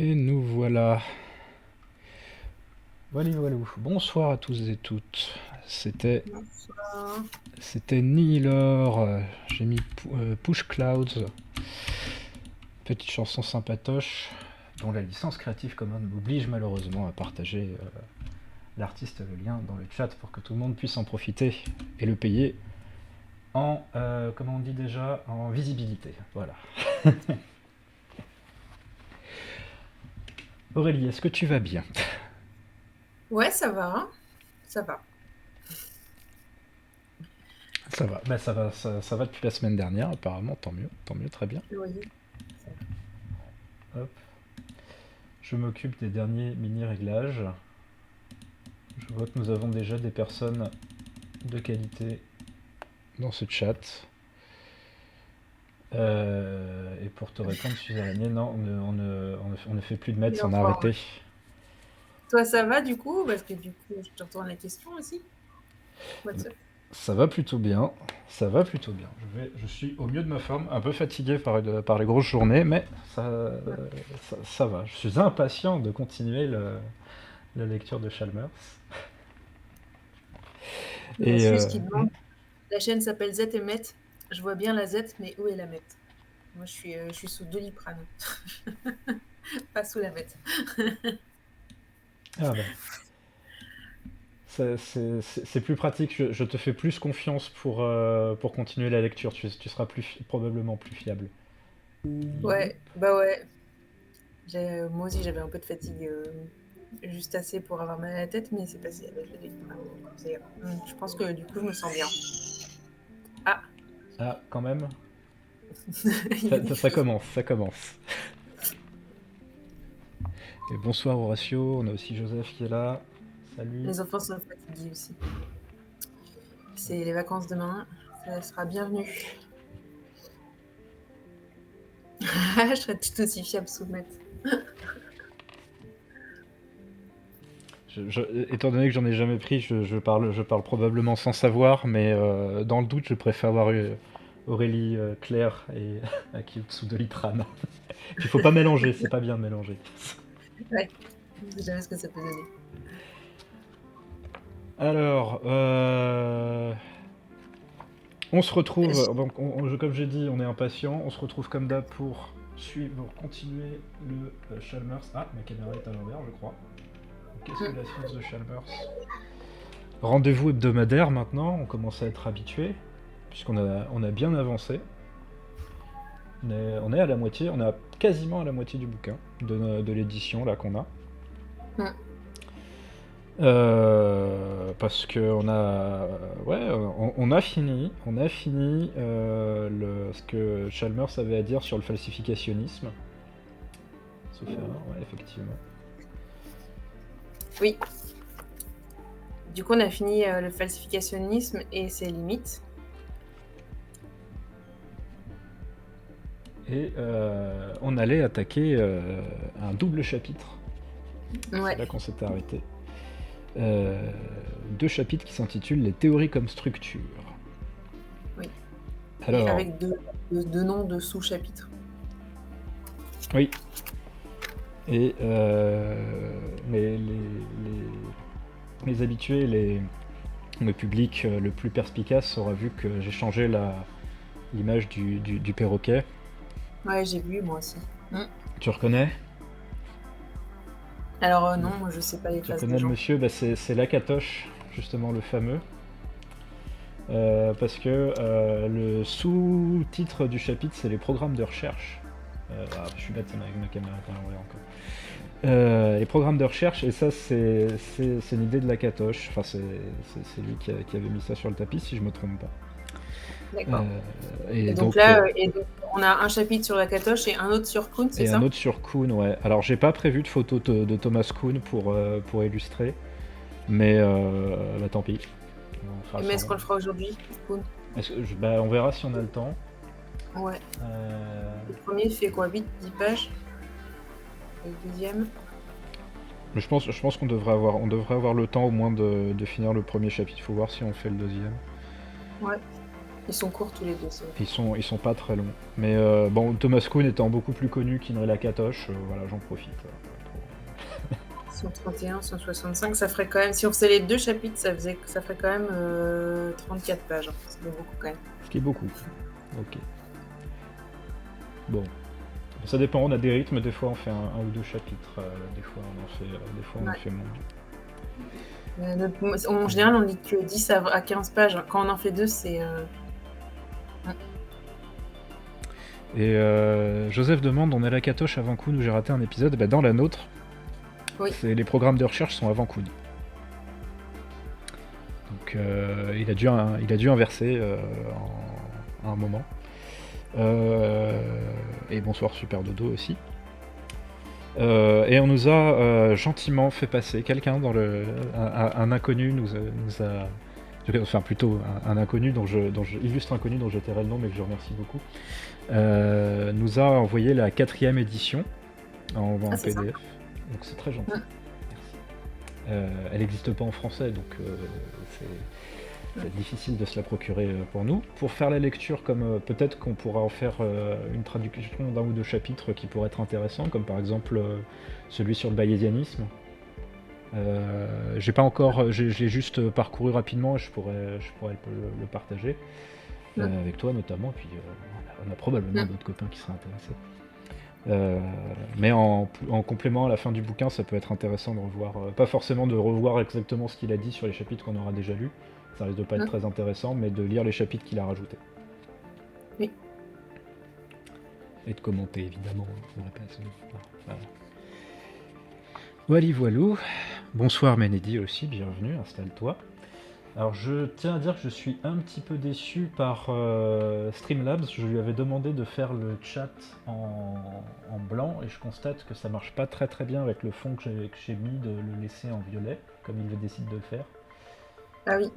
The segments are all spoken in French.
Et nous voilà. Voilà, voilà. Bonsoir à tous et toutes. C'était, Bonsoir. c'était Nihilor. J'ai mis Push Clouds, petite chanson sympatoche, dont la licence Creative Commons m'oblige malheureusement à partager l'artiste le lien dans le chat pour que tout le monde puisse en profiter et le payer en, comment on dit déjà, en visibilité. Voilà. Aurélie, est-ce que tu vas bien? Ouais, ça va, hein. Ça va. Ça va, bah ça va depuis la semaine dernière apparemment, tant mieux, très bien. Oui, ça Hop. Je m'occupe des derniers mini-réglages. Je vois que nous avons déjà des personnes de qualité dans ce chat. Et pour te répondre, Suzanne, non, on ne fait plus de mètres, va. on a Enfin, arrêté. toi, ça va du coup? Parce que du coup, je te retourne la question aussi. What's up? Ça va plutôt bien, ça va plutôt bien. Je suis au mieux de ma forme, un peu fatigué par les grosses journées, mais Ouais. ça va. Je suis impatient de continuer la lecture de Chalmers. Il y a Et Suze qui demande, la chaîne s'appelle Z et Met. Je vois bien la Z, mais où est la Met? Moi, je suis sous Doliprane, pas sous la Met. ah bah, c'est plus pratique, je te fais plus confiance pour continuer la lecture, tu seras probablement plus fiable. Ouais, bah ouais. Moi aussi, j'avais un peu de fatigue, juste assez pour avoir mal à la tête, mais c'est passé avec le Doliprane. Ça ira. Je pense que du coup, je me sens bien. Ah, Ah, quand même, il y a des ça cris. commence, ça commence. Et bonsoir Horatio, on a aussi Joseph qui est là. Salut. Les enfants sont fatigués aussi. C'est les vacances demain, ça sera bienvenu. Je serai tout aussi fiable sous Matt. Étant donné que j'en ai jamais pris, je parle probablement sans savoir, mais dans le doute, je préfère avoir eu Aurélie, Claire et Akitsu de Litrane. Puis faut pas mélanger, c'est pas bien de mélanger. Ouais, je sais jamais ce que ça peut donner. Alors, on se retrouve, donc comme j'ai dit, on est impatient, on se retrouve comme d'hab pour continuer le Chalmers. Ah, ma caméra est à l'envers, je crois. Qu'est-ce que la science de Chalmers? Rendez-vous hebdomadaire maintenant, on commence à être habitué, puisqu'on a bien avancé. On est à la moitié, on est quasiment à la moitié du bouquin, de l'édition là qu'on a. Mm. Parce que ouais, on a fini, ce que Chalmers avait à dire sur le falsificationnisme. Sauf erreur, ouais, effectivement. Oui. Du coup, on a fini le falsificationnisme et ses limites. Et on allait attaquer un double chapitre. C'est Ouais. là qu'on s'était arrêté. Deux chapitres qui s'intitulent Les théories comme structure. Oui. Et Alors, avec deux noms de sous-chapitres. oui. Et les habitués, le public le plus perspicace aura vu que j'ai changé l'image du perroquet. Ouais, j'ai vu, moi aussi. Mm. Tu reconnais? Alors, non, moi, je sais pas les Tu faces des reconnais le gens. monsieur? Bah, c'est Lakatosh, justement le fameux. Parce que le sous-titre du chapitre, c'est les programmes de recherche. Je suis bête, ça avec ma caméra est à l'envers encore. Les programmes de recherche, et ça c'est une idée de Lakatosh, enfin c'est lui qui avait mis ça sur le tapis si je me trompe pas. D'accord. Et Et donc donc, là, on a un chapitre sur la Katoche et un autre sur Kuhn, c'est et un ça? autre sur Kuhn, ouais. Alors j'ai pas prévu de photo de Thomas Kuhn pour illustrer, mais bah, tant pis. On fera Mais est-ce sans. qu'on le fera aujourd'hui, Kuhn? Bah, on verra si on a le temps. Ouais. Euh, Le premier fait quoi? 10 pages? Et le deuxième? mais je pense on devrait avoir le temps au moins de finir le premier chapitre. Il faut voir si on fait le deuxième. Ouais. Ils sont courts tous les deux, c'est vrai. Ils sont pas très longs. Mais bon, Thomas Kuhn étant beaucoup plus connu qu'Inri Lakatosh, voilà, j'en profite. 131, 165, ça ferait quand même, si on faisait les 2 chapitres, ça ferait quand même 34 pages. Ça fait beaucoup quand même. Ce qui est beaucoup. Ok. Bon. Ça dépend, on a des rythmes, des fois on fait un ou deux chapitres, des fois on en fait moins. En général, on dit que 10 à 15 pages. Quand on en fait 2, c'est... Et Joseph demande, on est à la Katoche avant Kuhn où j'ai raté un épisode. Bah, dans la nôtre, Oui. les programmes de recherche sont avant Kuhn. Donc il a dû inverser à un moment. Et bonsoir Super Dodo aussi. Et on nous a gentiment fait passer quelqu'un dans un inconnu nous a enfin plutôt un inconnu illustre inconnu dont je tairai le nom mais que je remercie beaucoup, nous a envoyé la 4e édition en PDF. Ça. Donc c'est très gentil. Merci. Elle n'existe pas en français donc c'est difficile de se la procurer pour nous. Pour faire la lecture, comme peut-être qu'on pourra en faire une traduction d'un ou deux chapitres qui pourraient être intéressants, comme par exemple celui sur le bayésianisme. J'ai pas encore, j'ai juste parcouru rapidement et je pourrais le partager avec toi notamment. Et puis on a probablement d'autres copains qui seraient intéressés. Mais en complément à la fin du bouquin, ça peut être intéressant de revoir, pas forcément de revoir exactement ce qu'il a dit sur les chapitres qu'on aura déjà lus. Ça risque de pas être très intéressant, mais de lire les chapitres qu'il a rajoutés. Oui. Et de commenter, évidemment. Voilà. Wally voilou. Bonsoir Ménédi aussi, bienvenue, installe-toi. Alors je tiens à dire que je suis un petit peu déçu par Streamlabs. Je lui avais demandé de faire le chat en blanc et je constate que ça marche pas très très bien avec le fond que j'ai mis, de le laisser en violet, comme il décide de le faire. Ah oui.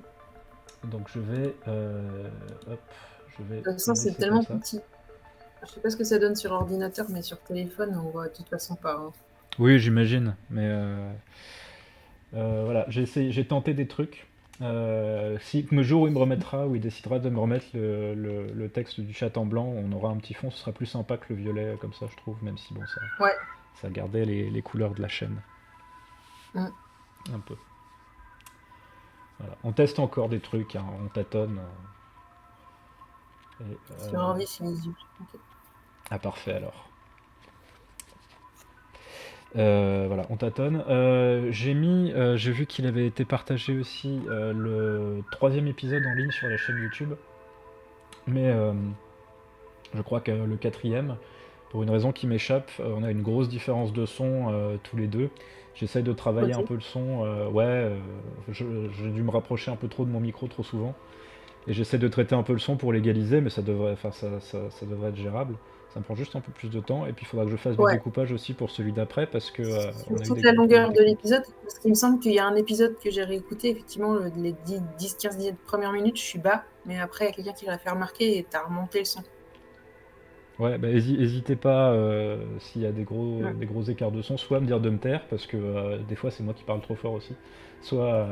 Donc je vais... De toute façon, c'est tellement petit. Je sais pas ce que ça donne sur ordinateur, mais sur téléphone, on voit de toute façon pas. Hein. Oui, j'imagine, mais voilà, j'ai tenté des trucs. Si le jour où il me remettra, où il décidera de me remettre le texte du chat en blanc, on aura un petit fond, ce sera plus sympa que le violet comme ça, je trouve, même si bon, ça gardait les couleurs de la chaîne. Un peu. Voilà. On teste encore des trucs, hein, on tâtonne. Sur envie, c'est les yeux. Okay. Ah parfait alors. Voilà, on tâtonne. J'ai vu qu'il avait été partagé aussi le 3e épisode en ligne sur la chaîne YouTube. Mais je crois que le 4e, pour une raison qui m'échappe, on a une grosse différence de son tous les deux. J'essaye de travailler un peu le son. J'ai dû me rapprocher un peu trop de mon micro trop souvent. Et j'essaie de traiter un peu le son pour l'égaliser, mais ça devrait être gérable. Ça me prend juste un peu plus de temps, et puis il faudra que je fasse du découpage aussi pour celui d'après, parce que... toute la longueur de l'épisode, parce qu'il me semble qu'il y a un épisode que j'ai réécouté, effectivement, les 10-15 premières minutes, je suis bas, mais après, il y a quelqu'un qui l'a fait remarquer et t'as remonté le son. Ouais, bah n'hésitez pas, s'il y a des gros écarts de son, soit à me dire de me taire, parce que des fois c'est moi qui parle trop fort aussi, soit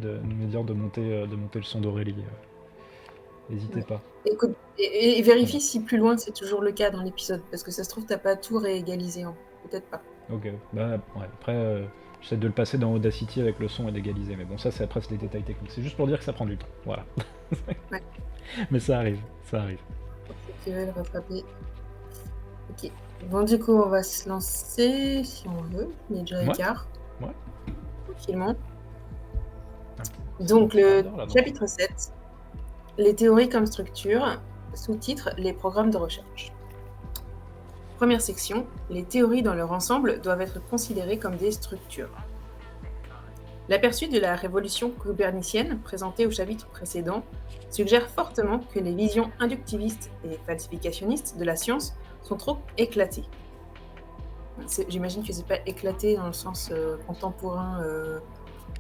de me dire de monter le son d'Aurélie. N'hésitez pas. Écoute, et vérifie si plus loin c'est toujours le cas dans l'épisode, parce que ça se trouve t'as pas tout réégalisé, hein. Peut-être pas. Ok, bah ouais, après j'essaie de le passer dans Audacity avec le son et d'égaliser, mais bon ça c'est après des détails techniques, c'est juste pour dire que ça prend du temps, voilà. Ouais. Mais ça arrive. Tu veux le rattraper. Ok, bon du coup on va se lancer si on veut, il est déjà écart. Ouais. Tranquillement. Donc le chapitre 7. Les théories comme structure, sous-titre, les programmes de recherche. Première section, les théories dans leur ensemble doivent être considérées comme des structures. L'aperçu de la révolution copernicienne, présenté au chapitre précédent, suggère fortement que les visions inductivistes et falsificationnistes de la science sont trop éclatées. J'imagine que c'est pas éclaté dans le sens contemporain.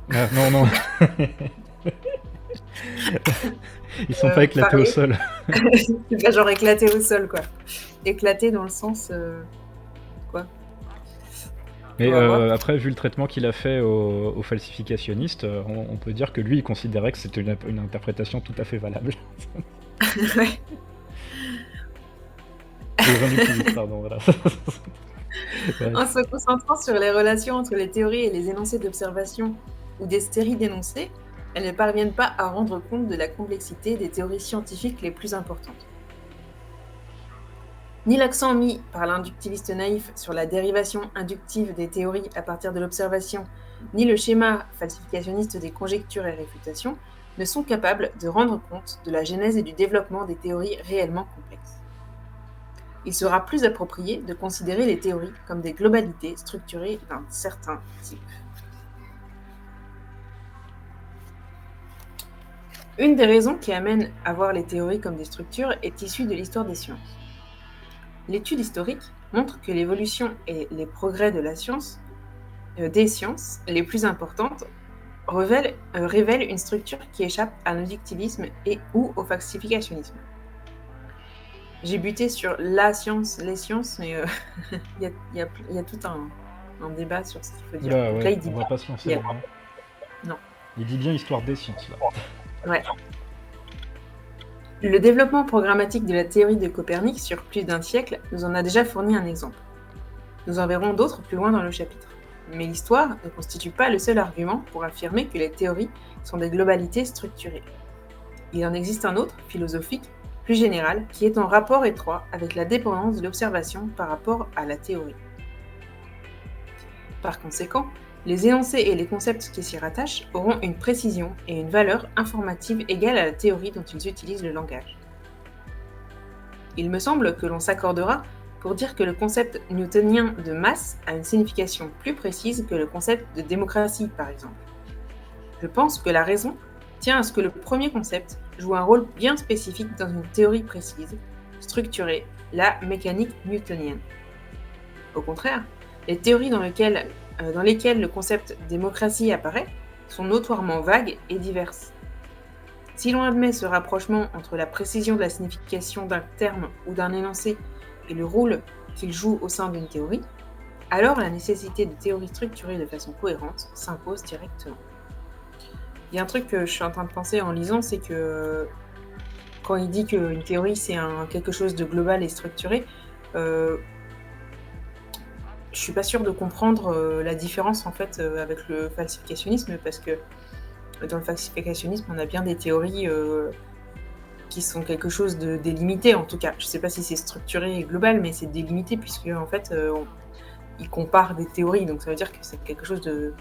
Non. Ils sont pas éclatés au sol. C'est pas genre éclaté au sol, quoi. Éclaté dans le sens... quoi. Mais après, vu le traitement qu'il a fait aux falsificationnistes, on peut dire que lui, il considérait que c'était une interprétation tout à fait valable. Ouais. Les inductivistes, pardon, voilà. Ouais. En se concentrant sur les relations entre les théories et les énoncés d'observation ou des séries d'énoncés, elles ne parviennent pas à rendre compte de la complexité des théories scientifiques les plus importantes. Ni l'accent mis par l'inductiviste naïf sur la dérivation inductive des théories à partir de l'observation, ni le schéma falsificationniste des conjectures et réfutations ne sont capables de rendre compte de la genèse et du développement des théories réellement complexes. Il sera plus approprié de considérer les théories comme des globalités structurées d'un certain type. Une des raisons qui amène à voir les théories comme des structures est issue de l'histoire des sciences. L'étude historique montre que l'évolution et les progrès de la science, des sciences les plus importantes révèlent une structure qui échappe à l'inductivisme et ou au falsificationnisme. J'ai buté sur la science, les sciences, mais il y a tout un débat sur ce qu'il faut dire. Oula, Donc là, ouais, il dit on va bien. pas se lancer Il y a- là-dedans. Non. Il dit bien histoire des sciences, là. Ouais. Le développement programmatique de la théorie de Copernic sur plus d'un siècle nous en a déjà fourni un exemple. Nous en verrons d'autres plus loin dans le chapitre. Mais l'histoire ne constitue pas le seul argument pour affirmer que les théories sont des globalités structurées. Il en existe un autre, philosophique, plus général, qui est en rapport étroit avec la dépendance de l'observation par rapport à la théorie. Par conséquent, les énoncés et les concepts qui s'y rattachent auront une précision et une valeur informative égale à la théorie dont ils utilisent le langage. Il me semble que l'on s'accordera pour dire que le concept newtonien de masse a une signification plus précise que le concept de démocratie, par exemple. Je pense que la raison tient à ce que le premier concept joue un rôle bien spécifique dans une théorie précise, structurée, la mécanique newtonienne. Au contraire, les théories dans lesquelles le concept démocratie apparaît sont notoirement vagues et diverses. Si l'on admet ce rapprochement entre la précision de la signification d'un terme ou d'un énoncé et le rôle qu'il joue au sein d'une théorie, alors la nécessité de théories structurées de façon cohérente s'impose directement. Il y a un truc que je suis en train de penser en lisant, c'est que quand il dit qu'une théorie c'est quelque chose de global et structuré, je suis pas sûre de comprendre la différence en fait avec le falsificationnisme, parce que dans le falsificationnisme on a bien des théories qui sont quelque chose de délimité, en tout cas. Je sais pas si c'est structuré et global, mais c'est délimité puisque en fait il compare des théories, donc ça veut dire que c'est quelque chose de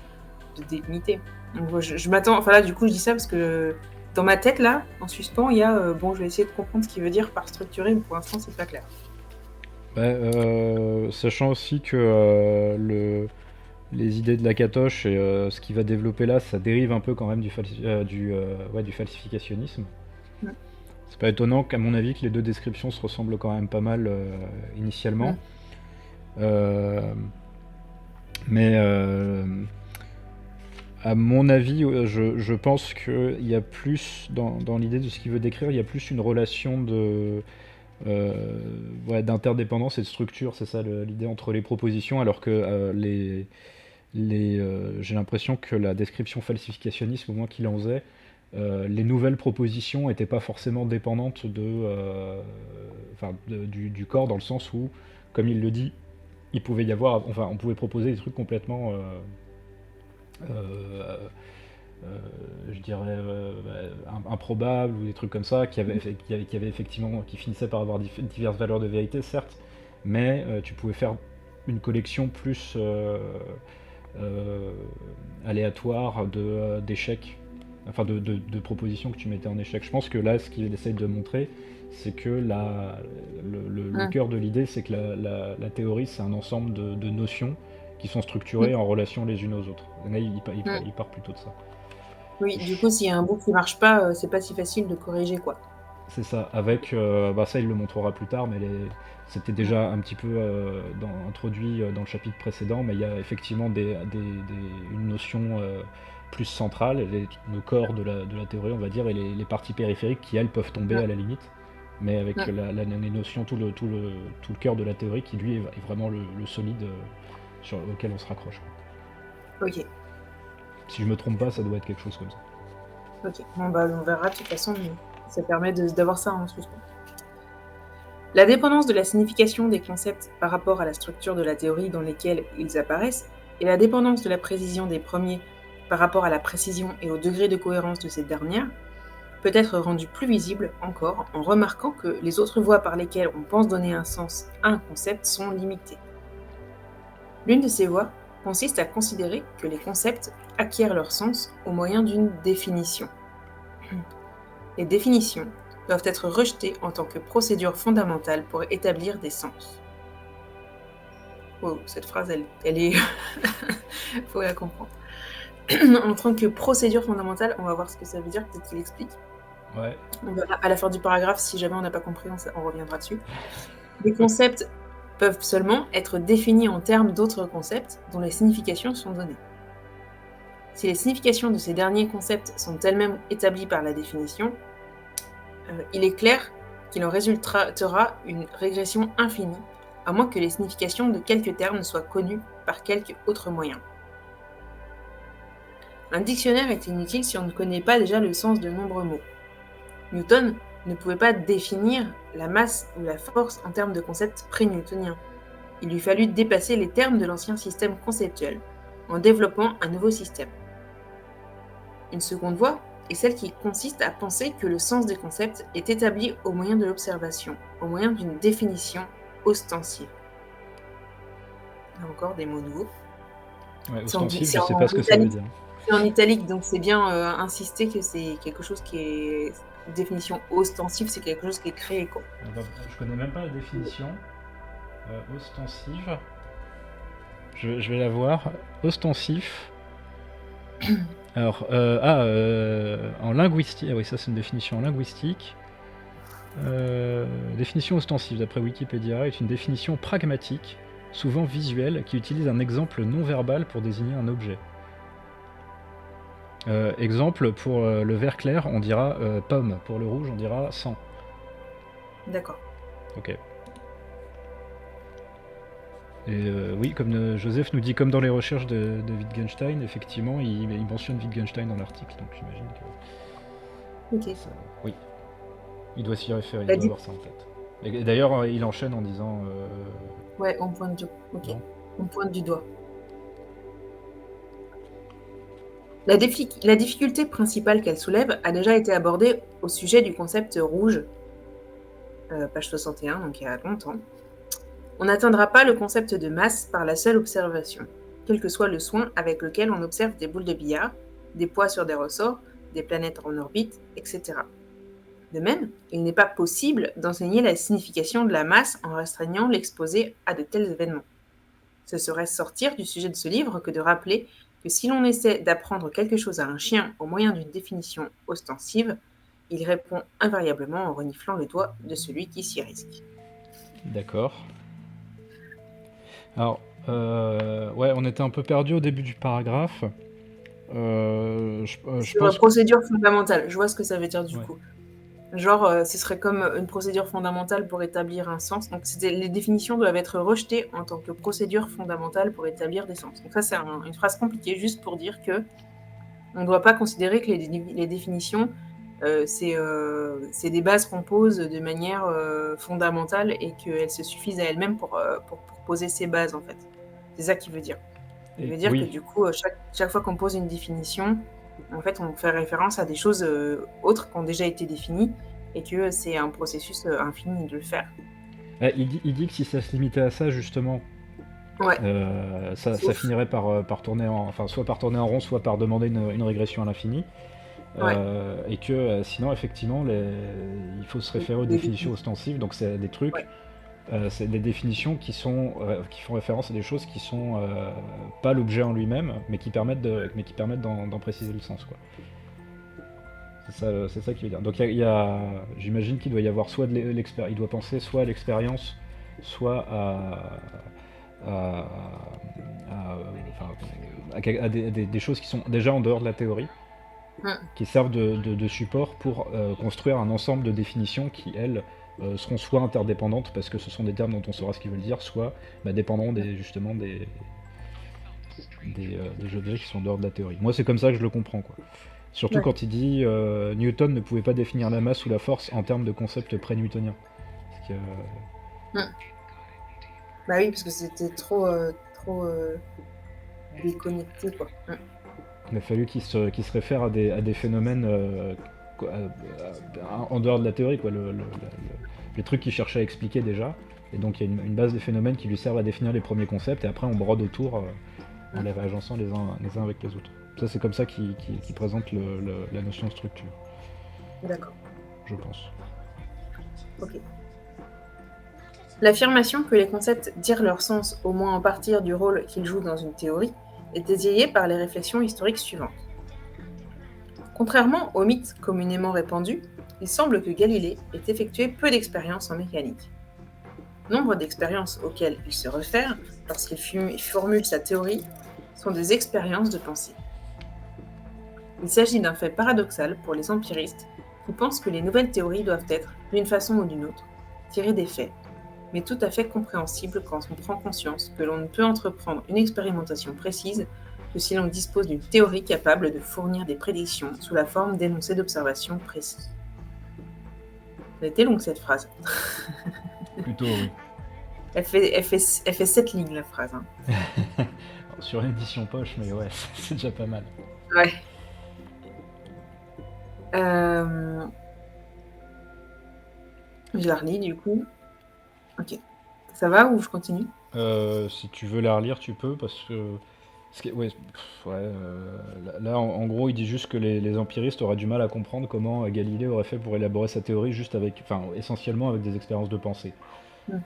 délimité. Donc je m'attends, enfin là du coup je dis ça parce que dans ma tête là, en suspens, il y a bon, je vais essayer de comprendre ce qu'il veut dire par structuré, mais pour l'instant c'est pas clair. Sachant aussi que les idées de Lakatosh et ce qu'il va développer là, ça dérive un peu quand même du falsificationnisme. Mm. C'est pas étonnant qu'à mon avis que les deux descriptions se ressemblent quand même pas mal initialement. Mais à mon avis, je pense qu'il y a plus, dans l'idée de ce qu'il veut décrire, il y a plus une relation d'interdépendance et de structure, c'est ça l'idée entre les propositions, alors que j'ai l'impression que la description falsificationniste, au moins qu'il en faisait, les nouvelles propositions n'étaient pas forcément dépendantes du corps, dans le sens où, comme il le dit, il pouvait y avoir, enfin, on pouvait proposer des trucs complètement, je dirais, improbables ou des trucs comme ça, qui finissaient par avoir diverses valeurs de vérité, certes, mais tu pouvais faire une collection plus aléatoire d'échecs, enfin de propositions que tu mettais en échec. Je pense que là, ce qu'il essaye de montrer, c'est que le cœur de l'idée, c'est que la théorie, c'est un ensemble de notions qui sont structurées en relation les unes aux autres. Là, il part plutôt de ça. Oui, du coup, s'il y a un bout qui marche pas, c'est pas si facile de corriger, quoi. C'est ça, avec, ça il le montrera plus tard, mais c'était déjà un petit peu introduit dans le chapitre précédent, mais il y a effectivement une notion plus centrale, le corps de la théorie, on va dire, et les parties périphériques qui, elles, peuvent tomber à la limite, mais avec les notions, tout le cœur de la théorie qui, lui, est vraiment le solide auquel on se raccroche. Ok. Si je me trompe pas, ça doit être quelque chose comme ça. Ok, bon bah on verra de toute façon, mais Ça permet d'avoir ça en suspens. La dépendance de la signification des concepts par rapport à la structure de la théorie dans laquelle ils apparaissent, et la dépendance de la précision des premiers par rapport à la précision et au degré de cohérence de cette dernière, peut être rendue plus visible encore en remarquant que les autres voies par lesquelles on pense donner un sens à un concept sont limitées. L'une de ces voies consiste à considérer que les concepts acquièrent leur sens au moyen d'une définition. Les définitions doivent être rejetées en tant que procédure fondamentale pour établir des sens. Oh, cette phrase, elle est... faut la comprendre. En tant que procédure fondamentale, on va voir ce que ça veut dire, peut-être qu'il explique. Ouais. On verra à la fin du paragraphe, si jamais on n'a pas compris, on reviendra dessus. Les concepts peuvent seulement être définis en termes d'autres concepts dont les significations sont données. Si les significations de ces derniers concepts sont elles-mêmes établies par la définition, il est clair qu'il en résultera une régression infinie, à moins que les significations de quelques termes soient connues par quelque autre moyen. Un dictionnaire est inutile si on ne connaît pas déjà le sens de nombreux mots. Newton ne pouvait pas définir la masse ou la force en termes de concepts pré-newtoniens. Il lui fallut dépasser les termes de l'ancien système conceptuel, en développant un nouveau système. Une seconde voie est celle qui consiste à penser que le sens des concepts est établi au moyen de l'observation, au moyen d'une définition ostensive. Là encore des mots nouveaux. Ouais, ostensive, je ne sais pas ce que ça veut dire. C'est en italique, donc c'est bien insister que c'est quelque chose qui est... Définition ostensive, c'est quelque chose qui est créé, quoi. Je connais même pas la définition. Ostensive. Je vais la voir. Ostensif. Alors, en linguistique. Ah oui, ça c'est une définition en linguistique. Définition ostensive, d'après Wikipédia, est une définition pragmatique, souvent visuelle, qui utilise un exemple non verbal pour désigner un objet. Exemple, pour le vert clair, on dira pomme. Pour le rouge, on dira sang. D'accord. Ok. Et oui, comme Joseph nous dit, comme dans les recherches de Wittgenstein, effectivement, il mentionne Wittgenstein dans l'article, donc j'imagine que... Ok. Ça, oui. Il doit s'y référer, il doit avoir ça en tête. Et d'ailleurs, il enchaîne en disant... Ouais, on pointe du... Ok. Non. On pointe du doigt. La difficulté principale qu'elle soulève a déjà été abordée au sujet du concept rouge, page 61, donc il y a longtemps. On n'atteindra pas le concept de masse par la seule observation, quel que soit le soin avec lequel on observe des boules de billard, des poids sur des ressorts, des planètes en orbite, etc. De même, il n'est pas possible d'enseigner la signification de la masse en restreignant l'exposé à de tels événements. Ce serait sortir du sujet de ce livre que de rappeler que si l'on essaie d'apprendre quelque chose à un chien au moyen d'une définition ostensive, il répond invariablement en reniflant le doigt de celui qui s'y risque. D'accord. Alors, ouais, on était un peu perdu au début du paragraphe. Je pense... procédure fondamentale, je vois ce que ça veut dire du coup. Genre, ce serait comme une procédure fondamentale pour établir un sens. Donc, les définitions doivent être rejetées en tant que procédure fondamentale pour établir des sens. Donc ça, c'est une phrase compliquée, juste pour dire que on ne doit pas considérer que les définitions, c'est des bases qu'on pose de manière fondamentale et qu'elles se suffisent à elles-mêmes pour poser ces bases, en fait. C'est ça qu'il veut dire. Il veut dire que du coup, chaque fois qu'on pose une définition, en fait, on fait référence à des choses autres qui ont déjà été définies et que c'est un processus infini de le faire. Il dit que si ça se limitait à ça, justement, ouais. Ça finirait par tourner soit par tourner en rond, soit par demander une régression à l'infini. Ouais. Et que sinon, effectivement, il faut se référer aux définitions ostensives, donc c'est des trucs... Ouais. C'est des définitions qui font référence à des choses qui sont pas l'objet en lui-même, mais qui permettent d'en préciser le sens, quoi. C'est ça qu'il veut dire. Donc j'imagine qu'il doit y avoir soit il doit penser soit à l'expérience, soit à des choses qui sont déjà en dehors de la théorie, qui servent de support pour construire un ensemble de définitions qui, elles, seront soit interdépendantes parce que ce sont des termes dont on saura ce qu'ils veulent dire, soit dépendants justement des objets qui sont en dehors de la théorie. Moi, c'est comme ça que je le comprends, quoi. Surtout Ouais. quand il dit Newton ne pouvait pas définir la masse ou la force en termes de concepts pré-newtoniens. Parce que, Mm. Bah oui, parce que c'était trop déconnecté, quoi. Mm. il a fallu qu'il se réfère à des phénomènes en dehors de la théorie, quoi, les trucs qu'il cherchait à expliquer déjà. Et donc il y a une base des phénomènes qui lui servent à définir les premiers concepts, et après on brode autour en Mm. les réagençant les uns avec les autres. Ça, c'est comme ça qu'il présente la notion de structure, D'accord. je pense. Ok. L'affirmation que les concepts tirent leur sens au moins en partie du rôle qu'ils jouent dans une théorie est étayée par les réflexions historiques suivantes. Contrairement aux mythes communément répandus, il semble que Galilée ait effectué peu d'expériences en mécanique. Nombre d'expériences auxquelles il se réfère lorsqu'il formule sa théorie sont des expériences de pensée. Il s'agit d'un fait paradoxal pour les empiristes qui pensent que les nouvelles théories doivent être, d'une façon ou d'une autre, tirées des faits, mais tout à fait compréhensible quand on prend conscience que l'on ne peut entreprendre une expérimentation précise que si l'on dispose d'une théorie capable de fournir des prédictions sous la forme d'énoncés d'observation précis. Ça a été longue cette phrase. Plutôt, oui. Elle fait 7 lignes la phrase. Hein. Sur une édition poche, mais ouais, c'est déjà pas mal. Ouais. Je la relis du coup. Ok. Ça va ou je continue? Si tu veux la relire, tu peux, parce que. Ouais, là, en gros, il dit juste que les empiristes auraient du mal à comprendre comment Galilée aurait fait pour élaborer sa théorie juste avec, enfin, essentiellement avec des expériences de pensée. Hmm.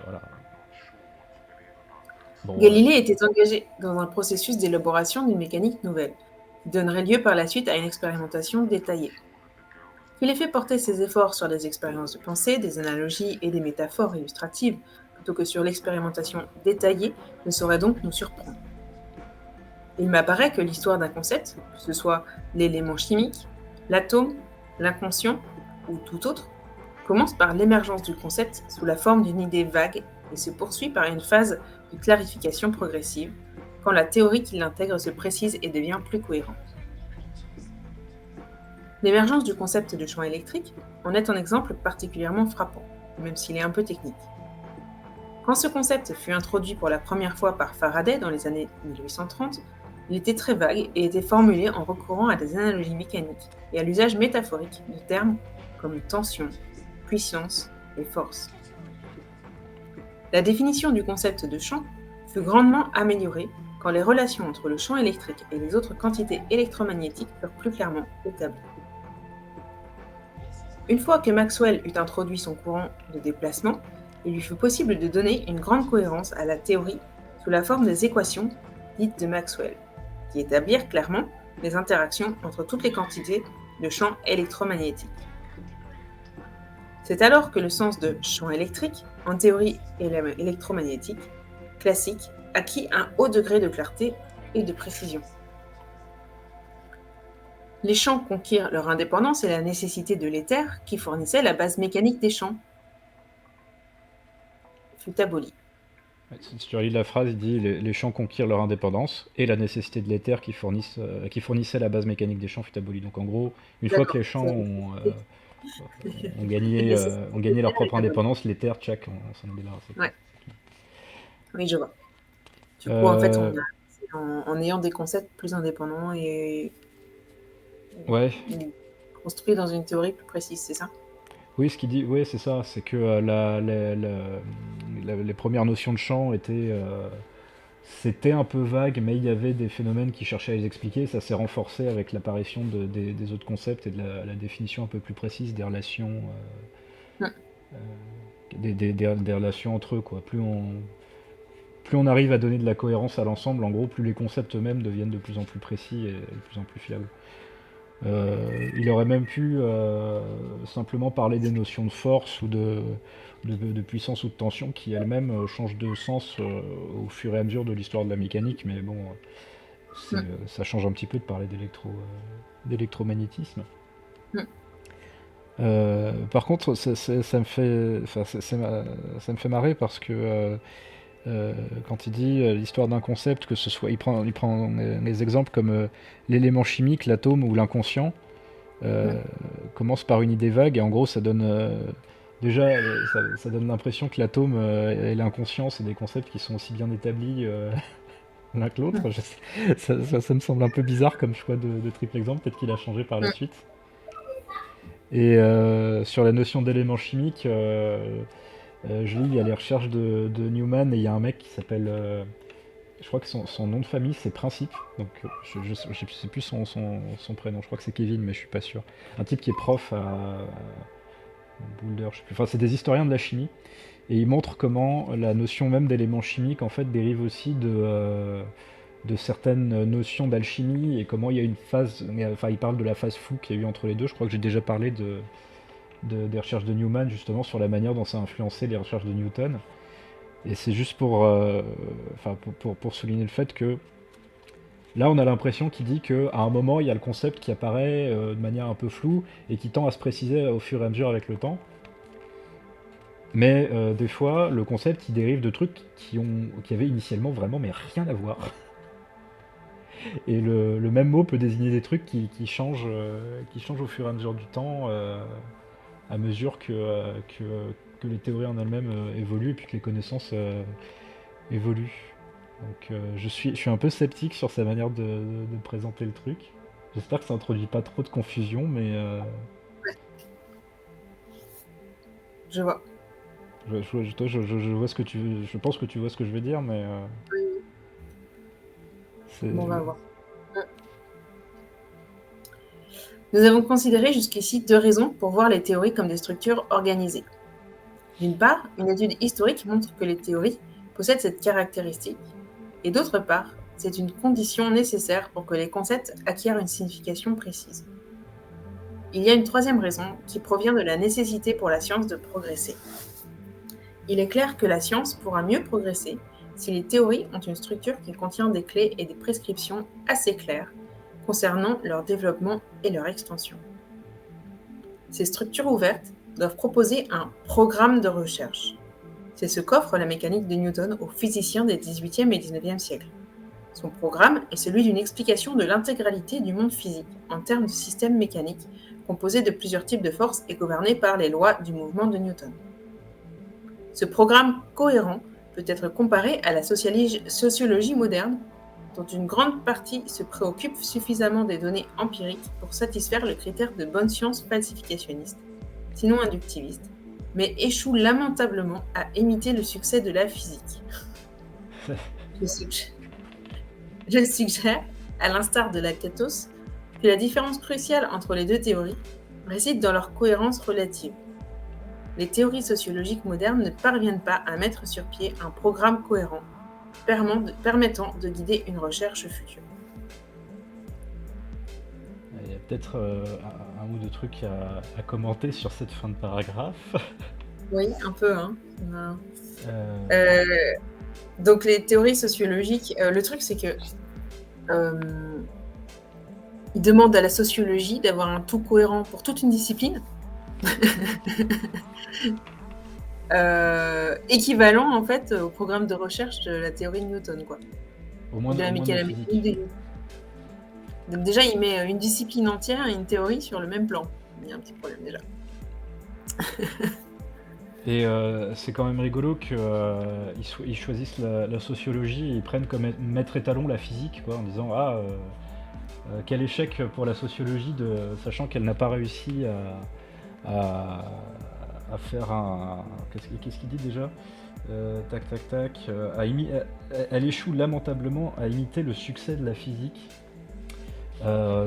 Voilà. Bon, Galilée était engagé dans un processus d'élaboration d'une mécanique nouvelle, qui donnerait lieu par la suite à une expérimentation détaillée. Qu'il ait fait porter ses efforts sur des expériences de pensée, des analogies et des métaphores illustratives, plutôt que sur l'expérimentation détaillée, ne saurait donc nous surprendre. Il m'apparaît que l'histoire d'un concept, que ce soit l'élément chimique, l'atome, l'inconscient ou tout autre, commence par l'émergence du concept sous la forme d'une idée vague et se poursuit par une phase de clarification progressive, quand la théorie qui l'intègre se précise et devient plus cohérente. L'émergence du concept de champ électrique en est un exemple particulièrement frappant, même s'il est un peu technique. Quand ce concept fut introduit pour la première fois par Faraday dans les années 1830, il était très vague et était formulé en recourant à des analogies mécaniques et à l'usage métaphorique de termes comme tension, puissance et force. La définition du concept de champ fut grandement améliorée quand les relations entre le champ électrique et les autres quantités électromagnétiques furent plus clairement établies. Une fois que Maxwell eut introduit son courant de déplacement, il lui fut possible de donner une grande cohérence à la théorie sous la forme des équations dites de Maxwell, qui établirent clairement les interactions entre toutes les quantités de champs électromagnétiques. C'est alors que le sens de champ électrique, en théorie électromagnétique classique, acquit un haut degré de clarté et de précision. Les champs conquirent leur indépendance et la nécessité de l'éther, qui fournissait la base mécanique des champs, fut abolie. si tu relis la phrase, il dit les champs conquirent leur indépendance et la nécessité de l'éther qui fournissait la base mécanique des champs fut abolie. Donc en gros, une fois que D'accord. les champs ont gagné leur propre Est abolie. indépendance, l'éther, tchac, on s'en est débarrassé. Ouais. Oui, je vois. Du coup, en fait, Euh, en ayant des concepts plus indépendants et ouais, construits dans une théorie plus précise, c'est ça? oui, ce qu'il dit, ouais, c'est ça, c'est que les premières notions de champ c'était un peu vague, mais il y avait des phénomènes qui cherchaient à les expliquer. Ça s'est renforcé avec l'apparition des autres concepts et de la définition un peu plus précise des relations, Mm. des relations entre eux, quoi. Plus on arrive à donner de la cohérence à l'ensemble, en gros, plus les concepts eux-mêmes deviennent de plus en plus précis et de plus en plus fiables. Il aurait même pu simplement parler des notions de force ou de puissance ou de tension qui elles-mêmes changent de sens au fur et à mesure de l'histoire de la mécanique, mais bon, Mm. ça change un petit peu de parler d'électromagnétisme. Mm. Par contre, ça me fait, enfin, ça me fait marrer parce que quand il dit l'histoire d'un concept, que ce soit, il prend les exemples comme l'élément chimique, l'atome ou l'inconscient, Mm. euh, commence par une idée vague et en gros ça donne déjà ça donne l'impression que l'atome et l'inconscient c'est des concepts qui sont aussi bien établis l'un que l'autre. Ça me semble un peu bizarre comme choix de triple exemple, peut-être qu'il a changé par la Mm. suite. Et sur la notion d'élément chimique, je lis, il y a les recherches de Newman et il y a un mec qui s'appelle, je crois que son nom de famille c'est Principe, donc je sais plus son prénom, je crois que c'est Kevin, mais je suis pas sûr. Un type qui est prof à Boulder, je sais plus. Enfin, c'est des historiens de la chimie et ils montrent comment la notion même d'élément chimique en fait dérive aussi de certaines notions d'alchimie et comment il y a une phase, enfin il parle de la phase floue qu'il y a eu entre les deux. Je crois que j'ai déjà parlé des recherches de Newman justement sur la manière dont ça a influencé les recherches de Newton. Et c'est juste enfin, pour souligner le fait que là on a l'impression qu'il dit qu'à un moment il y a le concept qui apparaît de manière un peu floue et qui tend à se préciser au fur et à mesure avec le temps. Mais des fois le concept il dérive de trucs qui avaient initialement vraiment mais rien à voir. Et le même mot peut désigner des trucs qui changent au fur et à mesure du temps, à mesure que les théories en elles-mêmes évoluent et puis que les connaissances évoluent. Donc je suis un peu sceptique sur sa manière de présenter le truc. J'espère que ça introduit pas trop de confusion, mais Je vois. je vois ce que je pense que tu vois ce que je veux dire, mais Oui. c'est Bon, on va voir. Nous avons considéré jusqu'ici 2 raisons pour voir les théories comme des structures organisées. D'une part, une étude historique montre que les théories possèdent cette caractéristique, et d'autre part, c'est une condition nécessaire pour que les concepts acquièrent une signification précise. Il y a une troisième raison qui provient de la nécessité pour la science de progresser. Il est clair que la science pourra mieux progresser si les théories ont une structure qui contient des clés et des prescriptions assez claires concernant leur développement et leur extension. Ces structures ouvertes doivent proposer un programme de recherche. C'est ce qu'offre la mécanique de Newton aux physiciens des XVIIIe et XIXe siècles. Son programme est celui d'une explication de l'intégralité du monde physique en termes de système mécanique composé de plusieurs types de forces et gouverné par les lois du mouvement de Newton. Ce programme cohérent peut être comparé à la sociologie moderne, dont une grande partie se préoccupe suffisamment des données empiriques pour satisfaire le critère de bonne science falsificationniste, sinon inductiviste, mais échoue lamentablement à imiter le succès de la physique. Je suggère, à l'instar de Lakatos, que la différence cruciale entre les deux théories réside dans leur cohérence relative. Les théories sociologiques modernes ne parviennent pas à mettre sur pied un programme cohérent permettant de guider une recherche future. il y a peut-être un ou deux trucs à commenter sur cette fin de paragraphe. Oui, un peu. Hein. Euh, Donc les théories sociologiques, le truc c'est que ils demandent à la sociologie d'avoir un tout cohérent pour toute une discipline. Équivalent en fait au programme de recherche de la théorie de Newton, quoi. Au moins de physique. Donc déjà, il met une discipline entière et une théorie sur le même plan. Il y a un petit problème déjà. Et c'est quand même rigolo qu'ils choisissent la sociologie et ils prennent comme maître étalon la physique, quoi, en disant quel échec pour la sociologie, sachant qu'elle n'a pas réussi à faire un... Qu'est-ce qu'il dit déjà elle échoue lamentablement à imiter le succès de la physique. Ça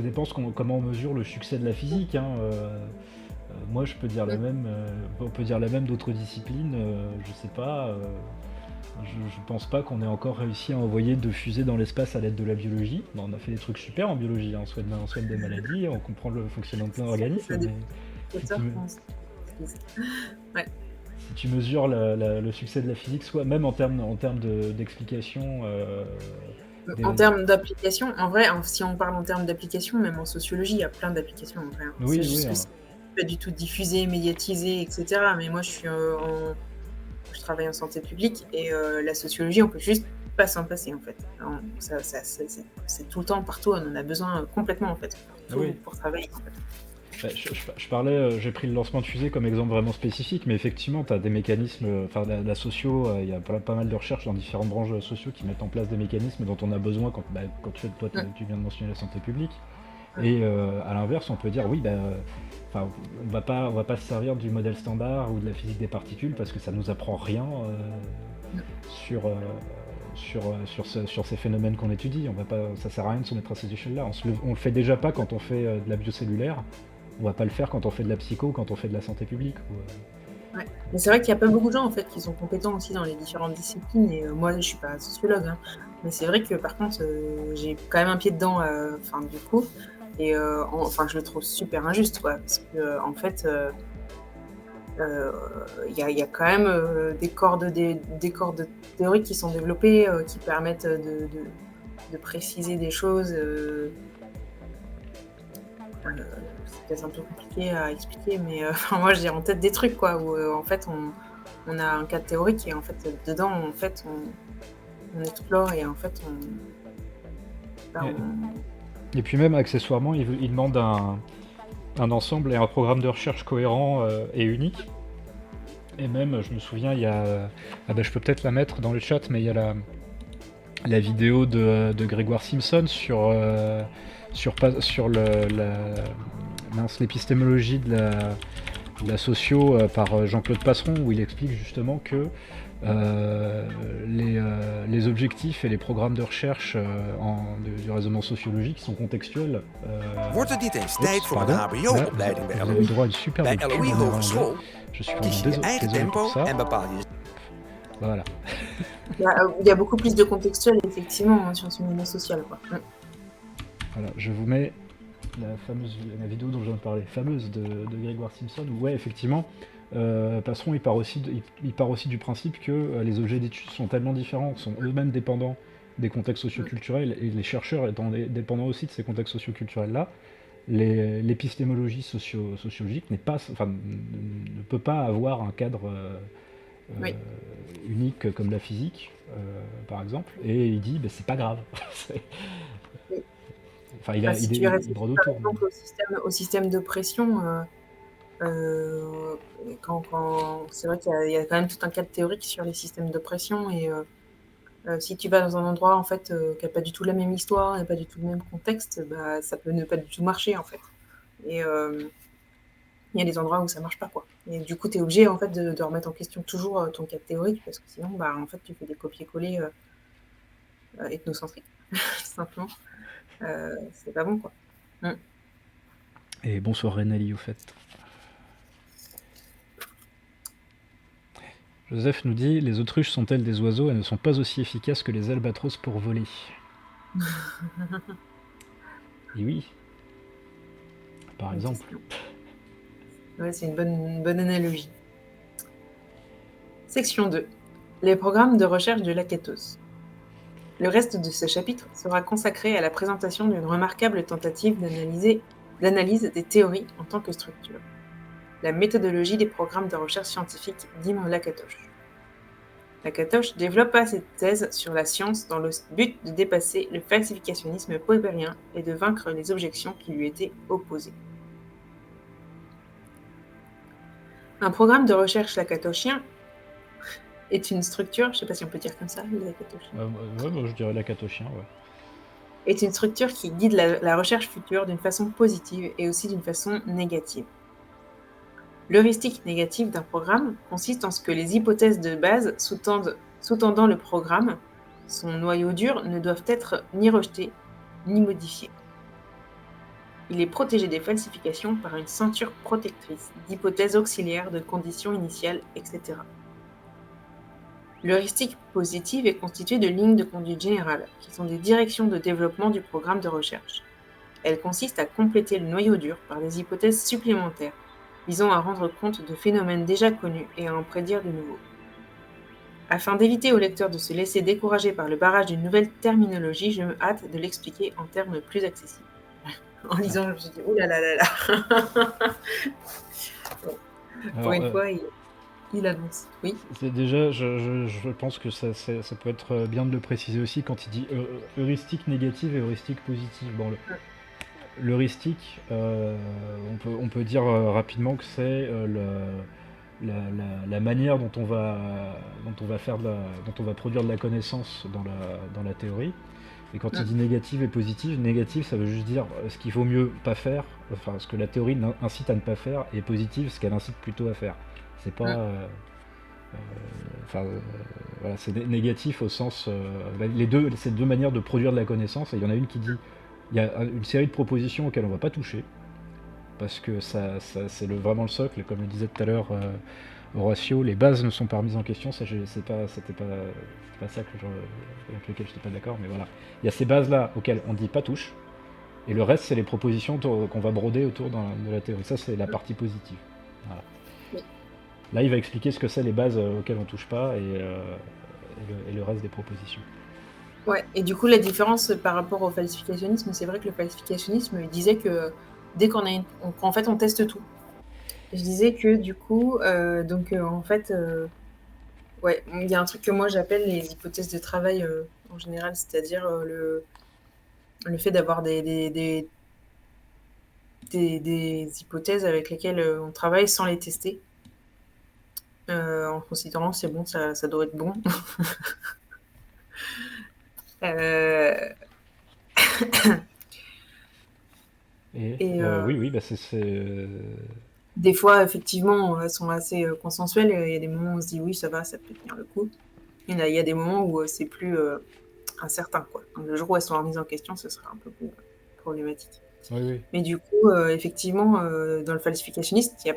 dépend comment on mesure le succès de la physique. Hein. Moi, je peux dire la même. On peut dire la même d'autres disciplines. Je sais pas. Je pense pas qu'on ait encore réussi à envoyer de fusées dans l'espace à l'aide de la biologie. Bon, on a fait des trucs super en biologie. Hein. On soigne des maladies, on comprend le fonctionnement de plein d'organismes. Ouais. Si tu mesures le succès de la physique, soit même en termes d'explication. En termes d'application, en vrai, si on parle en termes d'application, même en sociologie, il y a plein d'applications en vrai. Oui, c'est juste que c'est pas du tout diffusé, médiatisé, etc. Mais moi, je suis je travaille en santé publique et la sociologie, on peut juste pas s'en passer en fait. C'est tout le temps, partout, on en a besoin complètement en fait, Ah oui. pour travailler en fait. Je parlais, j'ai pris le lancement de fusée comme exemple vraiment spécifique, mais effectivement, tu as des mécanismes, enfin la socio, il y a pas mal de recherches dans différentes branches sociaux qui mettent en place des mécanismes dont on a besoin quand tu viens de mentionner la santé publique. Et à l'inverse, on peut dire oui, enfin, on va pas se servir du modèle standard ou de la physique des particules parce que ça nous apprend rien sur, sur ces phénomènes qu'on étudie. Ça sert à rien de se mettre à ces échelles-là. On le fait déjà pas quand on fait de la biocellulaire. On va pas le faire quand on fait de la psycho, quand on fait de la santé publique. Ouais. Mais c'est vrai qu'il y a pas beaucoup de gens en fait qui sont compétents aussi dans les différentes disciplines et moi je suis pas sociologue, hein, mais c'est vrai que par contre j'ai quand même un pied dedans, enfin du coup et enfin je le trouve super injuste quoi parce que en fait il y a quand même des corps de théorie qui sont développés qui permettent de préciser des choses. C'est peut-être un peu compliqué à expliquer, mais enfin, moi j'ai en tête des trucs quoi, où en fait on a un cadre théorique et en fait dedans en fait on explore et en fait bah, Et puis même accessoirement, il demande un ensemble et un programme de recherche cohérent et unique. Et même, je me souviens, il y a... je peux peut-être la mettre dans le chat, mais il y a la vidéo de Grégoire Simpson sur l'épistémologie de la socio par Jean-Claude Passeron, où il explique justement que les objectifs et les programmes de recherche du raisonnement sociologique sont contextuels. Wordt het niet eens tijd voor een HBO-opleiding bij Vous avez LOE? droit à une super Bij lecture LOE en Hogeschool Je suis kies vraiment je je eigen désolé tempo pour ça. en bepaal je... Voilà. il y a beaucoup plus de contextuel effectivement en sciences humaines et sociales quoi. Voilà, je vous mets la vidéo dont je viens de parler, fameuse de Grégoire Simpson, où ouais, effectivement, Passeron il part aussi du principe que les objets d'études sont tellement différents, sont eux-mêmes dépendants des contextes socioculturels, et les chercheurs étant dépendants aussi de ces contextes socioculturels-là, l'épistémologie sociologique ne peut pas avoir un cadre Oui. unique comme la physique, par exemple, et il dit c'est pas grave. Enfin, Si tu réfléchis droit par d'auteur. exemple au système de pression, quand c'est vrai qu'il y a quand même tout un cadre théorique sur les systèmes de pression et si tu vas dans un endroit en fait qui a pas du tout la même histoire et pas du tout le même contexte, bah, ça peut ne pas du tout marcher en fait. Et il y a des endroits où ça marche pas quoi. Et du coup, tu es obligé en fait de remettre en question toujours ton cadre théorique parce que sinon, bah, en fait, tu fais des copier-coller ethnocentriques, tout simplement. C'est pas bon quoi. Et bonsoir Renali au fait. Joseph nous dit, les autruches sont-elles des oiseaux? Elles ne sont pas aussi efficaces que les albatros pour voler. Et oui. Par exemple. Ouais, c'est une bonne analogie. Section 2. Les programmes de recherche de Lakatos. Le reste de ce chapitre sera consacré à la présentation d'une remarquable tentative d'analyse des théories en tant que structure. La méthodologie des programmes de recherche scientifique d'Imre Lakatos. Lakatos développa cette thèse sur la science dans le but de dépasser le falsificationnisme popperien et de vaincre les objections qui lui étaient opposées. Un programme de recherche lakatosien est une structure, je ne sais pas si on peut dire comme ça, Ouais, je dirais lakatosien, ouais. Est une structure qui guide la recherche future d'une façon positive et aussi d'une façon négative. L'heuristique négative d'un programme consiste en ce que les hypothèses de base sous-tendant le programme, son noyau dur, ne doivent être ni rejetées ni modifiées. Il est protégé des falsifications par une ceinture protectrice d'hypothèses auxiliaires, de conditions initiales, etc. L'heuristique positive est constituée de lignes de conduite générales, qui sont des directions de développement du programme de recherche. Elle consiste à compléter le noyau dur par des hypothèses supplémentaires, visant à rendre compte de phénomènes déjà connus et à en prédire de nouveaux. Afin d'éviter au lecteur de se laisser décourager par le barrage d'une nouvelle terminologie, je me hâte de l'expliquer en termes plus accessibles. En lisant, je me suis dit, ouh là là là là. Bon, pour une fois, il annonce. Oui. C'est déjà, je pense que ça peut être bien de le préciser aussi quand il dit heuristique négative et heuristique positive. Bon, l'heuristique, on peut dire rapidement que c'est la manière dont on va dont on va produire de la connaissance dans la théorie. Et quand il dit négative et positive, négative ça veut juste dire ce qu'il vaut mieux pas faire, enfin ce que la théorie incite à ne pas faire, et positive ce qu'elle incite plutôt à faire. C'est pas voilà, c'est négatif au sens les deux, c'est deux manières de produire de la connaissance, et il y en a une qui dit il y a une série de propositions auxquelles on va pas toucher parce que c'est vraiment le socle, comme le disait tout à l'heure Horatio, les bases ne sont pas remises en question, ça c'était pas ça avec lequel je n'étais pas d'accord, mais voilà. Il y a ces bases-là auxquelles on dit pas touche, et le reste c'est les propositions qu'on va broder autour de la théorie. Ça c'est la partie positive. Voilà. Oui. Là il va expliquer ce que c'est les bases auxquelles on touche pas et le reste des propositions. Ouais, et du coup la différence par rapport au falsificationnisme, c'est vrai que le falsificationnisme disait que dès qu'en fait on teste tout. Je disais que du coup, en fait, ouais, il y a un truc que moi j'appelle les hypothèses de travail en général, c'est-à-dire le fait d'avoir des hypothèses avec lesquelles on travaille sans les tester, en considérant que c'est bon, ça doit être bon. Oui, bah des fois, effectivement, elles sont assez consensuelles. Il y a des moments où on se dit oui, ça va, ça peut tenir le coup. Et là, il y a des moments où c'est plus incertain, quoi. Donc, le jour où elles sont remises en question, ce sera un peu plus problématique. Oui. Mais du coup, effectivement, dans le falsificationniste, il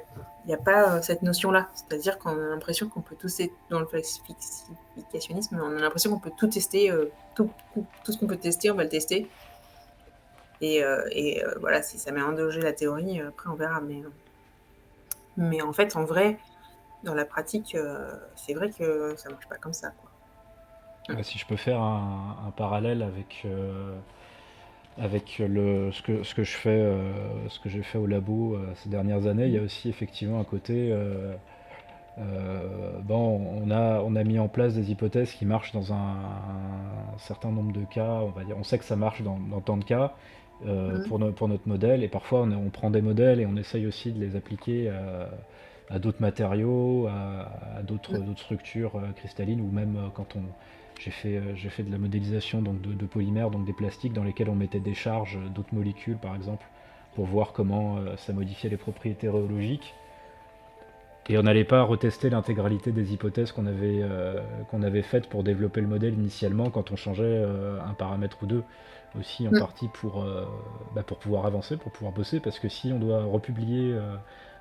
n'y a pas cette notion-là. C'est-à-dire qu'on a l'impression qu'on peut tout tester. Dans le falsificationnisme, on a l'impression qu'on peut tout tester. Tout ce qu'on peut tester, on va le tester. Et voilà, si ça met en danger la théorie, après on verra. Mais en fait, en vrai, dans la pratique, c'est vrai que ça marche pas comme ça, quoi. Si je peux faire un parallèle avec ce que j'ai fait au labo ces dernières années, il y a aussi effectivement un côté on a mis en place des hypothèses qui marchent dans un certain nombre de cas, on va dire, on sait que ça marche dans tant de cas pour notre modèle, et parfois on prend des modèles et on essaye aussi de les appliquer à d'autres matériaux, à d'autres structures cristallines, ou même quand j'ai fait de la modélisation donc de polymères, donc des plastiques dans lesquels on mettait des charges d'autres molécules par exemple, pour voir comment ça modifiait les propriétés rhéologiques. Et on n'allait pas retester l'intégralité des hypothèses qu'on avait faites pour développer le modèle initialement quand on changeait un paramètre ou deux. Aussi en partie pour pouvoir avancer, pour pouvoir bosser, parce que si on doit republier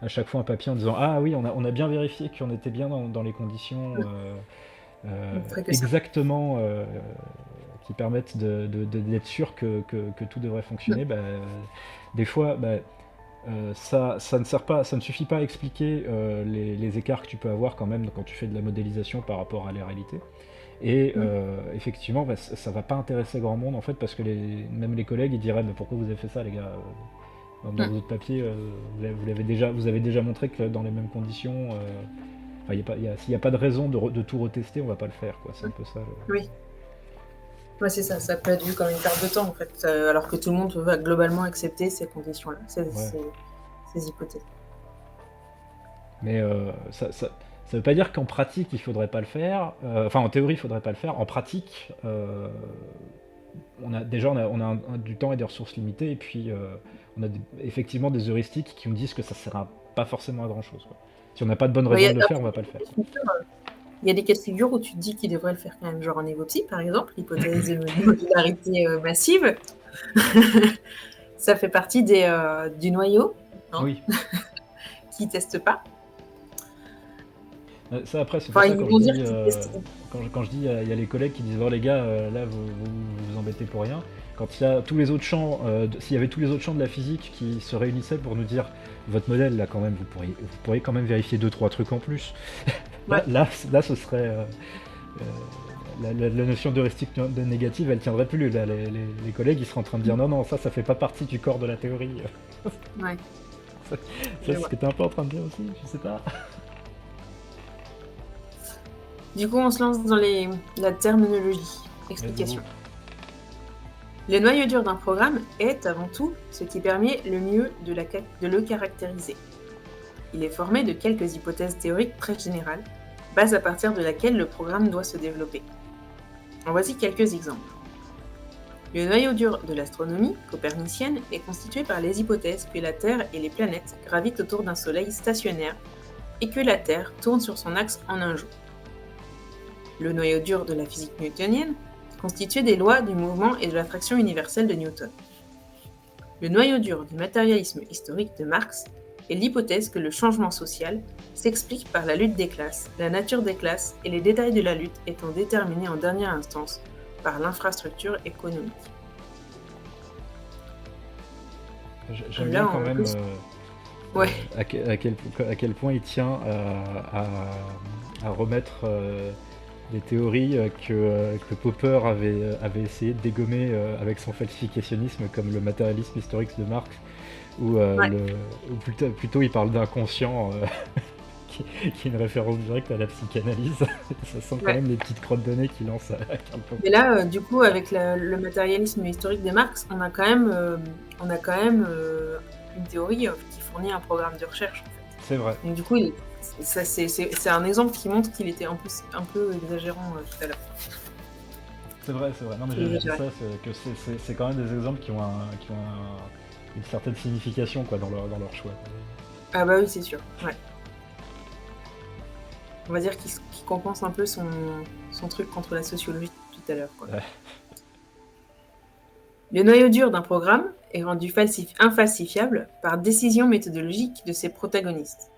à chaque fois un papier en disant ah oui on a bien vérifié qu'on était bien dans les conditions exactement qui permettent d'être sûr que tout devrait fonctionner, des fois ça ne suffit pas à expliquer les écarts que tu peux avoir quand même quand tu fais de la modélisation par rapport à la réalité. Et effectivement, ça va pas intéresser grand monde en fait, parce que même les collègues ils diraient pourquoi vous avez fait ça les gars, dans vos autres papiers vous avez déjà montré que dans les mêmes conditions, s'il n'y a pas de raison de tout retester, on va pas le faire, quoi. C'est un peu ça. Oui. Ouais, c'est ça, ça peut être vu comme une perte de temps en fait, alors que tout le monde va globalement accepter ces conditions-là, ces hypothèses. Mais ça veut pas dire qu'en pratique il faudrait pas le faire, en théorie il faudrait pas le faire, en pratique on a du temps et des ressources limitées, et puis on a effectivement des heuristiques qui nous disent que ça sert pas forcément à grand chose, quoi. Si on n'a pas de bonne raison de le faire, on va pas le faire. Il y a des cas de figure où tu te dis qu'il devrait le faire quand même, genre en évopsie par exemple, l'hypothèse de modularité massive. Ça fait partie du noyau, hein, oui. qui teste pas. Ça après c'est pour ça quand je dis il y a les collègues qui disent les gars là vous embêtez pour rien, quand il y a tous les autres champs, s'il y avait tous les autres champs de la physique qui se réunissaient pour nous dire votre modèle là quand même vous pourriez quand même vérifier 2-3 trucs en plus. Là ce serait la notion d'heuristique négative elle tiendrait plus, là, les collègues ils seraient en train de dire non ça fait pas partie du corps de la théorie. Ouais. C'est ce que t'es un peu en train de dire aussi, je sais pas. Du coup, on se lance dans la terminologie. Explication. Le noyau dur d'un programme est, avant tout, ce qui permet le mieux de le caractériser. Il est formé de quelques hypothèses théoriques très générales, base à partir de laquelle le programme doit se développer. En voici quelques exemples. Le noyau dur de l'astronomie copernicienne est constitué par les hypothèses que la Terre et les planètes gravitent autour d'un Soleil stationnaire et que la Terre tourne sur son axe en un jour. Le noyau dur de la physique newtonienne est constitué des lois du mouvement et de l'attraction universelle de Newton. Le noyau dur du matérialisme historique de Marx est l'hypothèse que le changement social s'explique par la lutte des classes, la nature des classes et les détails de la lutte étant déterminés en dernière instance par l'infrastructure économique. J'aime bien quand même ouais. à quel point il tient à remettre des théories que Popper avait essayé de dégommer avec son falsificationnisme, comme le matérialisme historique de Marx, où plutôt il parle d'inconscient qui est une référence directe à la psychanalyse. Ça sent quand même les petites crottes de nez qu'il lance à Karl Popper. Mais là, du coup, avec le matérialisme historique de Marx, on a quand même une théorie qui fournit un programme de recherche. En fait. C'est vrai. Donc, du coup, c'est un exemple qui montre qu'il était en plus un peu exagérant tout à l'heure. C'est vrai. Non, mais j'ai dit ça, c'est quand même des exemples qui ont une certaine signification quoi, dans leur choix. Ah bah oui, c'est sûr. Ouais. On va dire qu'il compense un peu son truc contre la sociologie tout à l'heure. Quoi. Ouais. Le noyau dur d'un programme est rendu infalsifiable par décision méthodologique de ses protagonistes.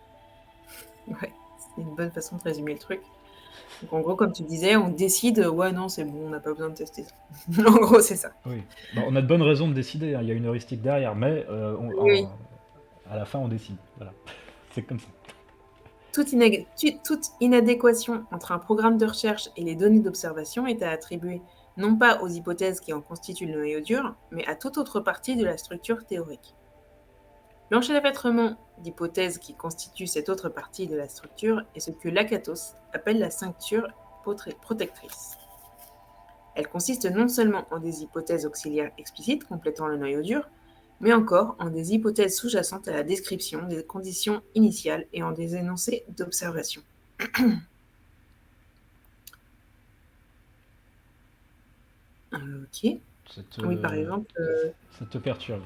Ouais, c'est une bonne façon de résumer le truc. Donc en gros, comme tu disais, on décide, ouais non, c'est bon, on n'a pas besoin de tester ça. En gros, c'est ça. Oui. Bon, on a de bonnes raisons de décider, hein. Il y a une heuristique derrière, mais à la fin, on décide. Voilà. C'est comme ça. Toute inadéquation entre un programme de recherche et les données d'observation est à attribuer non pas aux hypothèses qui en constituent le noyau dur, mais à toute autre partie de la structure théorique. L'enchevêtrement d'hypothèses qui constituent cette autre partie de la structure est ce que Lakatos appelle la ceinture protectrice. Elle consiste non seulement en des hypothèses auxiliaires explicites complétant le noyau dur, mais encore en des hypothèses sous-jacentes à la description des conditions initiales et en des énoncés d'observation. Ok. Oui, par exemple... Ça te perturbe.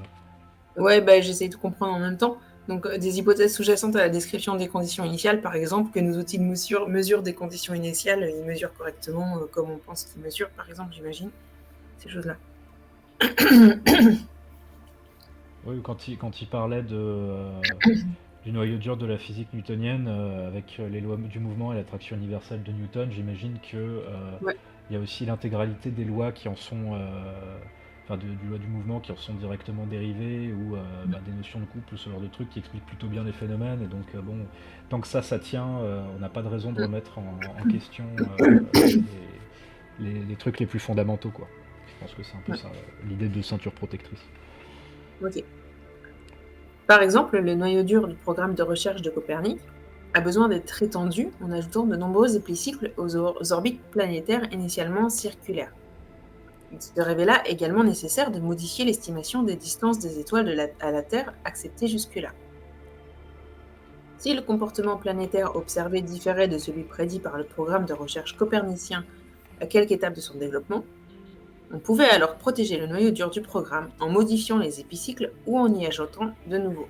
Ouais, bah, j'essaie de comprendre en même temps. Donc, des hypothèses sous-jacentes à la description des conditions initiales, par exemple, que nos outils de mesurent des conditions initiales, ils mesurent correctement comme on pense qu'ils mesurent, par exemple, j'imagine. Ces choses-là. Oui, quand il parlait du noyau dur de la physique newtonienne, avec les lois du mouvement et l'attraction universelle de Newton, j'imagine que il y a aussi l'intégralité des lois qui en sont... du loi du mouvement qui en sont directement dérivées, ou des notions de couple, ce genre de trucs qui expliquent plutôt bien les phénomènes, et donc tant que ça tient, on n'a pas de raison de remettre en question les trucs les plus fondamentaux, quoi. Je pense que c'est un peu ça, l'idée de ceinture protectrice. Ok. Par exemple, le noyau dur du programme de recherche de Copernic a besoin d'être étendu en ajoutant de nombreux épicycles aux orbites planétaires initialement circulaires. Il se révéla également nécessaire de modifier l'estimation des distances des étoiles à la Terre acceptées jusque-là. Si le comportement planétaire observé différait de celui prédit par le programme de recherche copernicien à quelque étape de son développement, on pouvait alors protéger le noyau dur du programme en modifiant les épicycles ou en y ajoutant de nouveaux.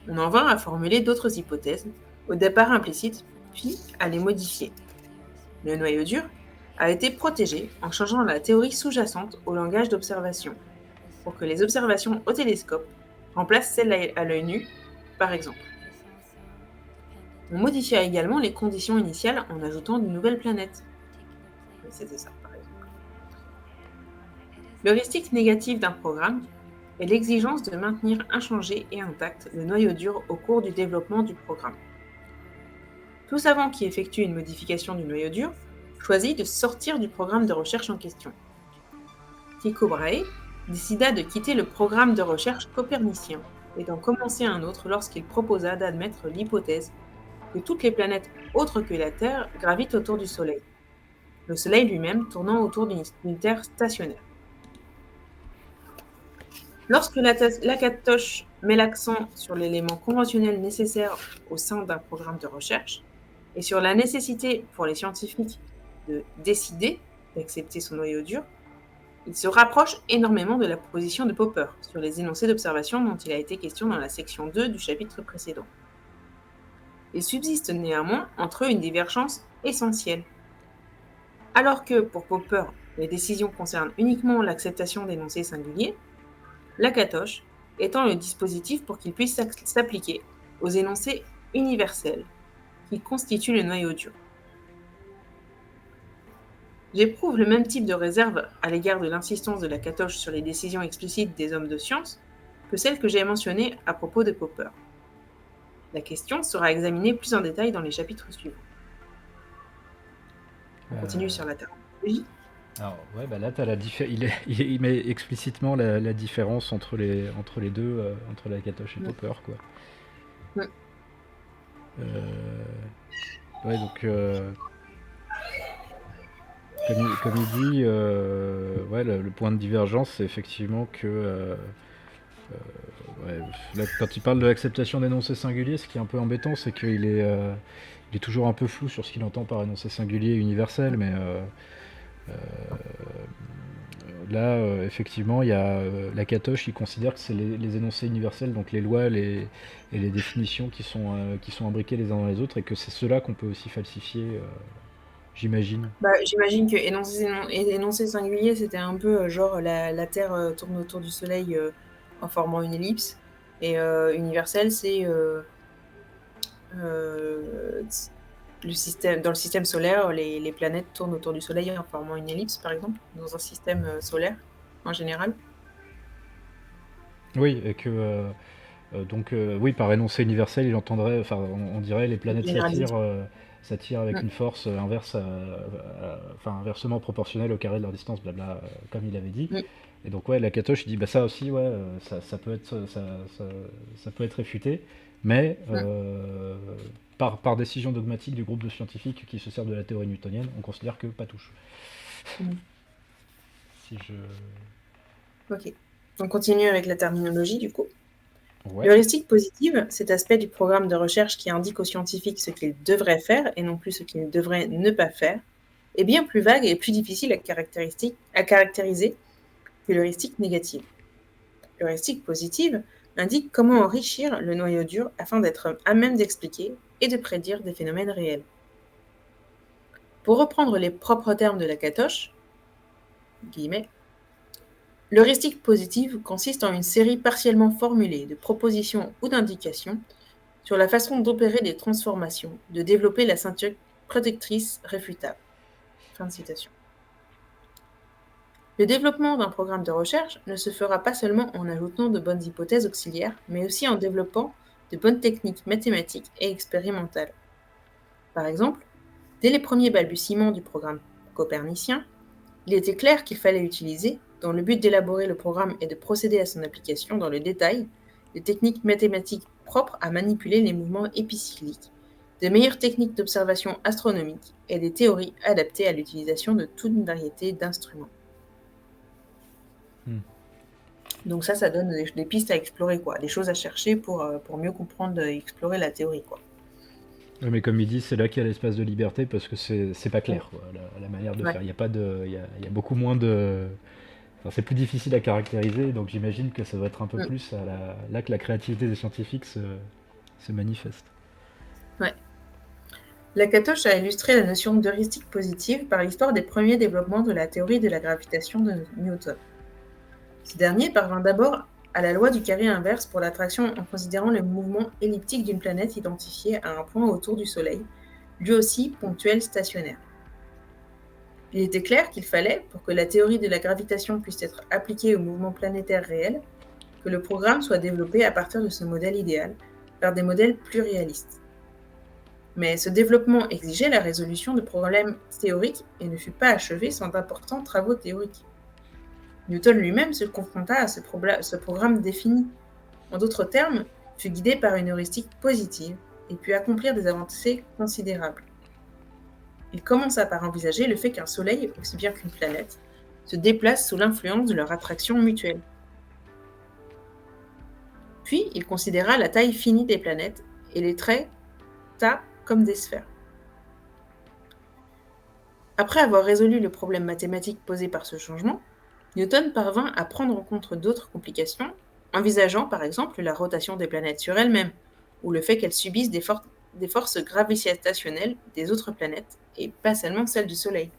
On en vint à formuler d'autres hypothèses, au départ implicites, puis à les modifier. Le noyau dur a été protégé en changeant la théorie sous-jacente au langage d'observation, pour que les observations au télescope remplacent celles à l'œil nu, par exemple. On modifia également les conditions initiales en ajoutant de nouvelles planètes. C'était ça, par exemple. L'heuristique négative d'un programme est l'exigence de maintenir inchangé et intact le noyau dur au cours du développement du programme. Tout savant qui effectue une modification du noyau dur choisit de sortir du programme de recherche en question. Tycho Brahe décida de quitter le programme de recherche copernicien et d'en commencer un autre lorsqu'il proposa d'admettre l'hypothèse que toutes les planètes autres que la Terre gravitent autour du Soleil, le Soleil lui-même tournant autour d'une Terre stationnaire. Lorsque l'Akatosh met l'accent sur l'élément conventionnel nécessaire au sein d'un programme de recherche et sur la nécessité pour les scientifiques de décider d'accepter son noyau dur, il se rapproche énormément de la position de Popper sur les énoncés d'observation dont il a été question dans la section 2 du chapitre précédent. Il subsiste néanmoins entre eux une divergence essentielle. Alors que, pour Popper, les décisions concernent uniquement l'acceptation d'énoncés singuliers, l'Akatosh étant le dispositif pour qu'il puisse s'appliquer aux énoncés universels qui constituent le noyau dur. J'éprouve le même type de réserve à l'égard de l'insistance de l'Akatosh sur les décisions explicites des hommes de science que celle que j'ai mentionnée à propos de Popper. La question sera examinée plus en détail dans les chapitres suivants. On continue sur la terminologie. Alors, ouais, bah là, il met explicitement la différence entre les deux, entre l'Akatosh et Popper, quoi. Ouais. Ouais, donc, comme il dit, ouais, le point de divergence, c'est effectivement que, ouais, là, quand il parle de l'acceptation d'énoncés singuliers, ce qui est un peu embêtant, c'est qu'il est toujours un peu flou sur ce qu'il entend par énoncé singulier universel, mais là, effectivement, il y a l'Akatosh, il considère que c'est les énoncés universels, donc les lois et les définitions qui sont imbriquées les uns dans les autres, et que c'est ceux-là qu'on peut aussi falsifier, j'imagine. J'imagine que énoncé singulier, c'était un peu genre la Terre tourne autour du Soleil en formant une ellipse, et universel, c'est dans le système solaire, les planètes tournent autour du Soleil en formant une ellipse, par exemple, dans un système solaire en général. Oui, et que donc oui, par énoncé universel, il entendrait, enfin, on dirait les planètes s'attirent avec une force inversement proportionnelle au carré de leur distance, blabla, comme il avait dit. Et donc ouais, l'Akatosh il dit bah ça aussi, ouais, ça peut être réfuté, mais par décision dogmatique du groupe de scientifiques qui se servent de la théorie newtonienne, on considère que pas touche. Ok. On continue avec la terminologie du coup. Ouais. L'heuristique positive, cet aspect du programme de recherche qui indique aux scientifiques ce qu'ils devraient faire et non plus ce qu'ils devraient ne pas faire, est bien plus vague et plus difficile à caractériser que l'heuristique négative. L'heuristique positive indique comment enrichir le noyau dur afin d'être à même d'expliquer et de prédire des phénomènes réels. Pour reprendre les propres termes de l'Akatosh, guillemets, l'heuristique positive consiste en une série partiellement formulée de propositions ou d'indications sur la façon d'opérer des transformations, de développer la ceinture protectrice réfutable. Fin de citation. Le développement d'un programme de recherche ne se fera pas seulement en ajoutant de bonnes hypothèses auxiliaires, mais aussi en développant de bonnes techniques mathématiques et expérimentales. Par exemple, dès les premiers balbutiements du programme copernicien, il était clair qu'il fallait utiliser, dans le but d'élaborer le programme et de procéder à son application dans le détail, des techniques mathématiques propres à manipuler les mouvements épicycliques, de meilleures techniques d'observation astronomique et des théories adaptées à l'utilisation de toute une variété d'instruments. Donc ça donne des pistes à explorer, quoi, des choses à chercher pour mieux comprendre et explorer la théorie, quoi. Ouais, mais comme il dit, c'est là qu'il y a l'espace de liberté parce que c'est pas clair, quoi, la manière de faire. Il y a beaucoup moins de. Enfin, c'est plus difficile à caractériser, donc j'imagine que ça doit être un peu plus là que la créativité des scientifiques se manifeste. Ouais. L'Akatosh a illustré la notion d'heuristique positive par l'histoire des premiers développements de la théorie de la gravitation de Newton. Ce dernier parvint d'abord à la loi du carré inverse pour l'attraction en considérant le mouvement elliptique d'une planète identifiée à un point autour du Soleil, lui aussi ponctuel stationnaire. Il était clair qu'il fallait, pour que la théorie de la gravitation puisse être appliquée au mouvement planétaire réel, que le programme soit développé à partir de ce modèle idéal, vers des modèles plus réalistes. Mais ce développement exigeait la résolution de problèmes théoriques et ne fut pas achevé sans d'importants travaux théoriques. Newton lui-même se confronta à ce programme défini. En d'autres termes, fut guidé par une heuristique positive et pu accomplir des avancées considérables. Il commença par envisager le fait qu'un soleil, aussi bien qu'une planète, se déplacent sous l'influence de leur attraction mutuelle. Puis, il considéra la taille finie des planètes et les traita comme des sphères. Après avoir résolu le problème mathématique posé par ce changement, Newton parvint à prendre en compte d'autres complications, envisageant par exemple la rotation des planètes sur elles-mêmes, ou le fait qu'elles subissent des forces gravitationnelles des autres planètes, et pas seulement celles du Soleil.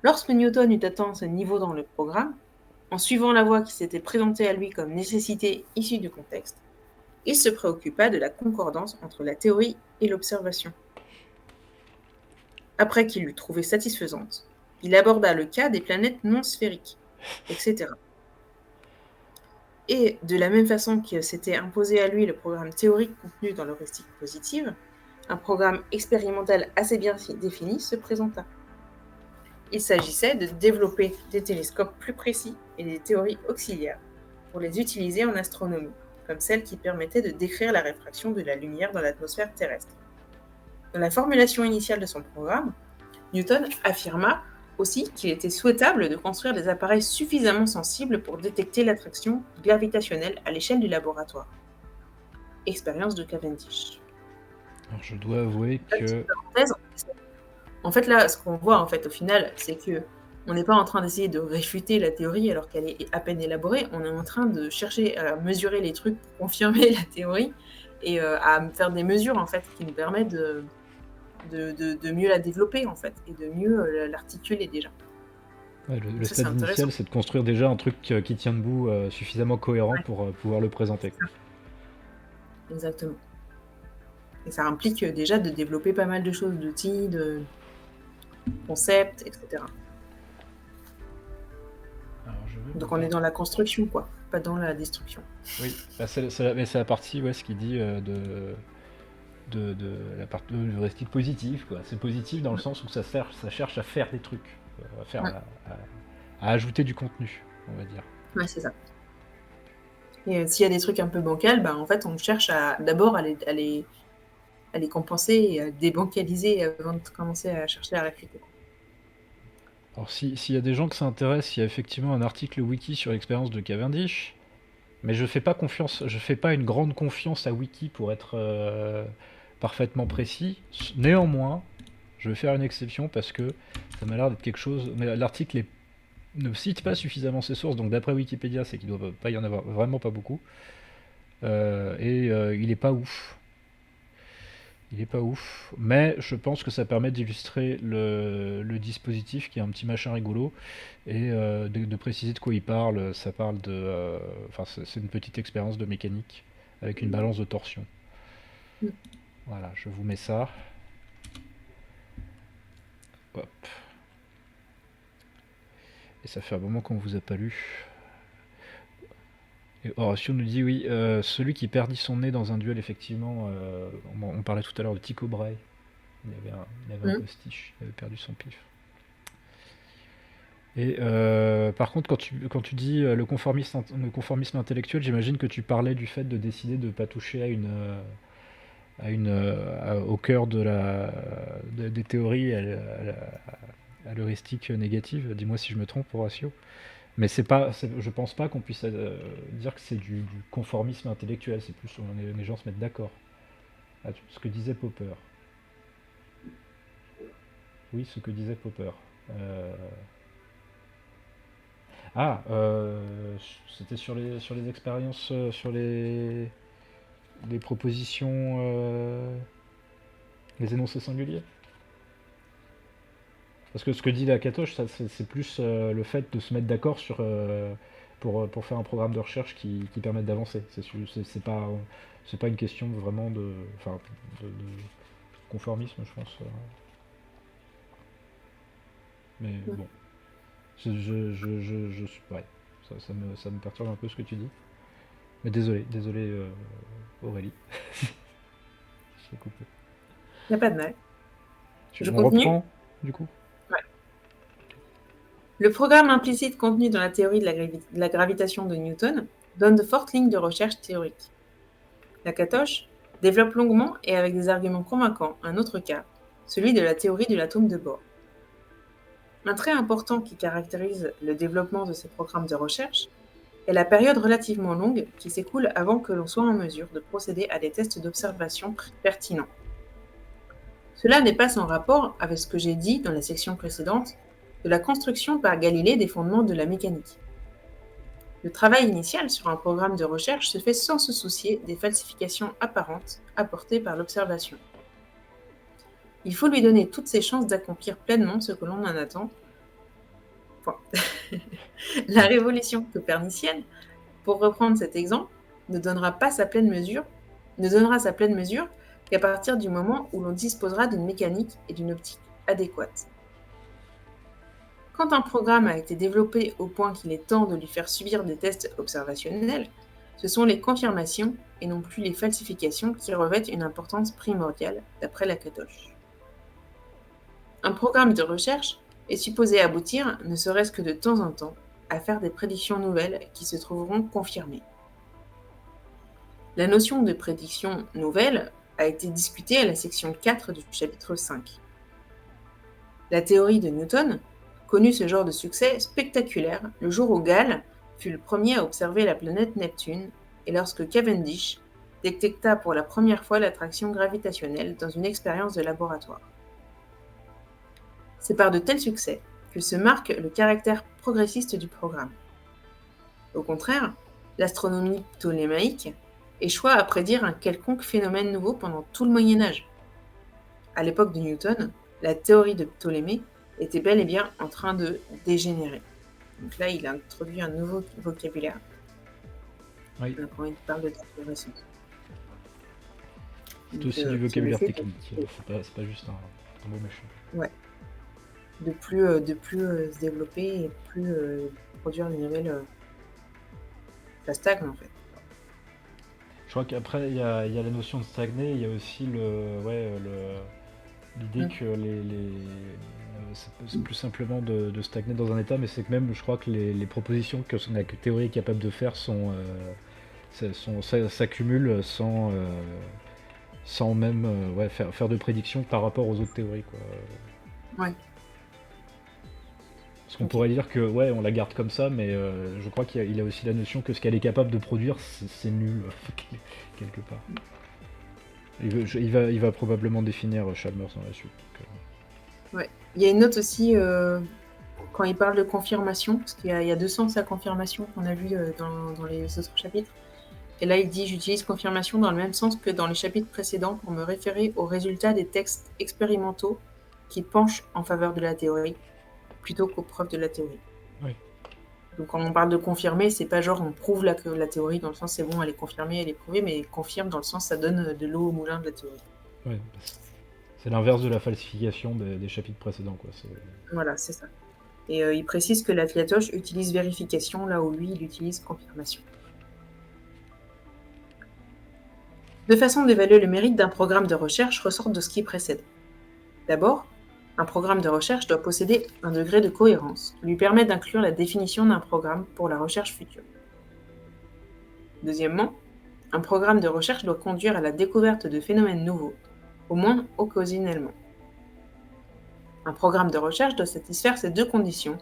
Lorsque Newton eut atteint ce niveau dans le programme, en suivant la voie qui s'était présentée à lui comme nécessité issue du contexte, il se préoccupa de la concordance entre la théorie et l'observation. Après qu'il l'eut trouvée satisfaisante, il aborda le cas des planètes non sphériques, etc. Et de la même façon que s'était imposé à lui le programme théorique contenu dans l'heuristique positive, un programme expérimental assez bien défini se présenta. Il s'agissait de développer des télescopes plus précis et des théories auxiliaires pour les utiliser en astronomie, comme celle qui permettait de décrire la réfraction de la lumière dans l'atmosphère terrestre. Dans la formulation initiale de son programme, Newton affirma aussi qu'il était souhaitable de construire des appareils suffisamment sensibles pour détecter l'attraction gravitationnelle à l'échelle du laboratoire. Expérience de Cavendish. Alors, je dois avouer que... En fait, là, ce qu'on voit, en fait, au final, c'est que on n'est pas en train d'essayer de réfuter la théorie alors qu'elle est à peine élaborée. On est en train de chercher à mesurer les trucs pour confirmer la théorie et à faire des mesures, en fait, qui nous permettent de mieux la développer, en fait, et de mieux l'articuler déjà. Ouais, le stade initial, c'est de construire déjà un truc qui tient debout suffisamment cohérent pour pouvoir le présenter. Exactement. Et ça implique déjà de développer pas mal de choses, d'outils, de concepts, etc. Donc on est dans la construction, quoi, pas dans la destruction. Oui, bah c'est la partie, ouais, ce qu'il dit de la partie de l'heuristique positive, quoi. C'est positif dans le sens où ça cherche à faire des trucs, à ajouter du contenu, on va dire. Ouais, c'est ça. Et s'il y a des trucs un peu bancals, bah, en fait, on cherche d'abord à les compenser et à débancaliser avant de commencer à chercher à réfuter. Alors s'il y a des gens que ça intéresse, il y a effectivement un article wiki sur l'expérience de Cavendish, mais je fais pas une grande confiance à wiki pour être parfaitement précis. Néanmoins, je vais faire une exception parce que ça m'a l'air d'être quelque chose... Mais l'article ne cite pas suffisamment ses sources, donc d'après Wikipédia, c'est qu'il ne doit pas y en avoir vraiment pas beaucoup. Il est pas ouf. Il est pas ouf, mais je pense que ça permet d'illustrer le dispositif qui est un petit machin rigolo et de préciser de quoi il parle. Ça parle de... Enfin, c'est une petite expérience de mécanique avec une balance de torsion. Voilà, je vous mets ça. Hop. Et ça fait un moment qu'on vous a pas lu. Et Horatio nous dit oui, celui qui perdit son nez dans un duel, effectivement, on parlait tout à l'heure de Tycho Brahe. Il avait un postiche, il avait perdu son pif. Et par contre, quand tu dis le conformisme intellectuel, j'imagine que tu parlais du fait de décider de ne pas toucher au cœur des théories, à l'heuristique négative. Dis-moi si je me trompe, Horatio. Mais je pense pas qu'on puisse dire que c'est du conformisme intellectuel, c'est plus les gens se mettent d'accord. Ah, ce que disait Popper. Oui, ce que disait Popper. C'était sur les expériences, sur les propositions, les énoncés singuliers. Parce que ce que dit la Catoche, c'est plus le fait de se mettre d'accord pour faire un programme de recherche qui permette d'avancer. C'est pas une question vraiment de conformisme, je pense. Mais bon, ouais, ça me perturbe un peu ce que tu dis. Mais désolé, Aurélie. Je t'ai coupé. Il n'y a pas de mal. Je reprends, du coup. Le programme implicite contenu dans la théorie de la gravitation de Newton donne de fortes lignes de recherche théorique. La Catoche développe longuement et avec des arguments convaincants un autre cas, celui de la théorie de l'atome de Bohr. Un trait important qui caractérise le développement de ces programmes de recherche est la période relativement longue qui s'écoule avant que l'on soit en mesure de procéder à des tests d'observation pertinents. Cela n'est pas sans rapport avec ce que j'ai dit dans la section précédente de la construction par Galilée des fondements de la mécanique. Le travail initial sur un programme de recherche se fait sans se soucier des falsifications apparentes apportées par l'observation. Il faut lui donner toutes ses chances d'accomplir pleinement ce que l'on en attend. Point. La révolution copernicienne, pour reprendre cet exemple, ne donnera sa pleine mesure qu'à partir du moment où l'on disposera d'une mécanique et d'une optique adéquates. Quand un programme a été développé au point qu'il est temps de lui faire subir des tests observationnels, ce sont les confirmations et non plus les falsifications qui revêtent une importance primordiale d'après Lakatos. Un programme de recherche est supposé aboutir, ne serait-ce que de temps en temps, à faire des prédictions nouvelles qui se trouveront confirmées. La notion de prédiction nouvelle a été discutée à la section 4 du chapitre 5. La théorie de Newton connut ce genre de succès spectaculaire le jour où Gale fut le premier à observer la planète Neptune et lorsque Cavendish détecta pour la première fois l'attraction gravitationnelle dans une expérience de laboratoire. C'est par de tels succès que se marque le caractère progressiste du programme. Au contraire, l'astronomie ptolémaïque échoua à prédire un quelconque phénomène nouveau pendant tout le Moyen-Âge. À l'époque de Newton, la théorie de Ptolémée était bel et bien en train de dégénérer. Donc là, il a introduit un nouveau vocabulaire. Oui. Quand il parle de transformation. C'est aussi du vocabulaire technique. C'est pas juste un mot méchant. Ouais. De plus se développer et plus produire des nouvelles. Ça stagne en fait. Je crois qu'après, il y a la notion de stagner, il y a aussi l'idée que c'est plus simplement de stagner dans un état, mais c'est que même, je crois que les propositions que la théorie est capable de faire s'accumulent sans même faire de prédictions par rapport aux autres théories, quoi. Ouais. Parce qu'on pourrait dire que on la garde comme ça, mais je crois qu'il a aussi la notion que ce qu'elle est capable de produire, c'est nul, quelque part. Il va probablement définir Chalmers dans la suite. Ouais. Il y a une note aussi, quand il parle de confirmation, parce qu'il y a deux sens à confirmation qu'on a vu dans les autres chapitres. Et là, il dit « J'utilise confirmation dans le même sens que dans les chapitres précédents pour me référer aux résultats des textes expérimentaux qui penchent en faveur de la théorie, plutôt qu'aux preuves de la théorie. » Oui. Donc quand on parle de confirmer, c'est pas genre on prouve que la théorie, dans le sens c'est bon, elle est confirmée, elle est prouvée, mais confirme dans le sens ça donne de l'eau au moulin de la théorie. Ouais, c'est l'inverse de la falsification des chapitres précédents, quoi. Voilà, c'est ça. Et il précise que Lakatos utilise vérification là où lui il utilise confirmation. Deux façons d'évaluer le mérite d'un programme de recherche ressortent de ce qui précède. D'abord, un programme de recherche doit posséder un degré de cohérence qui lui permet d'inclure la définition d'un programme pour la recherche future. Deuxièmement, un programme de recherche doit conduire à la découverte de phénomènes nouveaux, au moins occasionnellement. Un programme de recherche doit satisfaire ces deux conditions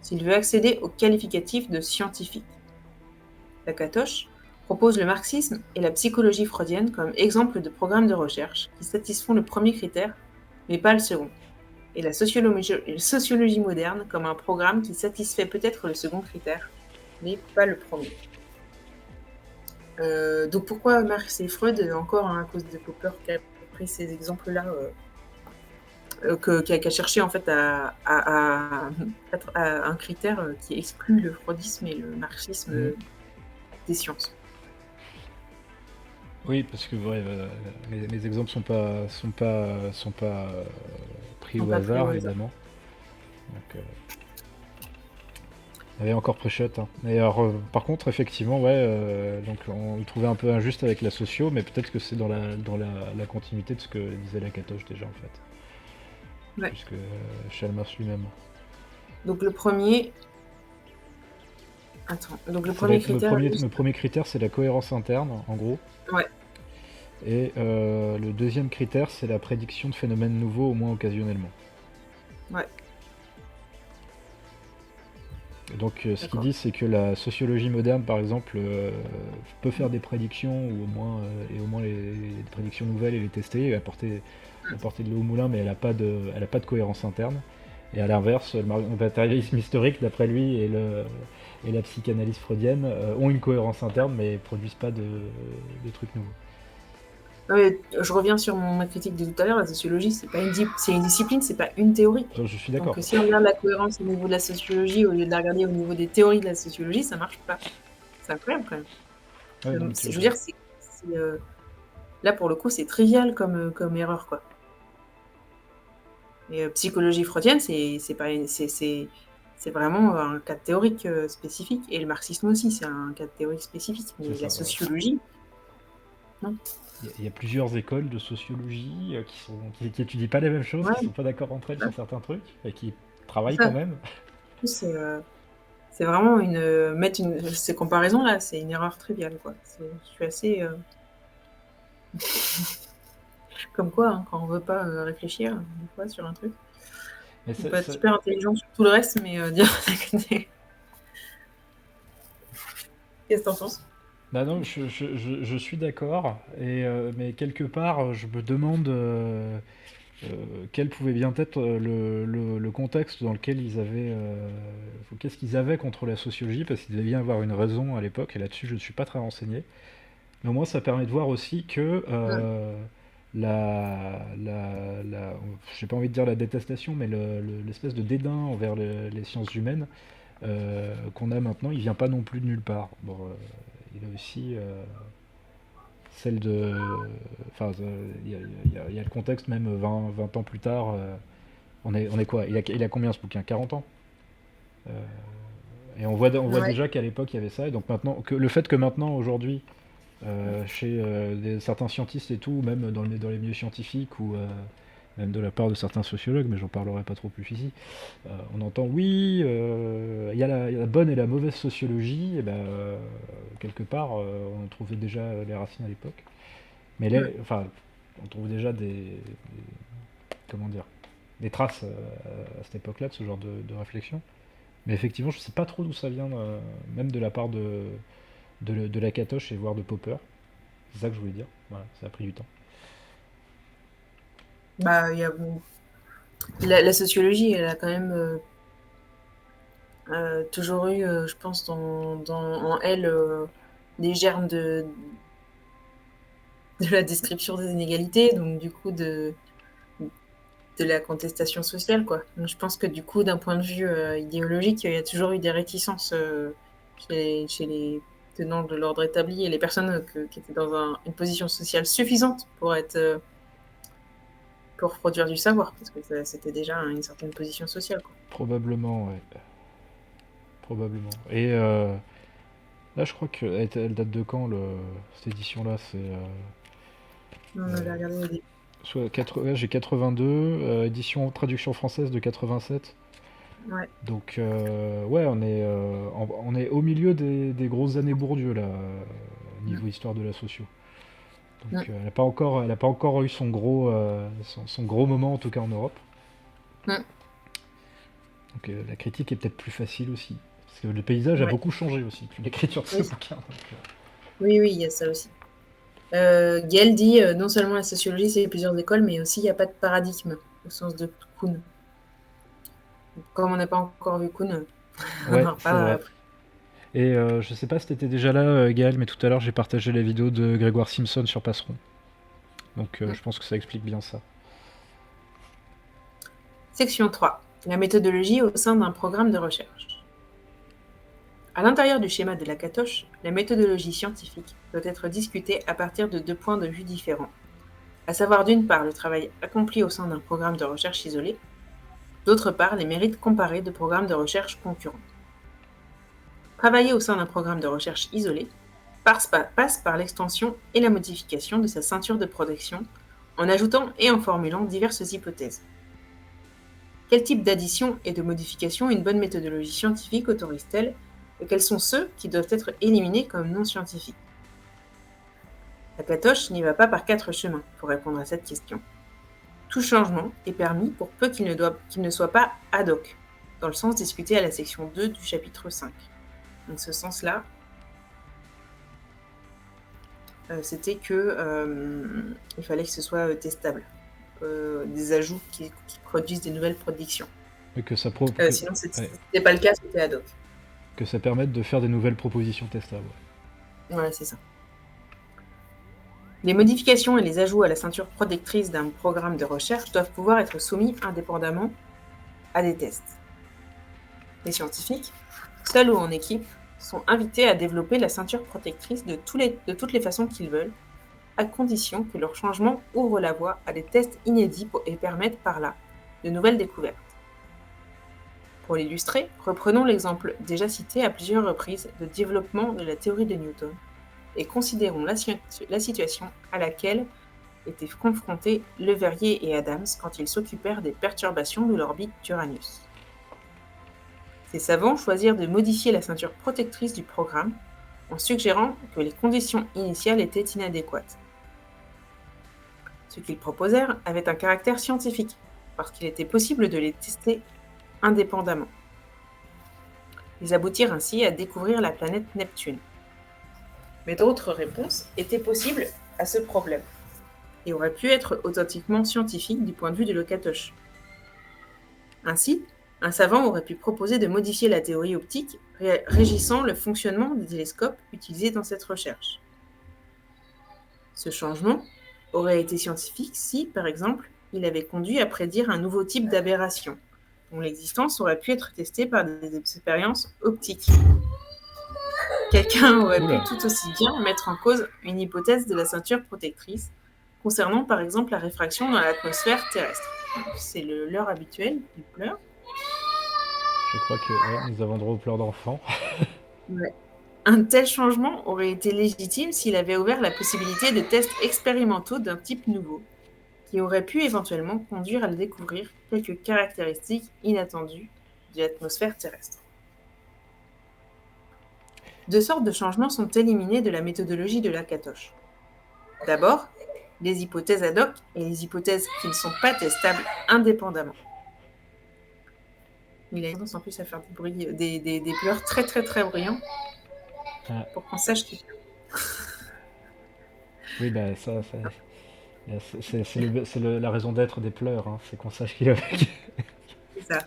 s'il veut accéder au qualificatif de scientifique. Lakatos propose le marxisme et la psychologie freudienne comme exemple de programmes de recherche qui satisfont le premier critère, mais pas le second, et la sociologie moderne comme un programme qui satisfait peut-être le second critère, mais pas le premier. Donc pourquoi Marx et Freud, encore à cause de Popper qui a pris ces exemples-là, qui a cherché en fait à un critère qui exclut le freudisme et le marxisme des sciences. Oui, parce que mes exemples sont pas pris au hasard, évidemment. Donc, il y avait encore Préchot. Hein. Et alors, par contre, effectivement, donc on le trouvait un peu injuste avec la socio, mais peut-être que c'est dans la continuité de ce que disait Lakatos déjà, en fait. Ouais. Puisque Chalmers lui-même. Donc le premier... Attends, donc le premier critère... Le premier critère, c'est la cohérence interne, en gros. Ouais. Et le deuxième critère, c'est la prédiction de phénomènes nouveaux, au moins occasionnellement. Ouais, Et donc, ce qu'ils d'accord. disent, c'est que la sociologie moderne, par exemple, peut faire des prédictions, ou au moins les prédictions nouvelles et les tester, et apporter de l'eau au moulin, mais elle a pas de cohérence interne. Et à l'inverse, le matérialisme historique, d'après lui, et la psychanalyse freudienne ont une cohérence interne, mais produisent pas de trucs nouveaux. Ouais, je reviens sur ma critique de tout à l'heure, la sociologie, c'est une discipline, c'est pas une théorie. Donc, je suis Donc, d'accord. si on regarde la cohérence au niveau de la sociologie, au lieu de la regarder au niveau des théories de la sociologie, ça marche pas. C'est incroyable quand même. Ouais, non, mais Je veux dire, là pour le coup, c'est trivial comme erreur, quoi. Et psychologie freudienne, c'est pas, c'est vraiment un cas théorique spécifique. Et le marxisme aussi, c'est un cas théorique spécifique. c'est Mais ça, la voilà. sociologie, non. Il y a plusieurs écoles de sociologie qui étudient pas les mêmes choses, qui Ouais, sont pas d'accord entre elles ouais, sur certains trucs, et qui c'est travaillent ça. quand En même. plus, c'est vraiment ces comparaisons là, c'est une erreur triviale, quoi. Je suis assez comme quoi, hein, quand on veut pas réfléchir des fois sur un truc, Mais on peut être super intelligent sur tout le reste, mais dire qu'est-ce que t'en penses? bah non, je suis d'accord, mais quelque part, je me demande quel pouvait bien être le contexte dans lequel ils avaient. Qu'est-ce qu'ils avaient contre la sociologie, parce qu'il devait bien avoir une raison à l'époque, et là-dessus, je ne suis pas très renseigné. Mais au moins, ça permet de voir aussi que Ouais, j'ai pas envie de dire la détestation, mais l'espèce de dédain envers les sciences humaines qu'on a maintenant, il vient pas non plus de nulle part. Bon, il a aussi celle de. Enfin, il y a le contexte, même 20 ans plus tard. On est quoi il a combien ce bouquin? 40 ans. Euh, et on voit ouais, déjà qu'à l'époque il y avait ça. Et donc maintenant, le fait que maintenant, aujourd'hui, chez certains scientistes et tout, même dans les milieux scientifiques ou même de la part de certains sociologues, mais j'en parlerai pas trop plus ici, on entend oui, il y a la bonne et la mauvaise sociologie, et ben, quelque part, on trouvait déjà les racines à l'époque. Mais ouais. enfin, on trouve déjà comment dire, des traces à cette époque-là de ce genre de réflexion. Mais effectivement, je sais pas trop d'où ça vient, même de la part de la Catoche et voire de Popper. C'est ça que je voulais dire. Voilà, ça a pris du temps. Bah, la sociologie, elle a quand même toujours eu, je pense, en elle, des germes de la description des inégalités, donc du coup de la contestation sociale, quoi. Donc, je pense que du coup, d'un point de vue idéologique, il y a toujours eu des réticences chez les tenants de l'ordre établi et les personnes qui étaient dans une position sociale suffisante pour produire du savoir, parce que c'était déjà une certaine position sociale, quoi. Probablement, ouais. Probablement. Et là, je crois elle date de quand, cette édition-là? C'est. On avait regardé au début. Ouais, j'ai 82, édition traduction française de 87. Ouais. Donc, ouais, on est au milieu des grosses années Bourdieu, là, Mm. niveau histoire de la socio. Mm. Donc, elle a pas encore eu son gros moment, en tout cas en Europe. Mm. Donc, la critique est peut-être plus facile aussi. Parce que le paysage a Ouais. beaucoup changé aussi depuis l'écriture de ce Oui. bouquin. Donc, Oui, oui, il y a ça aussi. Gell dit non seulement la sociologie, c'est plusieurs écoles, mais aussi il n'y a pas de paradigme, au sens de Kuhn. Comme on n'a pas encore vu Kuhn, on ouais, en c'est reparlera vrai. après. Et je sais pas si t'étais déjà là, Gaël, mais tout à l'heure j'ai partagé la vidéo de Grégoire Simpson sur Passeron. Donc Mm. je pense que ça explique bien ça. Section 3. La méthodologie au sein d'un programme de recherche. À l'intérieur du schéma de la Catoche, la méthodologie scientifique doit être discutée à partir de deux points de vue différents, à savoir d'une part le travail accompli au sein d'un programme de recherche isolé, d'autre part les mérites comparés de programmes de recherche concurrents. Travailler au sein d'un programme de recherche isolé passe par l'extension et la modification de sa ceinture de protection en ajoutant et en formulant diverses hypothèses. Quel type d'addition et de modification une bonne méthodologie scientifique autorise-t-elle et quels sont ceux qui doivent être éliminés comme non scientifiques? Akatosh n'y va pas par 4 chemins pour répondre à cette question. Tout changement est permis pour peu qu'il ne soit pas ad hoc, dans le sens discuté à la section 2 du chapitre 5. Dans ce sens-là, c'était que il fallait que ce soit testable. Des ajouts qui produisent des nouvelles prédictions. Et que ça Sinon, c'était pas le cas, c'était ad hoc. Que ça permette de faire des nouvelles propositions testables. Voilà, c'est ça. Les modifications et les ajouts à la ceinture protectrice d'un programme de recherche doivent pouvoir être soumis indépendamment à des tests. Les scientifiques, seuls ou en équipe, sont invités à développer la ceinture protectrice de toutes les façons qu'ils veulent, à condition que leur changement ouvre la voie à des tests inédits et permettent par là de nouvelles découvertes. Pour l'illustrer, reprenons l'exemple déjà cité à plusieurs reprises de développement de la théorie de Newton et considérons la situation à laquelle étaient confrontés Le Verrier et Adams quand ils s'occupèrent des perturbations de l'orbite d'Uranus. Ces savants choisirent de modifier la ceinture protectrice du programme en suggérant que les conditions initiales étaient inadéquates. Ce qu'ils proposèrent avait un caractère scientifique, parce qu'il était possible de les tester indépendamment. Ils aboutirent ainsi à découvrir la planète Neptune. Mais d'autres réponses étaient possibles à ce problème, et auraient pu être authentiquement scientifiques du point de vue de Lakatos. Ainsi, un savant aurait pu proposer de modifier la théorie optique régissant le fonctionnement des télescopes utilisés dans cette recherche. Ce changement aurait été scientifique si, par exemple, il avait conduit à prédire un nouveau type d'aberration, dont l'existence aurait pu être testée par des expériences optiques. Quelqu'un aurait pu tout aussi bien mettre en cause une hypothèse de la ceinture protectrice, concernant par exemple la réfraction dans l'atmosphère terrestre. C'est le leurre habituel, il pleure. Je crois que nous avons droit aux pleurs d'enfants. Ouais. Un tel changement aurait été légitime s'il avait ouvert la possibilité de tests expérimentaux d'un type nouveau, qui aurait pu éventuellement conduire à découvrir quelques caractéristiques inattendues de l'atmosphère terrestre. Deux sortes de changements sont éliminés de la méthodologie de Lakatos. D'abord, les hypothèses ad hoc et les hypothèses qui ne sont pas testables indépendamment. Il a tendance en plus à faire des bruits, des pleurs très très très bruyants, pour qu'on sache qu'il pleure. Oui, bah ça c'est la raison d'être des pleurs, hein, c'est qu'on sache qu'il a vécu. C'est ça.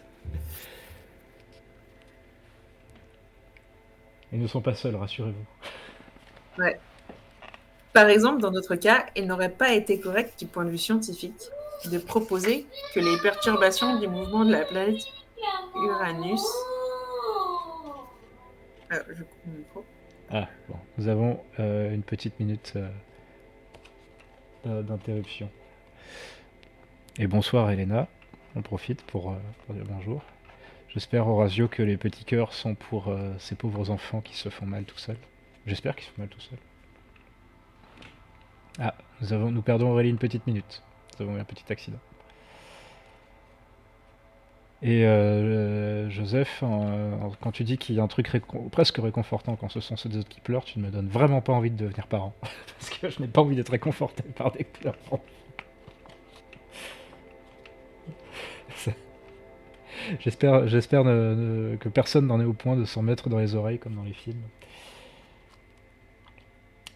Ils ne sont pas seuls, rassurez-vous. Ouais. Par exemple, dans notre cas, il n'aurait pas été correct du point de vue scientifique de proposer que les perturbations du mouvement de la planète Uranus... Alors, je coupe mon micro. Ah, bon, nous avons une petite minute d'interruption. Et bonsoir Elena, on profite pour dire bonjour. J'espère, Horatio, que les petits cœurs sont pour ces pauvres enfants qui se font mal tout seuls. J'espère qu'ils se font mal tout seuls. Ah, nous perdons Aurélie une petite minute. Nous avons eu un petit accident. Et Joseph, quand tu dis qu'il y a un truc presque réconfortant quand ce sont ceux des autres qui pleurent, tu ne me donnes vraiment pas envie de devenir parent. Parce que je n'ai pas envie d'être réconforté par des pleurs. J'espère que personne n'en est au point de s'en mettre dans les oreilles comme dans les films.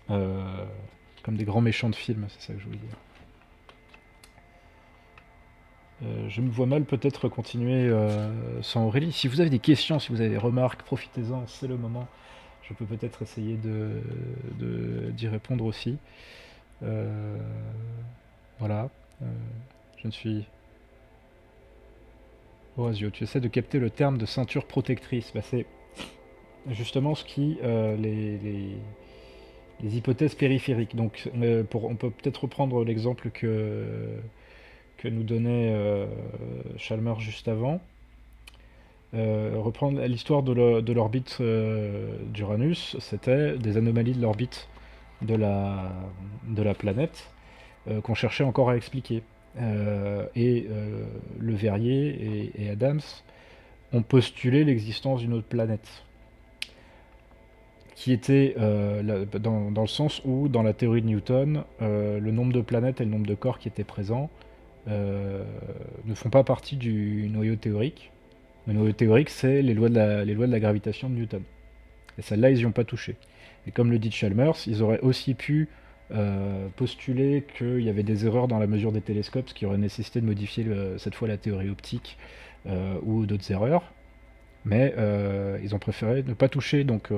Comme des grands méchants de films, c'est ça que je voulais dire. Je me vois mal peut-être continuer sans Aurélie. Si vous avez des questions, si vous avez des remarques, profitez-en, c'est le moment. Je peux peut-être essayer d'y répondre aussi. Voilà. Je ne suis... Horatio, tu essaies de capter le terme de ceinture protectrice. Bah, c'est justement ce qui... les hypothèses périphériques. Donc, on peut peut-être reprendre l'exemple que nous donnait Chalmers juste avant. Reprendre l'histoire de l'orbite d'Uranus, c'était des anomalies de l'orbite de la planète qu'on cherchait encore à expliquer. Le Verrier et Adams ont postulé l'existence d'une autre planète. qui était dans le sens où, dans la théorie de Newton, le nombre de planètes et le nombre de corps qui étaient présents ne font pas partie du noyau théorique. Le noyau théorique, c'est les lois de la gravitation de Newton. Et celles-là, ils n'y ont pas touché. Et comme le dit Chalmers, ils auraient aussi pu postuler qu'il y avait des erreurs dans la mesure des télescopes, ce qui aurait nécessité de modifier cette fois la théorie optique ou d'autres erreurs. Mais ils ont préféré ne pas toucher donc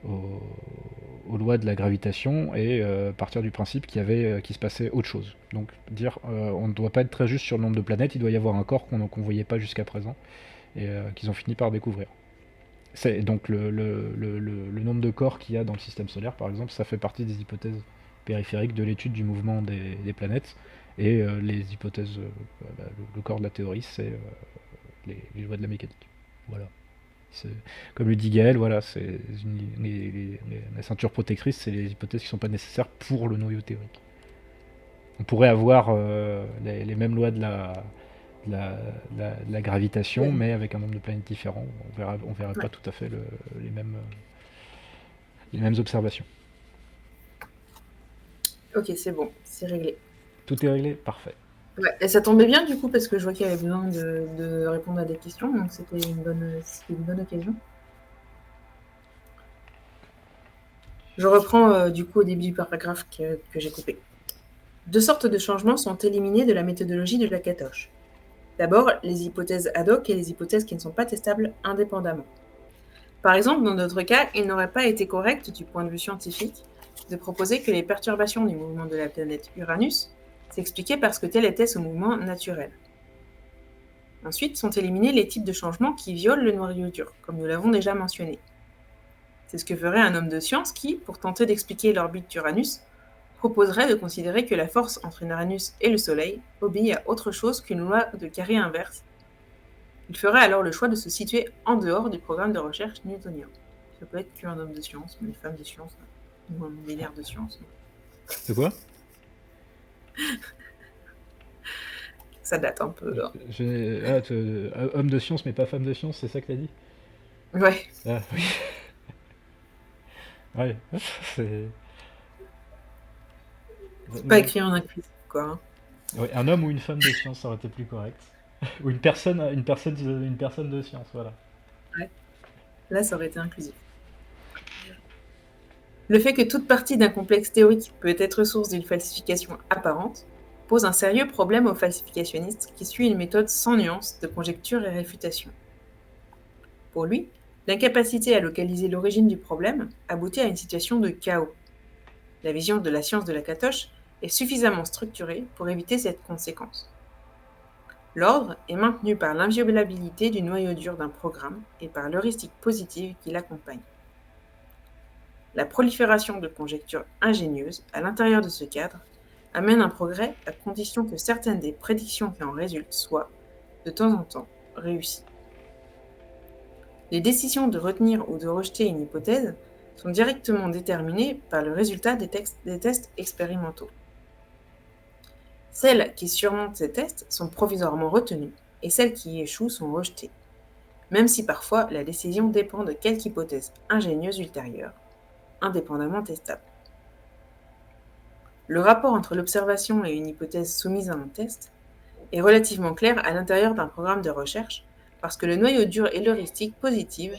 aux lois de la gravitation et partir du principe qu'il se passait autre chose. Donc dire on ne doit pas être très juste sur le nombre de planètes, il doit y avoir un corps qu'on ne voyait pas jusqu'à présent et qu'ils ont fini par découvrir. C'est donc le nombre de corps qu'il y a dans le système solaire, par exemple, ça fait partie des hypothèses périphériques de l'étude du mouvement des planètes. Et les hypothèses, le corps de la théorie, c'est les lois de la mécanique. Voilà. Comme le dit Gaël, voilà, les ceintures protectrices, c'est les hypothèses qui ne sont pas nécessaires pour le noyau théorique. On pourrait avoir les mêmes lois de la gravitation, mais avec un nombre de planètes différents. On verrait pas tout à fait les mêmes observations. Ok, c'est bon, c'est réglé. Tout est réglé? Parfait. Ouais, et ça tombait bien du coup parce que je vois qu'il y avait besoin de répondre à des questions, donc c'était une bonne occasion. Je reprends du coup au début du paragraphe que j'ai coupé. 2 sortes de changements sont éliminés de la méthodologie de la Katoche. D'abord, les hypothèses ad hoc et les hypothèses qui ne sont pas testables indépendamment. Par exemple, dans d'autres cas, il n'aurait pas été correct du point de vue scientifique de proposer que les perturbations du mouvement de la planète Uranus s'expliquaient parce que tel était ce mouvement naturel. Ensuite sont éliminés les types de changements qui violent le noyau dur, comme nous l'avons déjà mentionné. C'est ce que ferait un homme de science qui, pour tenter d'expliquer l'orbite d'Uranus, proposerait de considérer que la force entre Uranus et le Soleil obéit à autre chose qu'une loi de carré inverse. Il ferait alors le choix de se situer en dehors du programme de recherche newtonien. Ça peut être qu'un homme de science, mais une femme de science, ou un délire de science. C'est quoi? Ça date un peu. Là. Homme de science, mais pas femme de science, c'est ça que t'as dit? Ouais. Ah oui. Ouais, c'est. Pas écrit en inclusif, quoi. Hein. Ouais, un homme ou une femme de science, ça aurait été plus correct. Ou une personne de science, voilà. Ouais. Là, ça aurait été inclusif. Le fait que toute partie d'un complexe théorique peut être source d'une falsification apparente pose un sérieux problème au falsificationniste qui suit une méthode sans nuance de conjecture et réfutation. Pour lui, l'incapacité à localiser l'origine du problème aboutit à une situation de chaos. La vision de la science de la Katoche est suffisamment structurée pour éviter cette conséquence. L'ordre est maintenu par l'inviolabilité du noyau dur d'un programme et par l'heuristique positive qui l'accompagne. La prolifération de conjectures ingénieuses à l'intérieur de ce cadre amène un progrès à condition que certaines des prédictions qui en résultent soient, de temps en temps, réussies. Les décisions de retenir ou de rejeter une hypothèse sont directement déterminées par le résultat des tests expérimentaux. Celles qui surmontent ces tests sont provisoirement retenues et celles qui y échouent sont rejetées, même si parfois la décision dépend de quelque hypothèse ingénieuse ultérieure, indépendamment testable. Le rapport entre l'observation et une hypothèse soumise à un test est relativement clair à l'intérieur d'un programme de recherche parce que le noyau dur et l'heuristique positive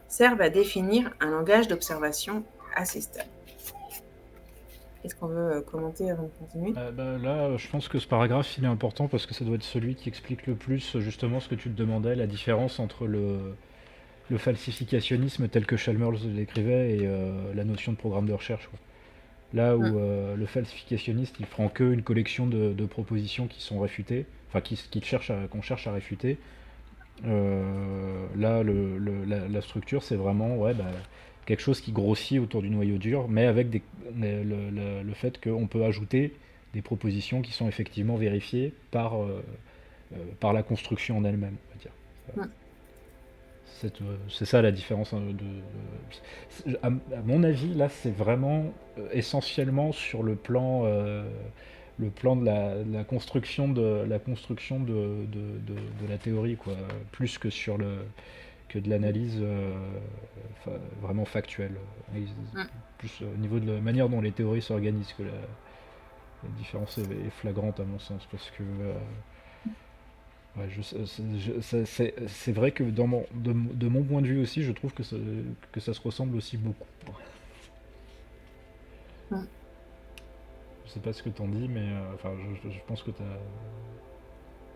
servent à définir un langage d'observation assez stable. Est-ce qu'on veut commenter avant de continuer? Là, je pense que ce paragraphe, il est important parce que ça doit être celui qui explique le plus justement ce que tu te demandais, la différence entre le falsificationnisme tel que Chalmers l'écrivait et la notion de programme de recherche. Quoi. Là où le falsificationniste, il prend qu'une collection de propositions qui sont réfutées, enfin qu'on cherche à réfuter. Là, la structure, c'est vraiment quelque chose qui grossit autour du noyau dur, mais avec le fait qu'on peut ajouter des propositions qui sont effectivement vérifiées par la construction en elle-même, on va dire. C'est ça la différence. À mon avis, là, c'est vraiment essentiellement sur le plan de la construction de la théorie, quoi, plus que sur que de l'analyse vraiment factuelle. Mm. Plus au niveau de la manière dont les théories s'organisent que la différence est flagrante à mon sens, parce que ouais, c'est vrai que de mon point de vue aussi, je trouve que ça se ressemble aussi beaucoup. Mm. Je sais pas ce que t'en dis, mais enfin, je pense que t'as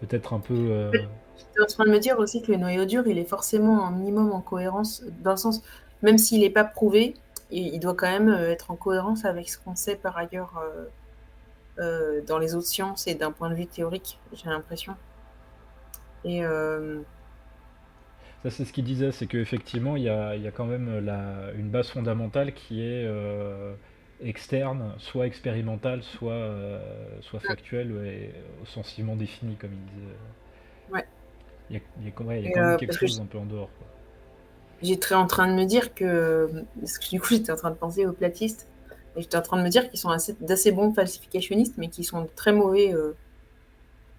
peut-être un peu. J'étais en train de me dire aussi que le noyau dur, il est forcément un minimum en cohérence, dans le sens, même s'il n'est pas prouvé, il doit quand même être en cohérence avec ce qu'on sait par ailleurs dans les autres sciences et d'un point de vue théorique, j'ai l'impression. Et Ça, c'est ce qu'il disait, c'est qu'effectivement, il y a quand même une base fondamentale qui est externe, soit expérimentale, soit factuelle et sensiblement définie, comme il disait. ouais. Il y a Et, quand même quelque parce que chose un peu en dehors, quoi. j'étais en train de me dire que, parce que du coup, j'étais en train de penser aux platistes, et j'étais en train de me dire qu'ils sont d'assez bons falsificationnistes, mais qu'ils sont très mauvais.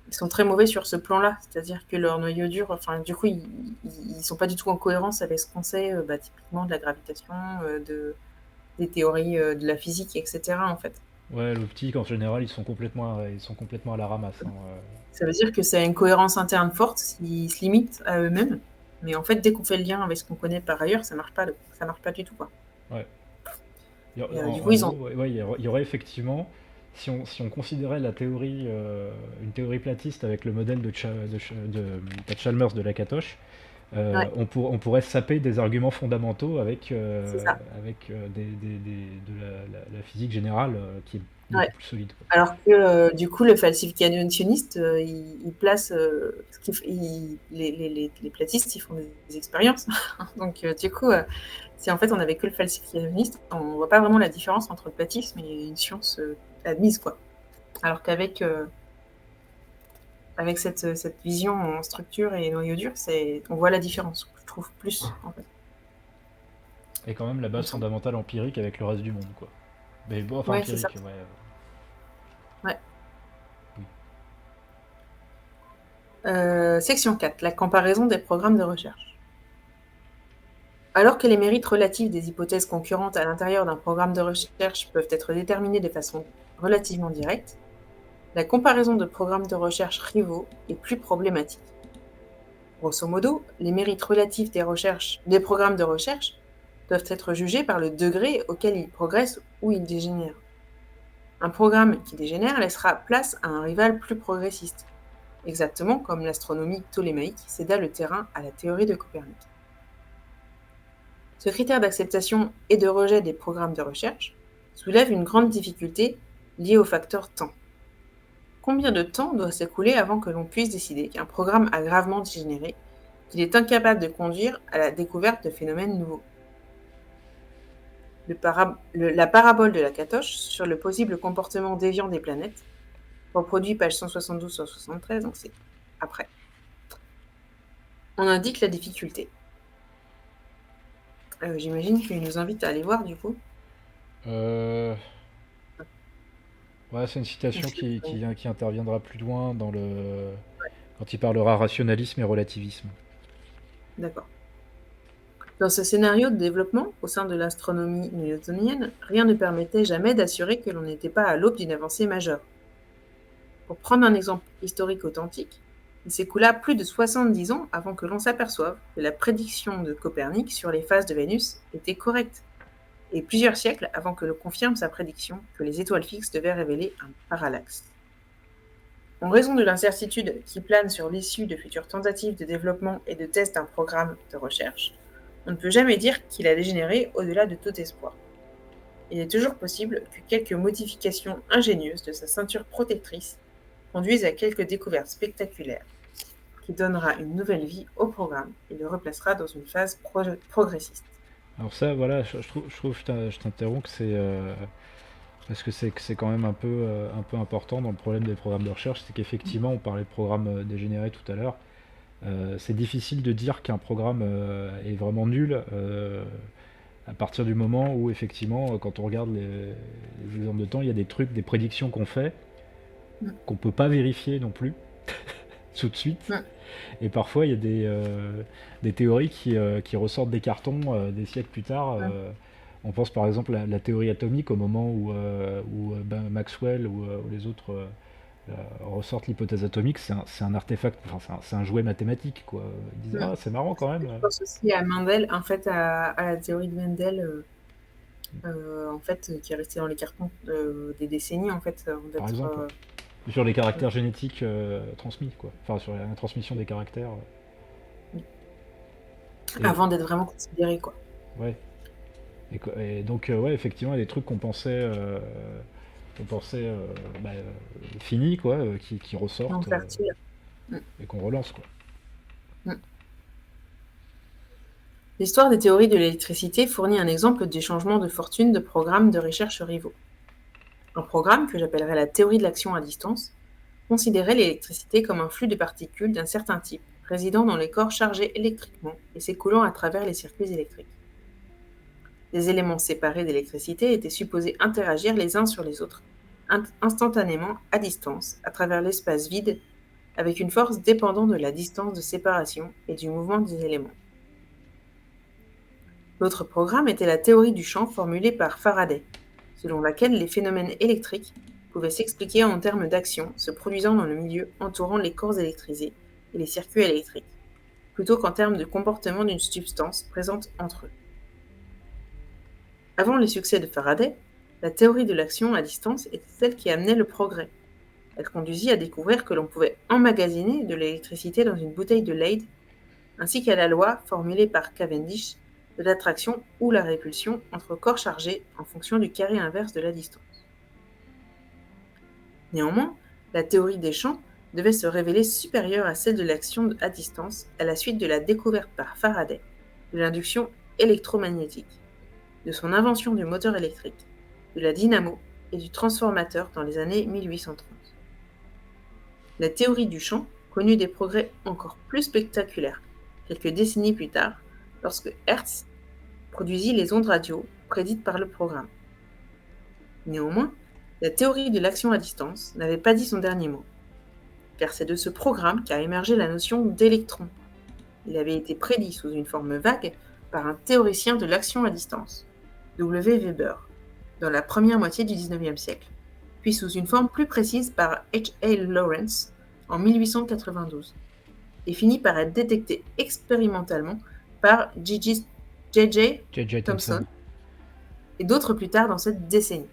Ils sont très mauvais sur ce plan-là, c'est-à-dire que leur noyau dur, enfin, du coup, ils sont pas du tout en cohérence avec ce qu'on sait, typiquement de la gravitation, des théories de la physique, etc. En fait, Ouais, l'optique, en général, ils sont complètement à la ramasse, hein, ça veut dire que ça a une cohérence interne forte, ils se limitent à eux-mêmes, mais en fait, dès qu'on fait le lien avec ce qu'on connaît par ailleurs, ça marche pas du tout, quoi. ouais. Et, En, du coup, en ils gros, ont, ouais, il y aurait effectivement, si on considérait la théorie, une théorie platiste avec le modèle pas de Chalmers, de Lakatosh, ouais, on pourrait saper des arguments fondamentaux avec, c'est ça. de la physique générale qui est Ouais. beaucoup plus solide, quoi. Alors que du coup, le falsificationniste, il place, les platistes, ils font des expériences. Donc, du coup, si en fait on avait que le falsificationniste, on voit pas vraiment la différence entre le platisme et une science admise, quoi. Alors qu'avec avec cette vision en structure et noyau dur, on voit la différence, je trouve, plus, en fait, Et quand même la il me base semble. fondamentale empirique avec le reste du monde, quoi. Mais bon, enfin Ouais, c'est ça. empirique, ouais. Ouais. Oui. Section 4, la comparaison des programmes de recherche. Alors que les mérites relatifs des hypothèses concurrentes à l'intérieur d'un programme de recherche peuvent être déterminés de façon relativement directe, la comparaison de programmes de recherche rivaux est plus problématique. Grosso modo, les mérites relatifs des programmes de recherche doivent être jugés par le degré auquel ils progressent ou ils dégénèrent. Un programme qui dégénère laissera place à un rival plus progressiste, exactement comme l'astronomie ptolémaïque céda le terrain à la théorie de Copernic. Ce critère d'acceptation et de rejet des programmes de recherche soulève une grande difficulté liée au facteur temps. Combien de temps doit s'écouler avant que l'on puisse décider qu'un programme a gravement dégénéré, qu'il est incapable de conduire à la découverte de phénomènes nouveaux? La parabole de Lakatosh sur le possible comportement déviant des planètes, reproduit page 172-173, donc c'est après. On indique la difficulté. J'imagine qu'il nous invite à aller voir du coup. Euh, ouais, c'est une citation qui interviendra plus loin quand il parlera rationalisme et relativisme. D'accord. Dans ce scénario de développement, au sein de l'astronomie newtonienne, rien ne permettait jamais d'assurer que l'on n'était pas à l'aube d'une avancée majeure. Pour prendre un exemple historique authentique, il s'écoula plus de 70 ans avant que l'on s'aperçoive que la prédiction de Copernic sur les phases de Vénus était correcte, et plusieurs siècles avant que l'on confirme sa prédiction que les étoiles fixes devaient révéler un parallaxe. En raison de l'incertitude qui plane sur l'issue de futures tentatives de développement et de test d'un programme de recherche, on ne peut jamais dire qu'il a dégénéré au-delà de tout espoir. Il est toujours possible que quelques modifications ingénieuses de sa ceinture protectrice conduisent à quelques découvertes spectaculaires, qui donnera une nouvelle vie au programme et le replacera dans une phase progressiste. Alors ça, voilà, je t'interromps, que c'est parce que c'est quand même un peu important dans le problème des programmes de recherche, c'est qu'effectivement, on parlait de programmes dégénérés tout à l'heure. C'est difficile de dire qu'un programme est vraiment nul à partir du moment où, effectivement, quand on regarde les exemples de temps, il y a des trucs, des prédictions qu'on fait, Mm. qu'on peut pas vérifier non plus. tout de suite. Ouais. Et parfois, il y a des théories qui ressortent des cartons des siècles plus tard. Ouais. On pense par exemple à la théorie atomique au moment où, Maxwell ou les autres ressortent l'hypothèse atomique. C'est un artefact, enfin, c'est un jouet mathématique, quoi. Ils disent, Ouais. ah, c'est marrant quand même. Je pense aussi à Mendel, en fait, à la théorie de Mendel, en fait, qui est restée dans les cartons des décennies, en fait, avant Par d'être. exemple, sur les caractères génétiques transmis, quoi. Enfin, sur la transmission des caractères. Et- Avant d'être vraiment considéré, quoi. Ouais. Et donc, ouais, effectivement, il y a des trucs qu'on pensait finis, quoi, qui Non ressortent fertile. et qu'on relance, quoi. L'histoire des théories de l'électricité fournit un exemple des changements de fortune de programmes de recherche rivaux. Un programme, que j'appellerais la théorie de l'action à distance, considérait l'électricité comme un flux de particules d'un certain type, résidant dans les corps chargés électriquement et s'écoulant à travers les circuits électriques. Les éléments séparés d'électricité étaient supposés interagir les uns sur les autres, instantanément à distance, à travers l'espace vide, avec une force dépendant de la distance de séparation et du mouvement des éléments. L'autre programme était la théorie du champ formulée par Faraday, selon laquelle les phénomènes électriques pouvaient s'expliquer en termes d'action se produisant dans le milieu entourant les corps électrisés et les circuits électriques, plutôt qu'en termes de comportement d'une substance présente entre eux. Avant les succès de Faraday, la théorie de l'action à distance était celle qui amenait le progrès. Elle conduisit à découvrir que l'on pouvait emmagasiner de l'électricité dans une bouteille de Leyde, ainsi qu'à la loi formulée par Cavendish de l'attraction ou la répulsion entre corps chargés en fonction du carré inverse de la distance. Néanmoins, la théorie des champs devait se révéler supérieure à celle de l'action à distance à la suite de la découverte par Faraday de l'induction électromagnétique, de son invention du moteur électrique, de la dynamo et du transformateur dans les années 1830. La théorie du champ connut des progrès encore plus spectaculaires quelques décennies plus tard, lorsque Hertz produisit les ondes radio prédites par le programme. Néanmoins, la théorie de l'action à distance n'avait pas dit son dernier mot, car c'est de ce programme qu'a émergé la notion d'électron. Il avait été prédit sous une forme vague par un théoricien de l'action à distance, W. Weber, dans la première moitié du XIXe siècle, puis sous une forme plus précise par H. A. Lawrence en 1892, et finit par être détecté expérimentalement par J.J. Thomson et d'autres plus tard dans cette décennie.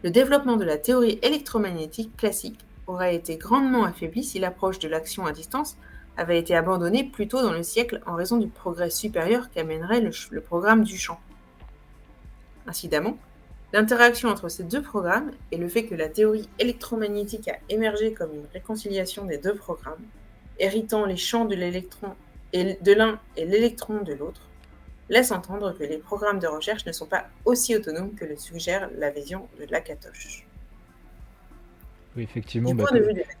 Le développement de la théorie électromagnétique classique aurait été grandement affaibli si l'approche de l'action à distance avait été abandonnée plus tôt dans le siècle en raison du progrès supérieur qu'amènerait le programme du champ. Incidemment, l'interaction entre ces deux programmes et le fait que la théorie électromagnétique a émergé comme une réconciliation des deux programmes, héritant les champs de l'électron de l'un et l'électron de l'autre, laisse entendre que les programmes de recherche ne sont pas aussi autonomes que le suggère la vision de Lakatos. Oui, effectivement,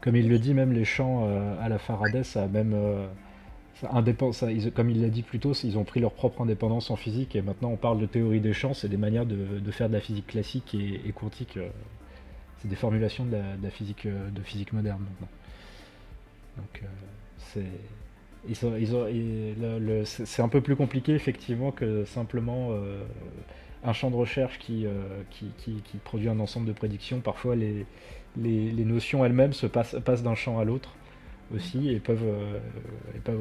comme il le dit, même les champs à la Faraday, ça a même comme il l'a dit plus tôt, ils ont pris leur propre indépendance en physique et maintenant on parle de théorie des champs, c'est des manières de faire de la physique classique et quantique. C'est des formulations de la physique moderne maintenant. Donc c'est un peu plus compliqué effectivement que simplement un champ de recherche qui produit un ensemble de prédictions. Parfois les notions elles-mêmes passent d'un champ à l'autre aussi et peuvent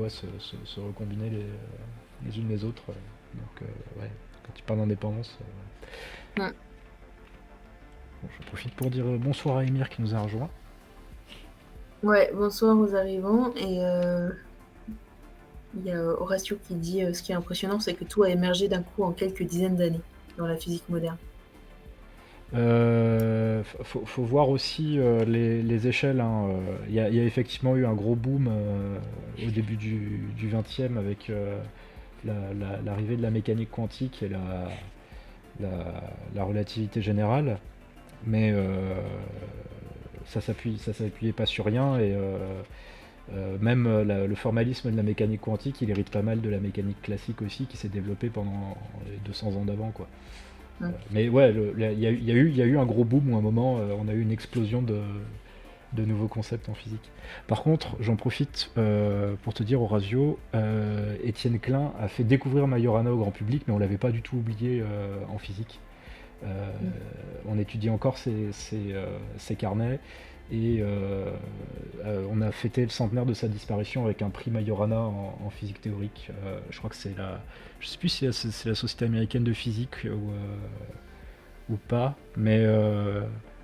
se recombiner les unes les autres. Donc ouais, quand tu parles d'indépendance. Ouais. Bon, je profite pour dire bonsoir à Emir qui nous a rejoint. Ouais, bonsoir aux arrivants. Et il y a Horatio qui dit ce qui est impressionnant, c'est que tout a émergé d'un coup en quelques dizaines d'années dans la physique moderne. Faut voir aussi les échelles. Hein. Il y a effectivement eu un gros boom au début du XXe avec l'arrivée de la mécanique quantique et la relativité générale, mais ça s'appuyait pas sur rien et même le formalisme de la mécanique quantique, il hérite pas mal de la mécanique classique aussi qui s'est développée pendant les 200 ans d'avant, quoi. Mais ouais, il y a eu un gros boom où à un moment on a eu une explosion de nouveaux concepts en physique. Par contre, j'en profite pour te dire, Horacio, Étienne Klein a fait découvrir Majorana au grand public, mais on l'avait pas du tout oublié en physique. On étudie encore ses carnets et on a fêté le centenaire de sa disparition avec un prix Majorana en physique théorique. Je crois que je sais plus si c'est la Société américaine de physique ou pas, mais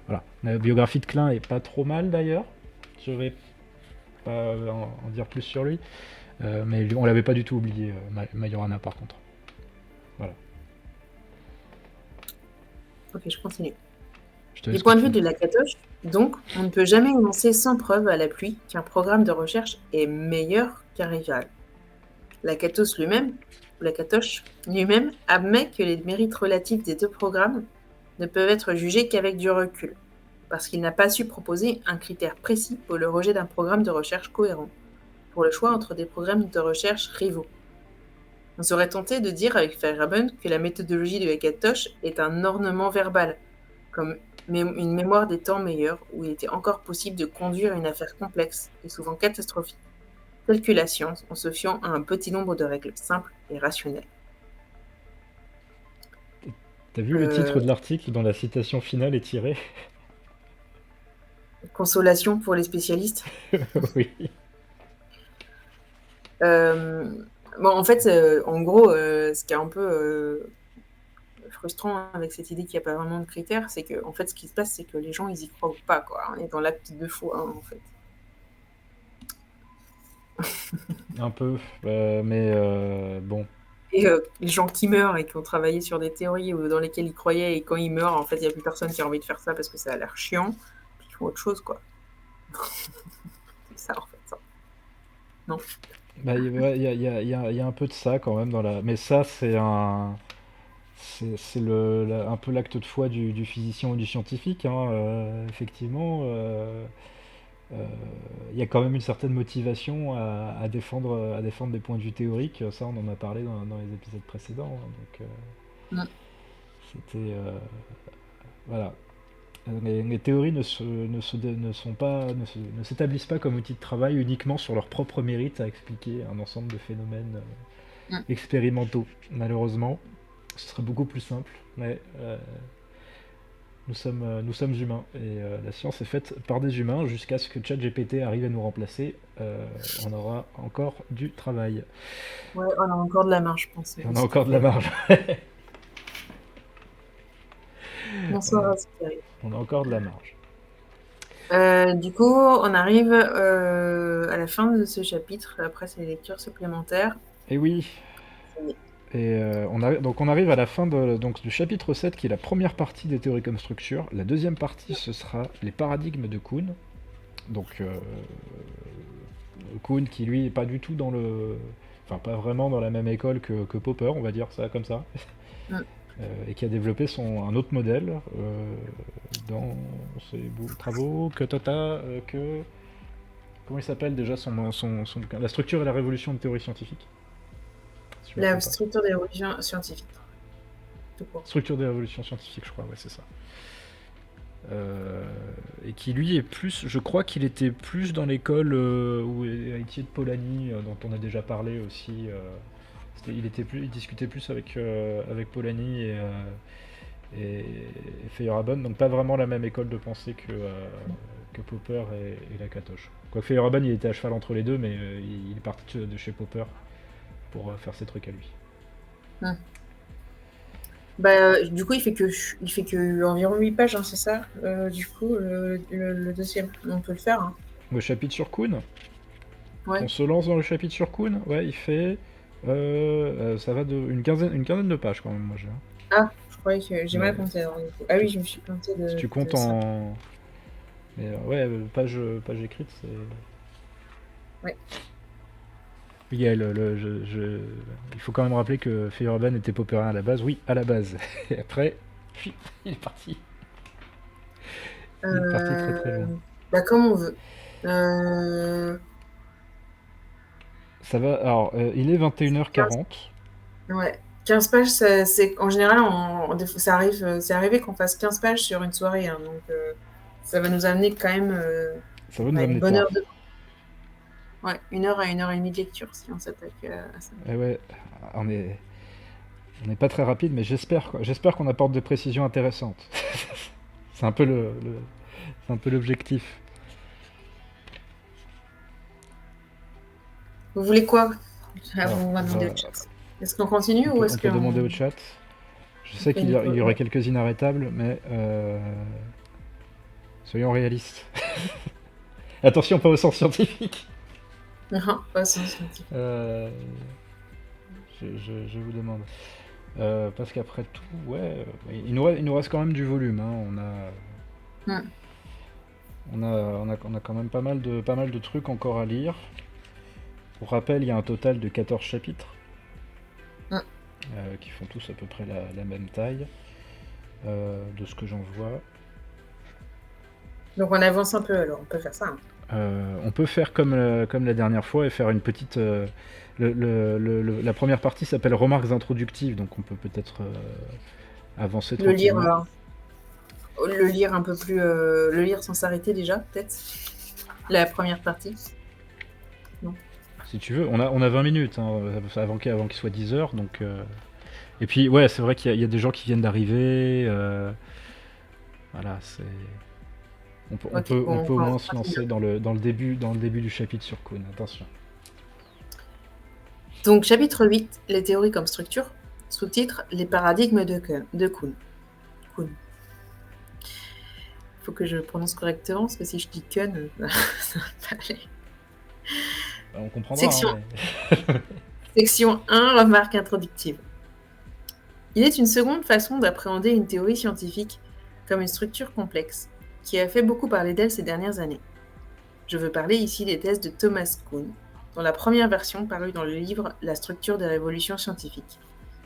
voilà. La biographie de Klein est pas trop mal d'ailleurs. Je vais pas en dire plus sur lui, mais on l'avait pas du tout oublié, Majorana par contre. Voilà. Ok, je continue. Je te Du laisse point de vue continuer. de Lakatosh, donc, on ne peut jamais énoncer sans preuve à l'appui qu'un programme de recherche est meilleur qu'un rival. Lakatosh lui-même admet que les mérites relatifs des deux programmes ne peuvent être jugés qu'avec du recul, parce qu'il n'a pas su proposer un critère précis pour le rejet d'un programme de recherche cohérent, pour le choix entre des programmes de recherche rivaux. On serait tenté de dire avec Feyerabend que la méthodologie de Lakatosh est un ornement verbal, comme une mémoire des temps meilleurs où il était encore possible de conduire une affaire complexe et souvent catastrophique, telle que la science, en se fiant à un petit nombre de règles simples et rationnelles. T'as vu le titre de l'article dont la citation finale est tirée? Consolation pour les spécialistes. Oui. Bon, en fait, en gros, ce qui est un peu frustrant avec cette idée qu'il n'y a pas vraiment de critères, c'est que en fait, ce qui se passe, c'est que les gens, ils y croient ou pas, quoi. On est dans l'acte de foi, en fait. Un peu, mais bon. Et les gens qui meurent et qui ont travaillé sur des théories dans lesquelles ils croyaient, et quand ils meurent, en fait, il n'y a plus personne qui a envie de faire ça parce que ça a l'air chiant, puis ils font autre chose, quoi. C'est ça, en fait, ça. Non. Bah, il y a un peu de ça quand même dans la. Mais ça, c'est un. C'est un peu l'acte de foi du physicien ou du scientifique, hein, effectivement. Il y a quand même une certaine motivation à défendre des points de vue théoriques. Ça, on en a parlé dans les épisodes précédents, hein, donc, c'était. Voilà. Les théories ne s'établissent pas comme outil de travail uniquement sur leur propre mérite à expliquer un ensemble de phénomènes expérimentaux. Malheureusement, ce serait beaucoup plus simple, mais nous sommes humains et la science est faite par des humains. Jusqu'à ce que ChatGPT arrive à nous remplacer, on aura encore du travail. Ouais, on a encore de la marge, je pense. Et on a encore de la marge. Bonsoir, Aspiri. On a encore de la marge. Du coup, on arrive à la fin de ce chapitre, après ces lectures supplémentaires. Et oui. Et on arrive à la fin du chapitre 7, qui est la première partie des théories comme structure. La deuxième partie, ce sera les paradigmes de Kuhn. Donc, Kuhn qui, lui, est pas du tout dans le... Enfin, pas vraiment dans la même école que Popper, on va dire ça comme ça. Et qui a développé un autre modèle dans ses travaux comment il s'appelle déjà la structure et la révolution de théorie scientifique. La structure des révolutions scientifiques. Structure des révolutions scientifiques, je crois, ouais, c'est ça. Et qui lui est plus, je crois qu'il était plus dans l'école où héritier de Polanyi, dont on a déjà parlé aussi. Il discutait plus avec Polanyi et Feyerabend, donc pas vraiment la même école de pensée que Popper et Lakatosh. Quoique Feyerabend, il était à cheval entre les deux, mais il est parti de chez Popper pour faire ses trucs à lui. Bah, du coup, il fait que environ 8 pages, hein, c'est ça. Du coup, le deuxième, on peut le faire. Hein. Le chapitre sur Kuhn. Ouais. On se lance dans le chapitre sur Kuhn. Ouais, il fait... ça va de une quinzaine de pages quand même, moi j'ai. Ah, je croyais que j'ai mal compté. Alors, du coup. Ah oui, je me suis planté de. Si tu comptes en. Mais ouais, page écrite, c'est. Ouais. Oui, il faut quand même rappeler que Feyerabend était Popperien à la base. Oui, à la base. Et après, il est parti. Il est parti très très loin. Bah, comme on veut. Ça va. Alors, il est 21h40. Ouais. 15 pages, c'est en général, c'est arrivé qu'on fasse 15 pages sur une soirée. Hein, donc, ça va nous amener quand même Ça va nous Ouais, une amener bonne tard. heure de... Ouais, 1 heure à 1 heure et demie de lecture si on s'attaque à ça. Eh ouais, on est, on n'est pas très rapide, mais j'espère, quoi. J'espère qu'on apporte des précisions intéressantes. C'est un peu c'est un peu l'objectif. Vous voulez quoi? Alors, On va demander bah, au chat. Est-ce qu'on continue ou on est-ce peut qu'on... demander au chat. Je sais qu'il y aurait quelques inarrêtables, mais soyons réalistes. Attention, pas au sens scientifique. Non, pas sans scientifique. Je vous demande. Parce qu'après tout, ouais, il nous reste quand même du volume. Hein. Hmm. On a quand même pas mal de trucs encore à lire. Pour rappel, il y a un total de 14 chapitres. Qui font tous à peu près la même taille. De ce que j'en vois. Donc on avance un peu alors, on peut faire ça. Hein. On peut faire comme la dernière fois et faire une petite... la première partie s'appelle remarques introductives, donc on peut peut-être avancer Le lire, tranquillement. le lire un peu plus... le lire sans s'arrêter déjà, peut-être. La première partie. Non. Si tu veux, on a 20 minutes hein, avant qu'il soit 10 heures, donc... Et puis, ouais, c'est vrai qu'il y a des gens qui viennent d'arriver. Voilà, c'est... On peut au moins se lancer dans le début du chapitre sur Kuhn. Attention. Donc, chapitre 8, les théories comme structure. Sous-titre, les paradigmes de Kuhn. Kuhn. Il faut que je prononce correctement, parce que si je dis Kuhn, ça va pas aller. On comprendra. Section... Hein, Section 1, remarque introductive. Il est une seconde façon d'appréhender une théorie scientifique comme une structure complexe, qui a fait beaucoup parler d'elle ces dernières années. Je veux parler ici des thèses de Thomas Kuhn, dont la première version parut dans le livre La structure des révolutions scientifiques,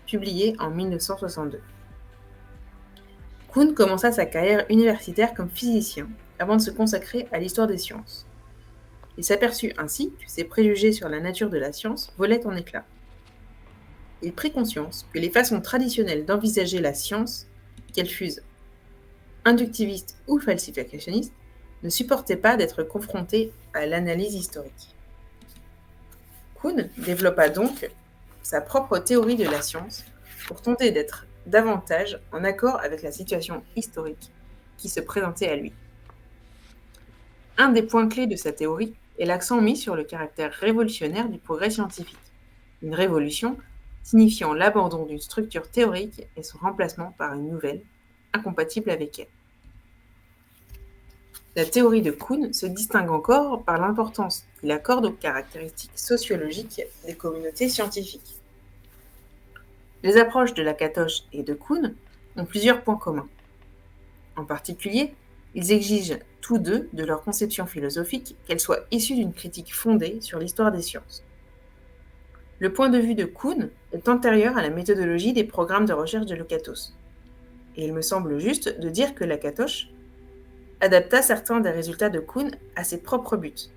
publié en 1962. Kuhn commença sa carrière universitaire comme physicien avant de se consacrer à l'histoire des sciences. Il s'aperçut ainsi que ses préjugés sur la nature de la science volaient en éclats. Il prit conscience que les façons traditionnelles d'envisager la science, qu'elles fussent inductivistes ou falsificationnistes, ne supportaient pas d'être confrontées à l'analyse historique. Kuhn développa donc sa propre théorie de la science pour tenter d'être davantage en accord avec la situation historique qui se présentait à lui. Un des points clés de sa théorie est l'accent mis sur le caractère révolutionnaire du progrès scientifique. Une révolution signifiant l'abandon d'une structure théorique et son remplacement par une nouvelle, incompatible avec elle. La théorie de Kuhn se distingue encore par l'importance qu'il accorde aux caractéristiques sociologiques des communautés scientifiques. Les approches de Lakatosh et de Kuhn ont plusieurs points communs. En particulier, ils exigent tous deux de leur conception philosophique qu'elle soit issue d'une critique fondée sur l'histoire des sciences. Le point de vue de Kuhn est antérieur à la méthodologie des programmes de recherche de Lakatos. Et il me semble juste de dire que Lakatosh adapta certains des résultats de Kuhn à ses propres buts.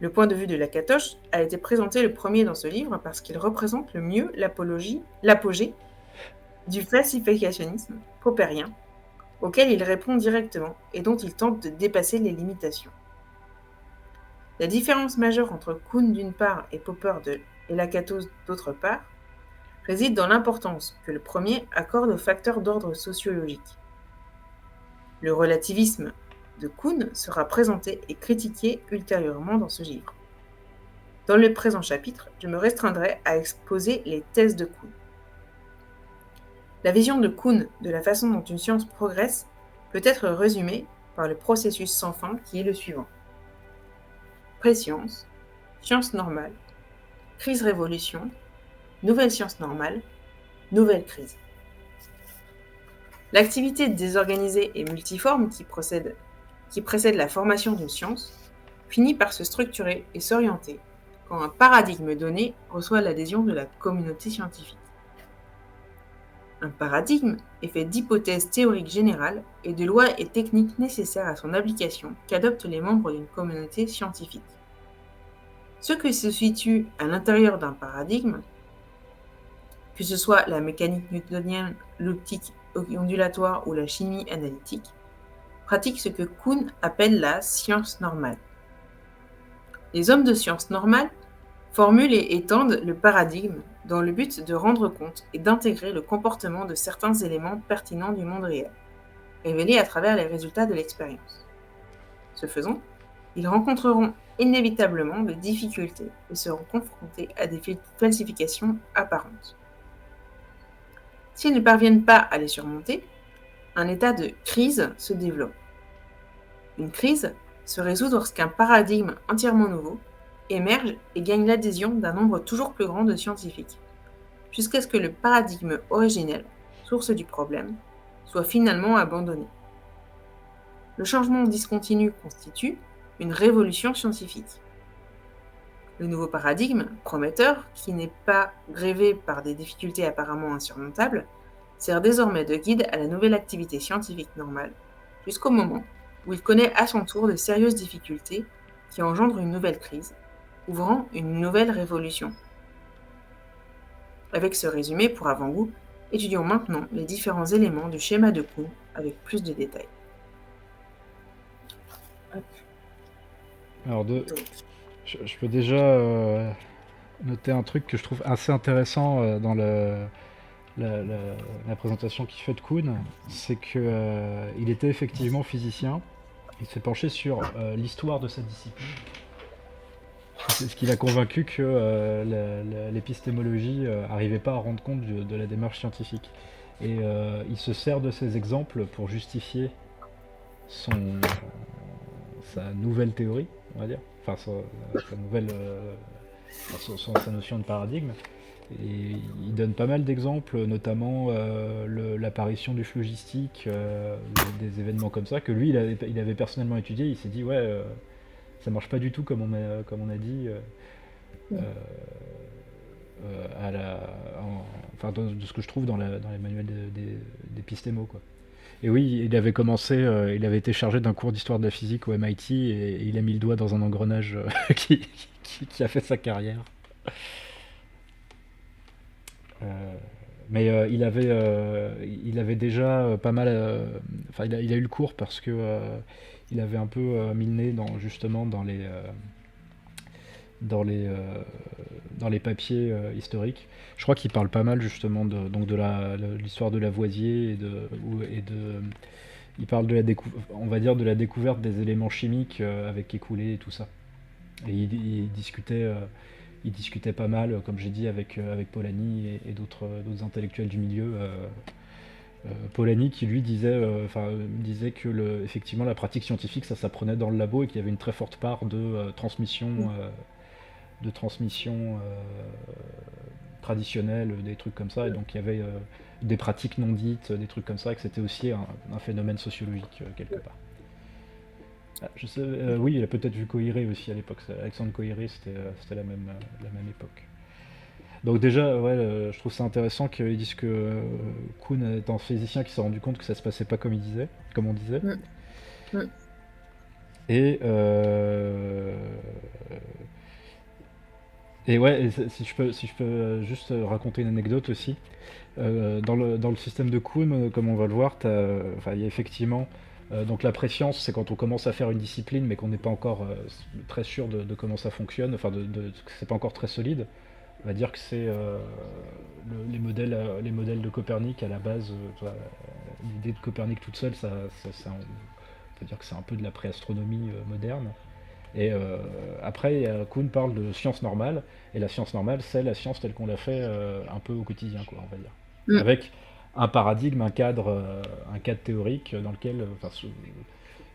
Le point de vue de Lakatosh a été présenté le premier dans ce livre parce qu'il représente le mieux l'apogée du falsificationnisme popperien, auquel il répond directement et dont il tente de dépasser les limitations. La différence majeure entre Kuhn d'une part et Popper et Lakatos d'autre part réside dans l'importance que le premier accorde aux facteurs d'ordre sociologique. Le relativisme de Kuhn sera présenté et critiqué ultérieurement dans ce livre. Dans le présent chapitre, je me restreindrai à exposer les thèses de Kuhn. La vision de Kuhn de la façon dont une science progresse peut être résumée par le processus sans fin qui est le suivant. Préscience, science normale, crise-révolution, nouvelle science normale, nouvelle crise. L'activité désorganisée et multiforme qui précède la formation d'une science finit par se structurer et s'orienter quand un paradigme donné reçoit l'adhésion de la communauté scientifique. Un paradigme est fait d'hypothèses théoriques générales et de lois et techniques nécessaires à son application qu'adoptent les membres d'une communauté scientifique. Ce qui se situe à l'intérieur d'un paradigme, que ce soit la mécanique newtonienne, l'optique ondulatoire ou la chimie analytique, pratique ce que Kuhn appelle la science normale. Les hommes de science normale formulent et étendent le paradigme dans le but de rendre compte et d'intégrer le comportement de certains éléments pertinents du monde réel, révélés à travers les résultats de l'expérience. Ce faisant, ils rencontreront inévitablement des difficultés et seront confrontés à des falsifications apparentes. S'ils ne parviennent pas à les surmonter, un état de crise se développe. Une crise se résout lorsqu'un paradigme entièrement nouveau émerge et gagne l'adhésion d'un nombre toujours plus grand de scientifiques, jusqu'à ce que le paradigme originel, source du problème, soit finalement abandonné. Le changement discontinu constitue une révolution scientifique. Le nouveau paradigme, prometteur, qui n'est pas grévé par des difficultés apparemment insurmontables, sert désormais de guide à la nouvelle activité scientifique normale, jusqu'au moment où il connaît à son tour de sérieuses difficultés qui engendrent une nouvelle crise, ouvrant une nouvelle révolution. Avec ce résumé pour avant-goût, étudions maintenant les différents éléments du schéma de Kuhn avec plus de détails. Alors, Donc, je peux déjà noter un truc que je trouve assez intéressant dans la présentation qu'il fait de Kuhn, c'est qu'il était effectivement physicien. Il s'est penché sur l'histoire de sa discipline. C'est ce qui l'a convaincu que l'épistémologie n'arrivait pas à rendre compte de la démarche scientifique. Et il se sert de ces exemples pour justifier sa nouvelle théorie, on va dire, enfin sa nouvelle, sa notion de paradigme. Et il donne pas mal d'exemples, notamment l'apparition du phlogistique, des événements comme ça, que lui il avait personnellement étudié. Il s'est dit ouais, ça marche pas du tout comme on a dit, enfin de ce que je trouve dans les manuels d'épistémo, quoi. Et oui, il avait commencé, il avait été chargé d'un cours d'histoire de la physique au MIT et il a mis le doigt dans un engrenage qui a fait sa carrière. Mais il avait déjà pas mal. Enfin, il a eu le cours parce que il avait un peu mis le nez justement dans les papiers historiques. Je crois qu'il parle pas mal justement de l'histoire de Lavoisier il parle on va dire de la découverte des éléments chimiques avec Écoulé et tout ça. Et il discutait pas mal, comme j'ai dit, avec Polanyi et d'autres intellectuels du milieu. Polanyi qui lui disait que effectivement la pratique scientifique ça s'apprenait dans le labo et qu'il y avait une très forte part de transmission traditionnelle, des trucs comme ça, et donc il y avait des pratiques non dites, des trucs comme ça, et que c'était aussi un phénomène sociologique quelque part. Ah, je sais, oui, il a peut-être vu Coiré aussi à l'époque. Alexandre Coiré, c'était la même époque. Donc déjà, ouais, je trouve ça intéressant qu'ils disent que Kuhn est un physicien qui s'est rendu compte que ça se passait pas comme on disait. Et ouais, si je peux juste raconter une anecdote aussi. Dans le système de Kuhn, comme on va le voir, il y a effectivement donc la préscience, c'est quand on commence à faire une discipline mais qu'on n'est pas encore très sûr de comment ça fonctionne, enfin que c'est pas encore très solide. On va dire que c'est les modèles de Copernic à la base. L'idée de Copernic toute seule, on peut dire que c'est un peu de la préastronomie moderne. Et après, Kuhn parle de science normale, et la science normale, c'est la science telle qu'on l'a fait un peu au quotidien, quoi, on va dire. Avec un paradigme, un cadre théorique dans lequel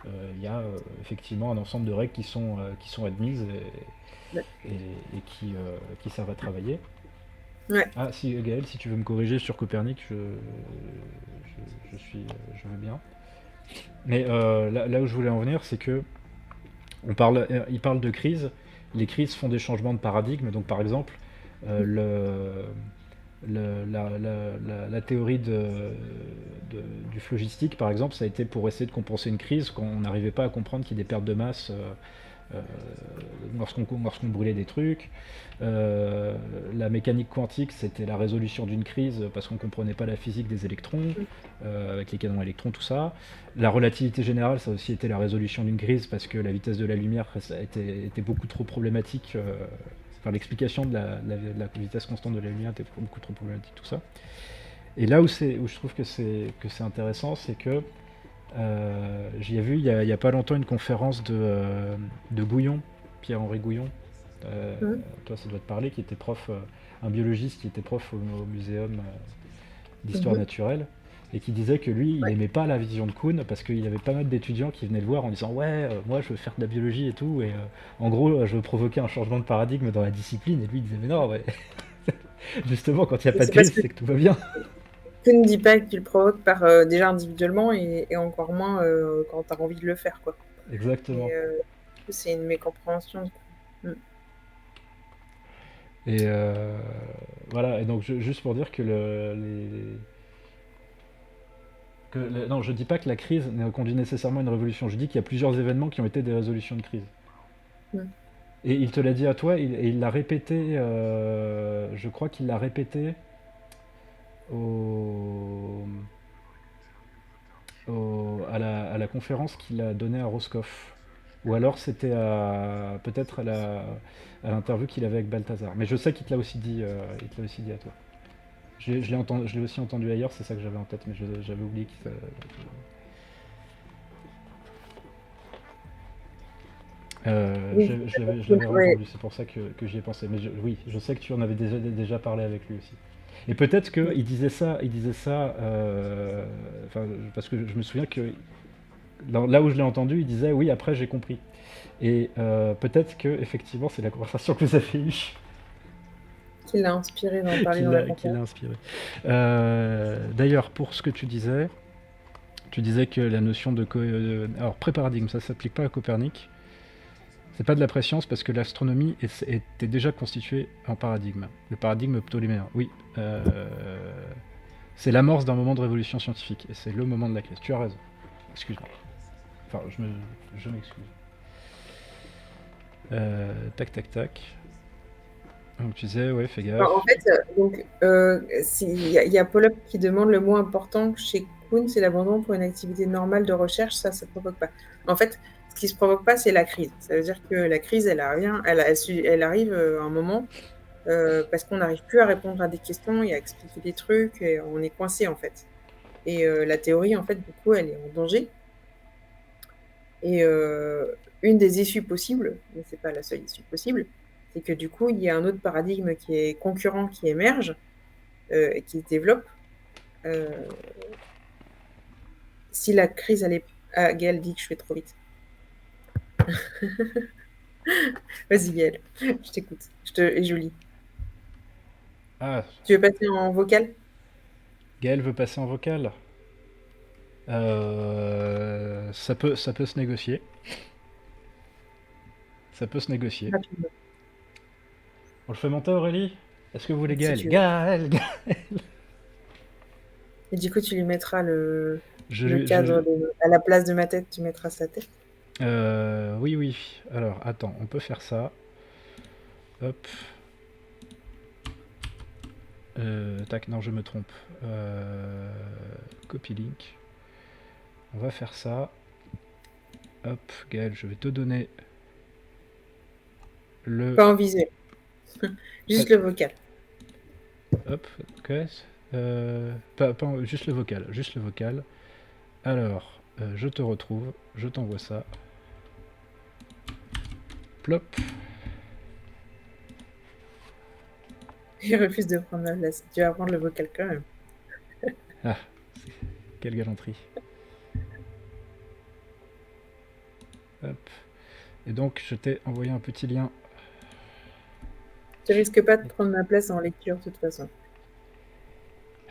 il y a effectivement un ensemble de règles qui sont admises et qui servent à travailler. Ouais. Ah, si Gaël, si tu veux me corriger sur Copernic, je veux bien. Mais là où je voulais en venir, c'est que il parle de crise. Les crises font des changements de paradigme. Donc, par exemple, la théorie du phlogistique, par exemple, ça a été pour essayer de compenser une crise quand on n'arrivait pas à comprendre qu'il y ait des pertes de masse euh, lorsqu'on brûlait des trucs. La mécanique quantique, c'était la résolution d'une crise parce qu'on comprenait pas la physique des électrons, avec les canons électrons, tout ça. La relativité générale, ça a aussi été la résolution d'une crise parce que la vitesse de la lumière était beaucoup trop problématique. Enfin, l'explication de la vitesse constante de la lumière était beaucoup trop problématique, tout ça. Et là où je trouve que c'est intéressant, c'est que j'y ai vu il y a pas longtemps une conférence de Gouillon, Pierre-Henri Gouillon. Toi, ça doit te parler, qui était prof, un biologiste qui était prof au muséum d'histoire naturelle, et qui disait que lui, il aimait pas la vision de Kuhn parce qu'il y avait pas mal d'étudiants qui venaient le voir en disant ouais, moi je veux faire de la biologie et tout, et en gros, je veux provoquer un changement de paradigme dans la discipline, et lui il disait mais non, ouais. Justement, quand il n'y a pas de crise, c'est que tout va bien. Kuhn ne dit pas que tu le provoques déjà individuellement et encore moins quand tu as envie de le faire, quoi. Exactement. C'est une mécompréhension. Et voilà, et donc juste pour dire que non, je dis pas que la crise conduit nécessairement à une révolution, je dis qu'il y a plusieurs événements qui ont été des résolutions de crise. Et il te l'a dit à toi, et il l'a répété, je crois qu'il l'a répété à la conférence qu'il a donnée à Roscoff. Ou alors c'était peut-être à l'interview qu'il avait avec Balthazar. Mais je sais qu'il te l'a aussi dit, à toi. Je l'ai aussi entendu ailleurs, c'est ça que j'avais en tête, mais j'avais oublié qu'il je l'avais entendu, c'est pour ça que j'y ai pensé. Mais oui, je sais que tu en avais déjà parlé avec lui aussi. Et peut-être qu'il disait ça, parce que je me souviens que là où je l'ai entendu, il disait oui, après j'ai compris. Et peut-être que effectivement c'est la conversation que vous avez eue. Qui l'a inspiré d'en parler dans la conférence. Qui l'a inspiré. D'ailleurs, pour ce que tu disais que la notion de alors pré-paradigme, ça s'applique pas à Copernic. C'est pas de la préscience parce que l'astronomie était déjà constituée en paradigme. Le paradigme ptoléméen, oui. C'est l'amorce d'un moment de révolution scientifique et c'est le moment de la crise. Tu as raison. Excuse-moi. Enfin, je m'excuse. Tac. Donc tu disais, ouais, fais gaffe. En fait, il y a Pollock qui demande le mot important chez Kuhn, c'est l'abandon pour une activité normale de recherche, ça ne provoque pas. En fait, ce qui ne se provoque pas, c'est la crise. Ça veut dire que la crise, elle arrive à un moment parce qu'on n'arrive plus à répondre à des questions et à expliquer des trucs, et on est coincé en fait. Et la théorie, en fait, du coup, elle est en danger. Et une des issues possibles, mais ce n'est pas la seule issue possible, c'est que du coup, il y a un autre paradigme qui est concurrent, qui émerge, et qui se développe. Si la crise allait... Ah, Gaëlle dit que je fais trop vite. Vas-y, Gaëlle, je t'écoute. Et je lis. Ah. Tu veux passer en vocal? Gaëlle veut passer en vocal. Ça peut se négocier. Rapidement. On le fait monter, Aurélie? Est-ce que vous voulez Gaëlle? Gaëlle. Et du coup, tu lui mettras le cadre à la place de ma tête, tu mettras sa tête. Oui. Alors, attends, on peut faire ça. Hop. Tac, non, je me trompe. Copy link. On va faire ça. Hop, Gaëlle, je vais te donner le... Pas en visuel. Juste le vocal. Hop, ok. Juste le vocal. Alors, je te retrouve, je t'envoie ça. Plop. Il refuse de prendre la place. Tu vas prendre le vocal quand même. Ah, quelle galanterie. Hop. Et donc, je t'ai envoyé un petit lien. Tu risques pas de prendre ma place en lecture de toute façon.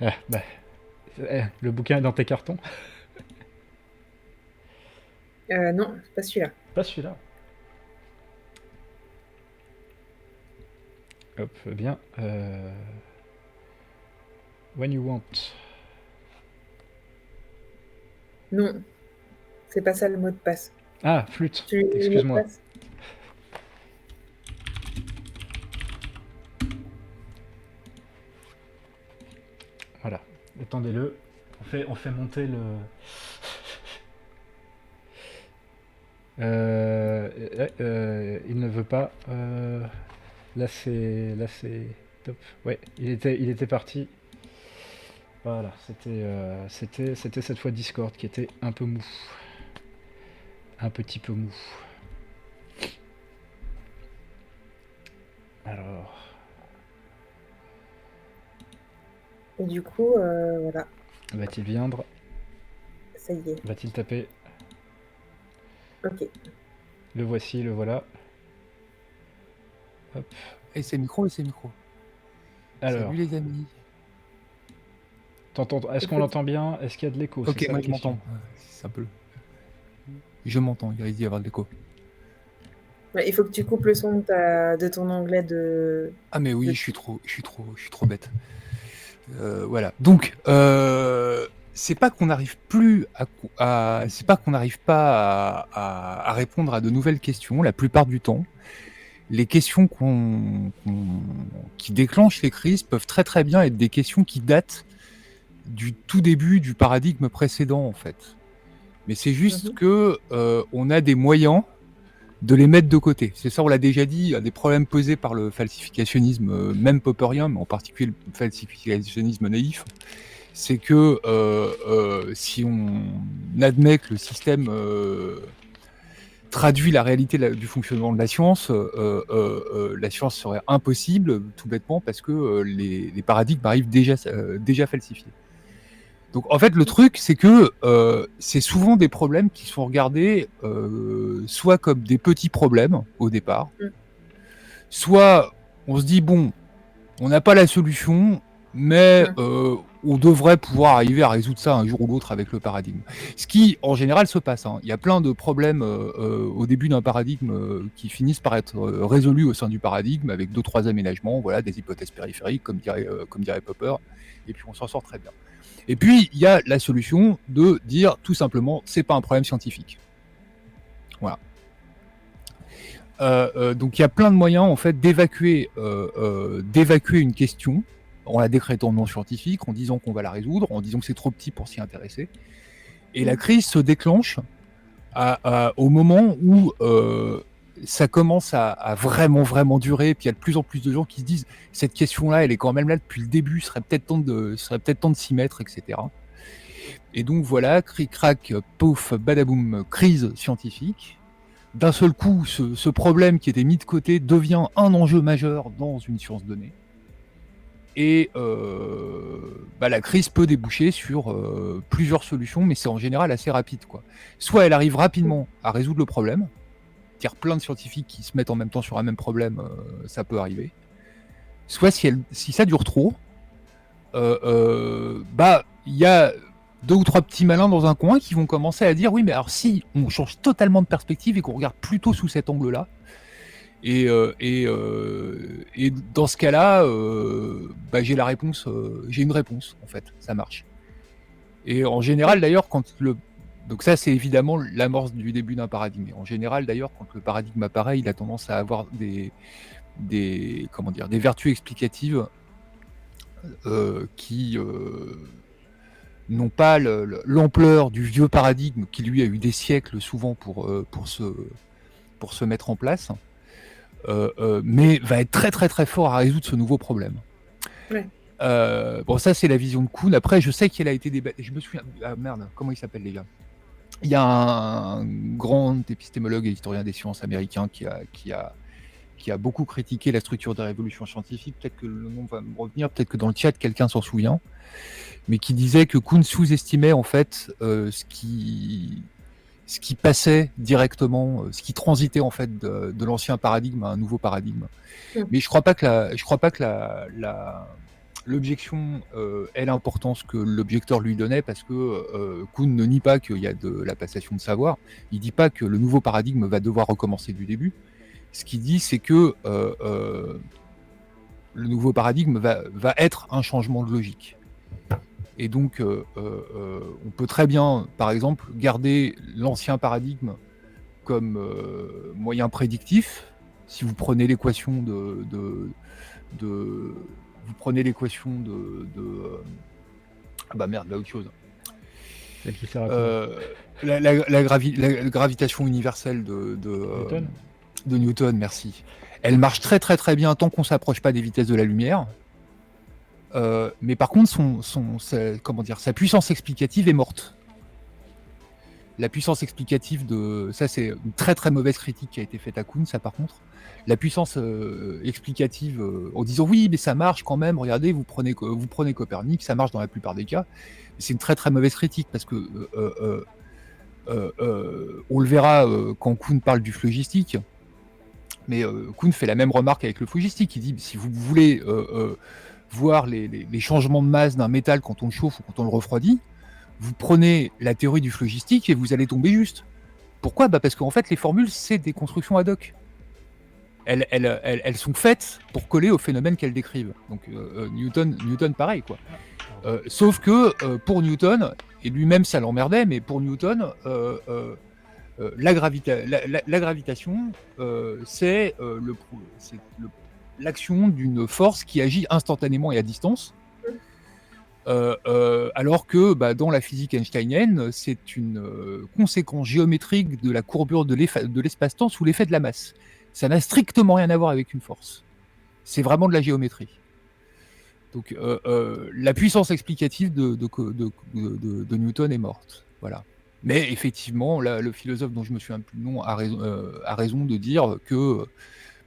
Ah, le bouquin est dans tes cartons? Non, pas celui-là. Pas celui-là. Hop, bien. When you want. Non, c'est pas ça le mot de passe. Ah, flûte. Excuse-moi. Attendez-le. On fait monter le... il ne veut pas. Là c'est top. Ouais, il était parti. Voilà, c'était cette fois Discord qui était un peu mou. Un petit peu mou. Alors, Et du coup, voilà, va-t-il viendre? ça y est. Va-t-il taper? Ok. Le voici, le voilà. Hop. Et c'est micro. Alors, Salut les amis. est-ce qu'on l'entend bien? Est-ce qu'il y a de l'écho? Ok, C'est ça moi la je question. m'entends. C'est un peu. Je m'entends, il risque d'y avoir de l'écho. Ouais, il faut que tu coupes le son de ton onglet de... Ah mais oui, je suis trop bête. Voilà. Donc, c'est pas qu'on n'arrive plus c'est pas qu'on n'arrive pas à répondre à de nouvelles questions. La plupart du temps, les questions qui déclenchent les crises peuvent très très bien être des questions qui datent du tout début du paradigme précédent en fait. Mais c'est juste que on a des moyens de les mettre de côté. C'est ça, on l'a déjà dit, il y a des problèmes posés par le falsificationnisme, même popperien, mais en particulier le falsificationnisme naïf. C'est que si on admet que le système traduit la réalité du fonctionnement de la science serait impossible, tout bêtement, parce que les paradigmes arrivent déjà falsifiés. Donc en fait le truc c'est que c'est souvent des problèmes qui sont regardés soit comme des petits problèmes au départ, soit on se dit bon, on n'a pas la solution, mais on devrait pouvoir arriver à résoudre ça un jour ou l'autre avec le paradigme. Ce qui en général se passe. Il y a plein de problèmes au début d'un paradigme qui finissent par être résolus au sein du paradigme avec 2-3 aménagements, voilà, des hypothèses périphériques comme dirait Popper, et puis on s'en sort très bien. Et puis, il y a la solution de dire tout simplement, c'est pas un problème scientifique. Voilà. Donc, il y a plein de moyens en fait d'évacuer une question en la décrétant non scientifique, en disant qu'on va la résoudre, en disant que c'est trop petit pour s'y intéresser. Et la crise se déclenche au moment où ça commence à vraiment durer, puis il y a de plus en plus de gens qui se disent cette question-là, elle est quand même là depuis le début, serait peut-être temps de s'y mettre, etc. Et donc voilà, cric crac, pouf, badaboum, crise scientifique. D'un seul coup, ce problème qui était mis de côté devient un enjeu majeur dans une science donnée. Et la crise peut déboucher sur plusieurs solutions, mais c'est en général assez rapide, quoi. Soit elle arrive rapidement à résoudre le problème, c'est-à-dire plein de scientifiques qui se mettent en même temps sur un même problème, ça peut arriver. Soit si ça dure trop, il y a 2 ou 3 petits malins dans un coin qui vont commencer à dire oui, mais alors si on change totalement de perspective et qu'on regarde plutôt sous cet angle-là, et dans ce cas-là, j'ai la réponse, j'ai une réponse en fait, ça marche. Et en général d'ailleurs, donc ça c'est évidemment l'amorce du début d'un paradigme. Et en général d'ailleurs, quand le paradigme apparaît, il a tendance à avoir des vertus explicatives qui n'ont pas l'ampleur du vieux paradigme qui lui a eu des siècles souvent pour se mettre en place, mais va être très très très fort à résoudre ce nouveau problème. Ouais. Bon, ça c'est la vision de Kuhn. Après, je sais qu'elle a été débattue. Je me souviens. Ah merde, comment il s'appelle les gars? Il y a un grand épistémologue et historien des sciences américain qui a beaucoup critiqué la structure des révolutions scientifiques. Peut-être que le nom va me revenir, peut-être que dans le chat quelqu'un s'en souvient, mais qui disait que Kuhn sous-estimait en fait ce qui passait directement, ce qui transitait en fait de l'ancien paradigme à un nouveau paradigme. Mais je crois pas que l'objection ait l'importance que l'objecteur lui donnait, parce que Kuhn ne nie pas qu'il y a de la passation de savoir. Il dit pas que le nouveau paradigme va devoir recommencer du début. Ce qu'il dit, c'est que le nouveau paradigme va être un changement de logique. Et donc, on peut très bien, par exemple, garder l'ancien paradigme comme moyen prédictif. Si vous prenez l'équation Ah bah merde, là autre chose. Celle qui sert à quoi? La gravitation universelle Newton. de Newton, merci. Elle marche très très très bien tant qu'on s'approche pas des vitesses de la lumière. Mais par contre, sa puissance explicative est morte. La puissance explicative ça c'est une très très mauvaise critique qui a été faite à Kuhn, ça par contre. La puissance explicative, en disant oui, mais ça marche quand même, regardez, vous prenez Copernic, ça marche dans la plupart des cas. C'est une très très mauvaise critique parce que on le verra quand Kuhn parle du phlogistique, mais Kuhn fait la même remarque avec le phlogistique. Il dit si vous voulez voir les changements de masse d'un métal quand on le chauffe ou quand on le refroidit, vous prenez la théorie du phlogistique et vous allez tomber juste. Pourquoi ? Parce qu'en fait, les formules, c'est des constructions ad hoc. Elles sont faites pour coller aux phénomènes qu'elles décrivent. Donc Newton pareil, quoi. Sauf que pour Newton, et lui-même ça l'emmerdait, mais pour Newton, la gravitation, c'est l'action d'une force qui agit instantanément et à distance. Alors que dans la physique einsteinienne, c'est une conséquence géométrique de la courbure de l'espace-temps sous l'effet de la masse. Ça n'a strictement rien à voir avec une force. C'est vraiment de la géométrie. Donc la puissance explicative de Newton est morte. Voilà. Mais effectivement, là, le philosophe dont je me souviens plus le nom a raison de dire que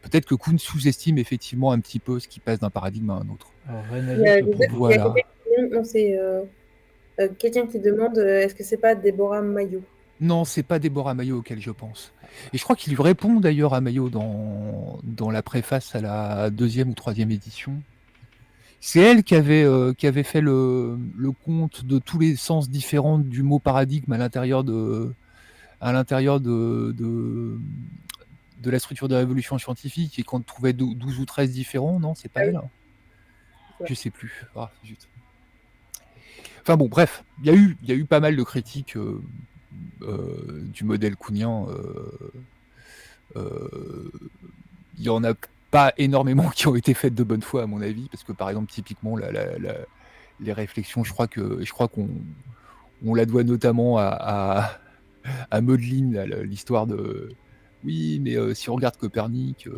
peut-être que Kuhn sous-estime effectivement un petit peu ce qui passe d'un paradigme à un autre. Alors, Il y a Reynald, quelqu'un qui demande est-ce que c'est pas Déborah Maillot? Non, c'est pas Déborah Maillot auquel je pense. Et je crois qu'il lui répond d'ailleurs à Maillot dans la préface à la 2e ou 3e édition. C'est elle qui avait fait le compte de tous les sens différents du mot paradigme à l'intérieur de la structure de la révolution scientifique et qu'on trouvait 12 ou 13 différents, non? C'est pas elle? Je sais plus. Ah, zut. Enfin bon, bref, il y a eu pas mal de critiques du modèle kuhnien. Il y en a pas énormément qui ont été faites de bonne foi à mon avis, parce que par exemple typiquement les réflexions, je crois qu'on la doit notamment à Mödling, l'histoire de oui, mais si on regarde Copernic,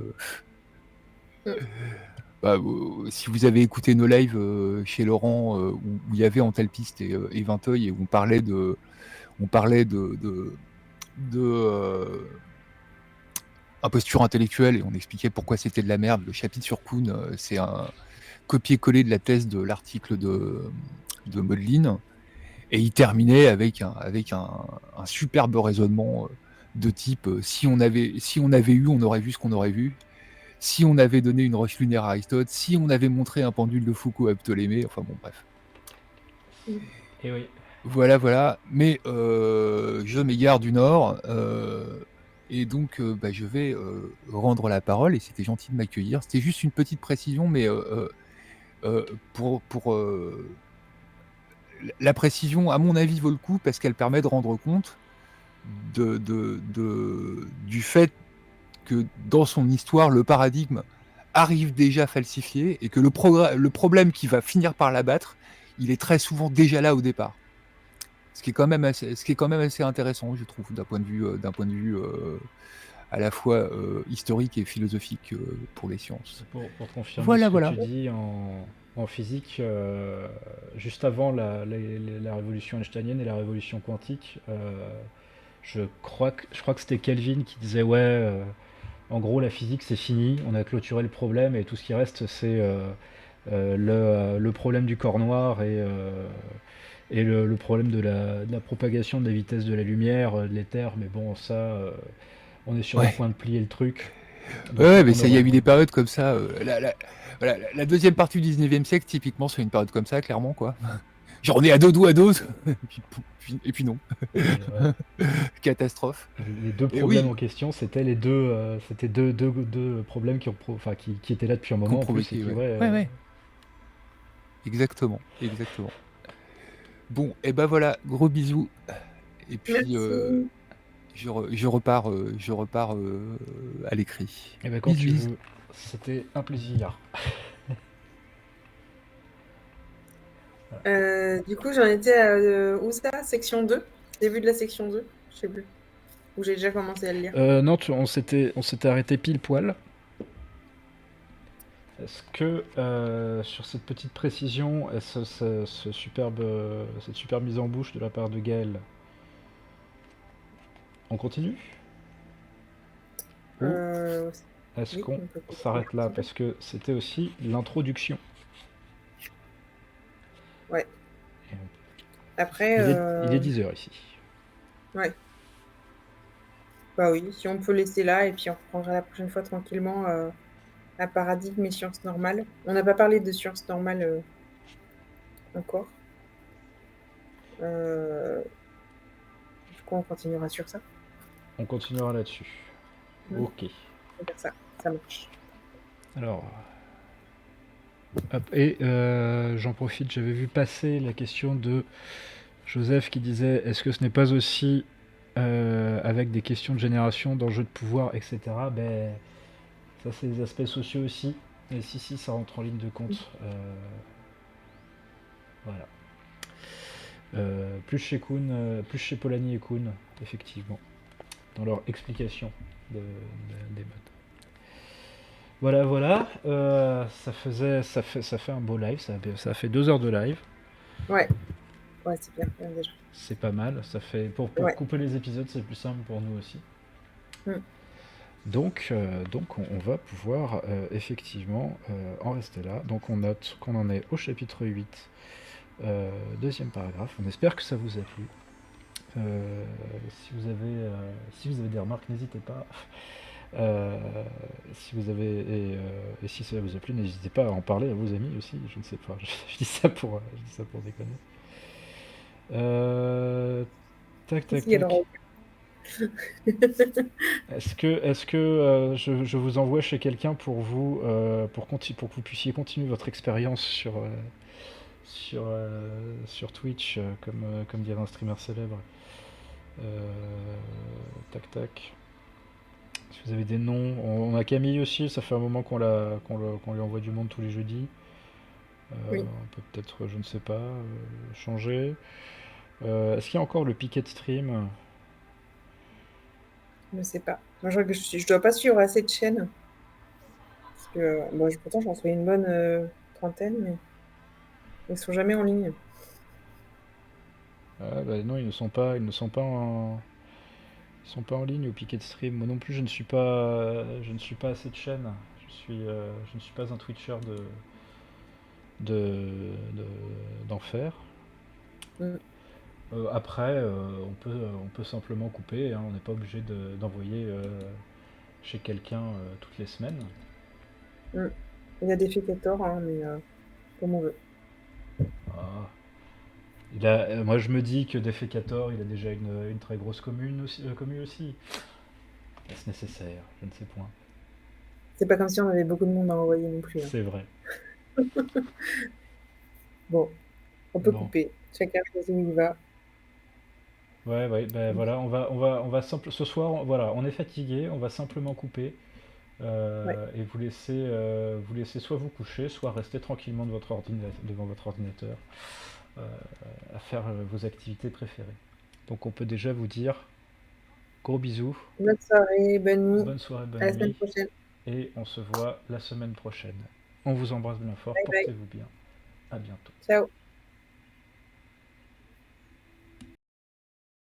si vous avez écouté nos lives chez Laurent où il y avait Antelpiste et Vinteuil et où on parlait de imposture intellectuelle et on expliquait pourquoi c'était de la merde. Le chapitre sur Kuhn, c'est un copier-coller de la thèse de l'article de Mödling et il terminait avec un superbe raisonnement de type si on avait eu, on aurait vu ce qu'on aurait vu. Si on avait donné une roche lunaire à Aristote, si on avait montré un pendule de Foucault à Ptolémée, enfin bon, bref. Et oui. Voilà. Mais je m'égare du Nord, et donc je vais rendre la parole, et c'était gentil de m'accueillir. C'était juste une petite précision, mais pour la précision, à mon avis, vaut le coup, parce qu'elle permet de rendre compte du fait que dans son histoire, le paradigme arrive déjà falsifié et que le problème qui va finir par l'abattre, il est très souvent déjà là au départ. Ce qui est quand même assez intéressant, je trouve, d'un point de vue à la fois historique et philosophique pour les sciences. Pour confirmer Voilà. tu dis en physique, juste avant la révolution einsteinienne et la révolution quantique, je crois que c'était Kelvin qui disait en gros la physique c'est fini, on a clôturé le problème et tout ce qui reste c'est le problème du corps noir et le problème de la propagation de la vitesse de la lumière, de l'éther, mais bon ça on est sur le point de plier le truc. Donc, mais ça, il y a eu des périodes comme ça. La deuxième partie du 19e siècle, typiquement, c'est une période comme ça, clairement, quoi. Genre, on est à deux doigts d'os, et puis non. Catastrophe. Les deux problèmes en question, c'était les deux problèmes qui étaient là depuis un moment. Exactement. Bon, et ben voilà, gros bisous. Et puis, je repars à l'écrit. Et ben quand tu veux, c'était un plaisir. Du coup, j'en étais à où ça? Section 2? Début de la section 2? Je sais plus. Où j'ai déjà commencé à le lire. Non, on s'était arrêté pile poil. Est-ce que sur cette petite précision, cette superbe mise en bouche de la part de Gaël, on continue? Ou est-ce Oui, qu'on on peut continuer. s'arrête là? Parce que c'était aussi l'introduction. Ouais. Après, Il est 10h ici. ouais. Bah oui, si on peut laisser là, et puis on reprendra la prochaine fois tranquillement à paradigme et sciences normales. On n'a pas parlé de sciences normales encore. Du coup, on continuera sur ça. On continuera là-dessus. Mm. Ok. On va faire ça, ça marche. Alors, hop, et j'en profite, j'avais vu passer la question de Joseph qui disait est-ce que ce n'est pas aussi avec des questions de génération, d'enjeux de pouvoir, etc. Ben, ça c'est des aspects sociaux aussi. Et si, ça rentre en ligne de compte. Voilà. Plus chez Kuhn, plus chez Polanyi et Kuhn, effectivement, dans leur explication des modes. Voilà. Ça fait un beau live. Ça a fait 2 heures de live. Ouais, c'est bien déjà. C'est pas mal. Ça fait pour couper les épisodes, c'est plus simple pour nous aussi. Donc on va pouvoir effectivement en rester là. Donc on note qu'on en est au chapitre 8, deuxième paragraphe. On espère que ça vous a plu. Si vous avez des remarques, n'hésitez pas. Si vous avez et si ça vous a plu, n'hésitez pas à en parler à vos amis aussi. Je ne sais pas. Je dis ça pour déconner. Tac. Est-ce que je vous envoie chez quelqu'un pour vous pour que vous puissiez continuer votre expérience sur Twitch comme dirait un streamer célèbre. Tac. Si vous avez des noms, on a Camille aussi, ça fait un moment qu'on lui envoie du monde tous les jeudis. Oui. On peut peut-être, je ne sais pas, changer. Est-ce qu'il y a encore le Picket Stream? Je sais pas. Moi, je dois pas suivre assez de chaînes. Parce que pourtant, j'en suis une bonne trentaine, mais ils sont jamais en ligne. Non, ils ne sont pas en ligne au Picket Stream. Moi non plus, je ne suis pas à cette chaîne. Je ne suis pas un Twitcher d'enfer. Après, on peut simplement couper, hein, on n'est pas obligé d'envoyer chez quelqu'un toutes les semaines. Il y a des fécateurs, hein, mais comme on veut. Moi je me dis que Defecator, il a déjà une très grosse commune aussi. Est-ce nécessaire? Je ne sais point. C'est pas comme si on avait beaucoup de monde à envoyer non plus. Hein. C'est vrai. Bon, on peut couper. Chacun choisit où il va. Ouais, ben voilà, on va ce soir, voilà, on est fatigué, on va simplement couper et vous laisser soit vous coucher, soit rester tranquillement devant votre ordinateur à faire vos activités préférées. Donc on peut déjà vous dire gros bisous. Bonne soirée, bonne nuit. Bonne soirée, bonne à la nuit. semaine prochaine. Et on se voit la semaine prochaine. On vous embrasse bien fort, Bye bye. portez-vous bien. À bientôt. Ciao.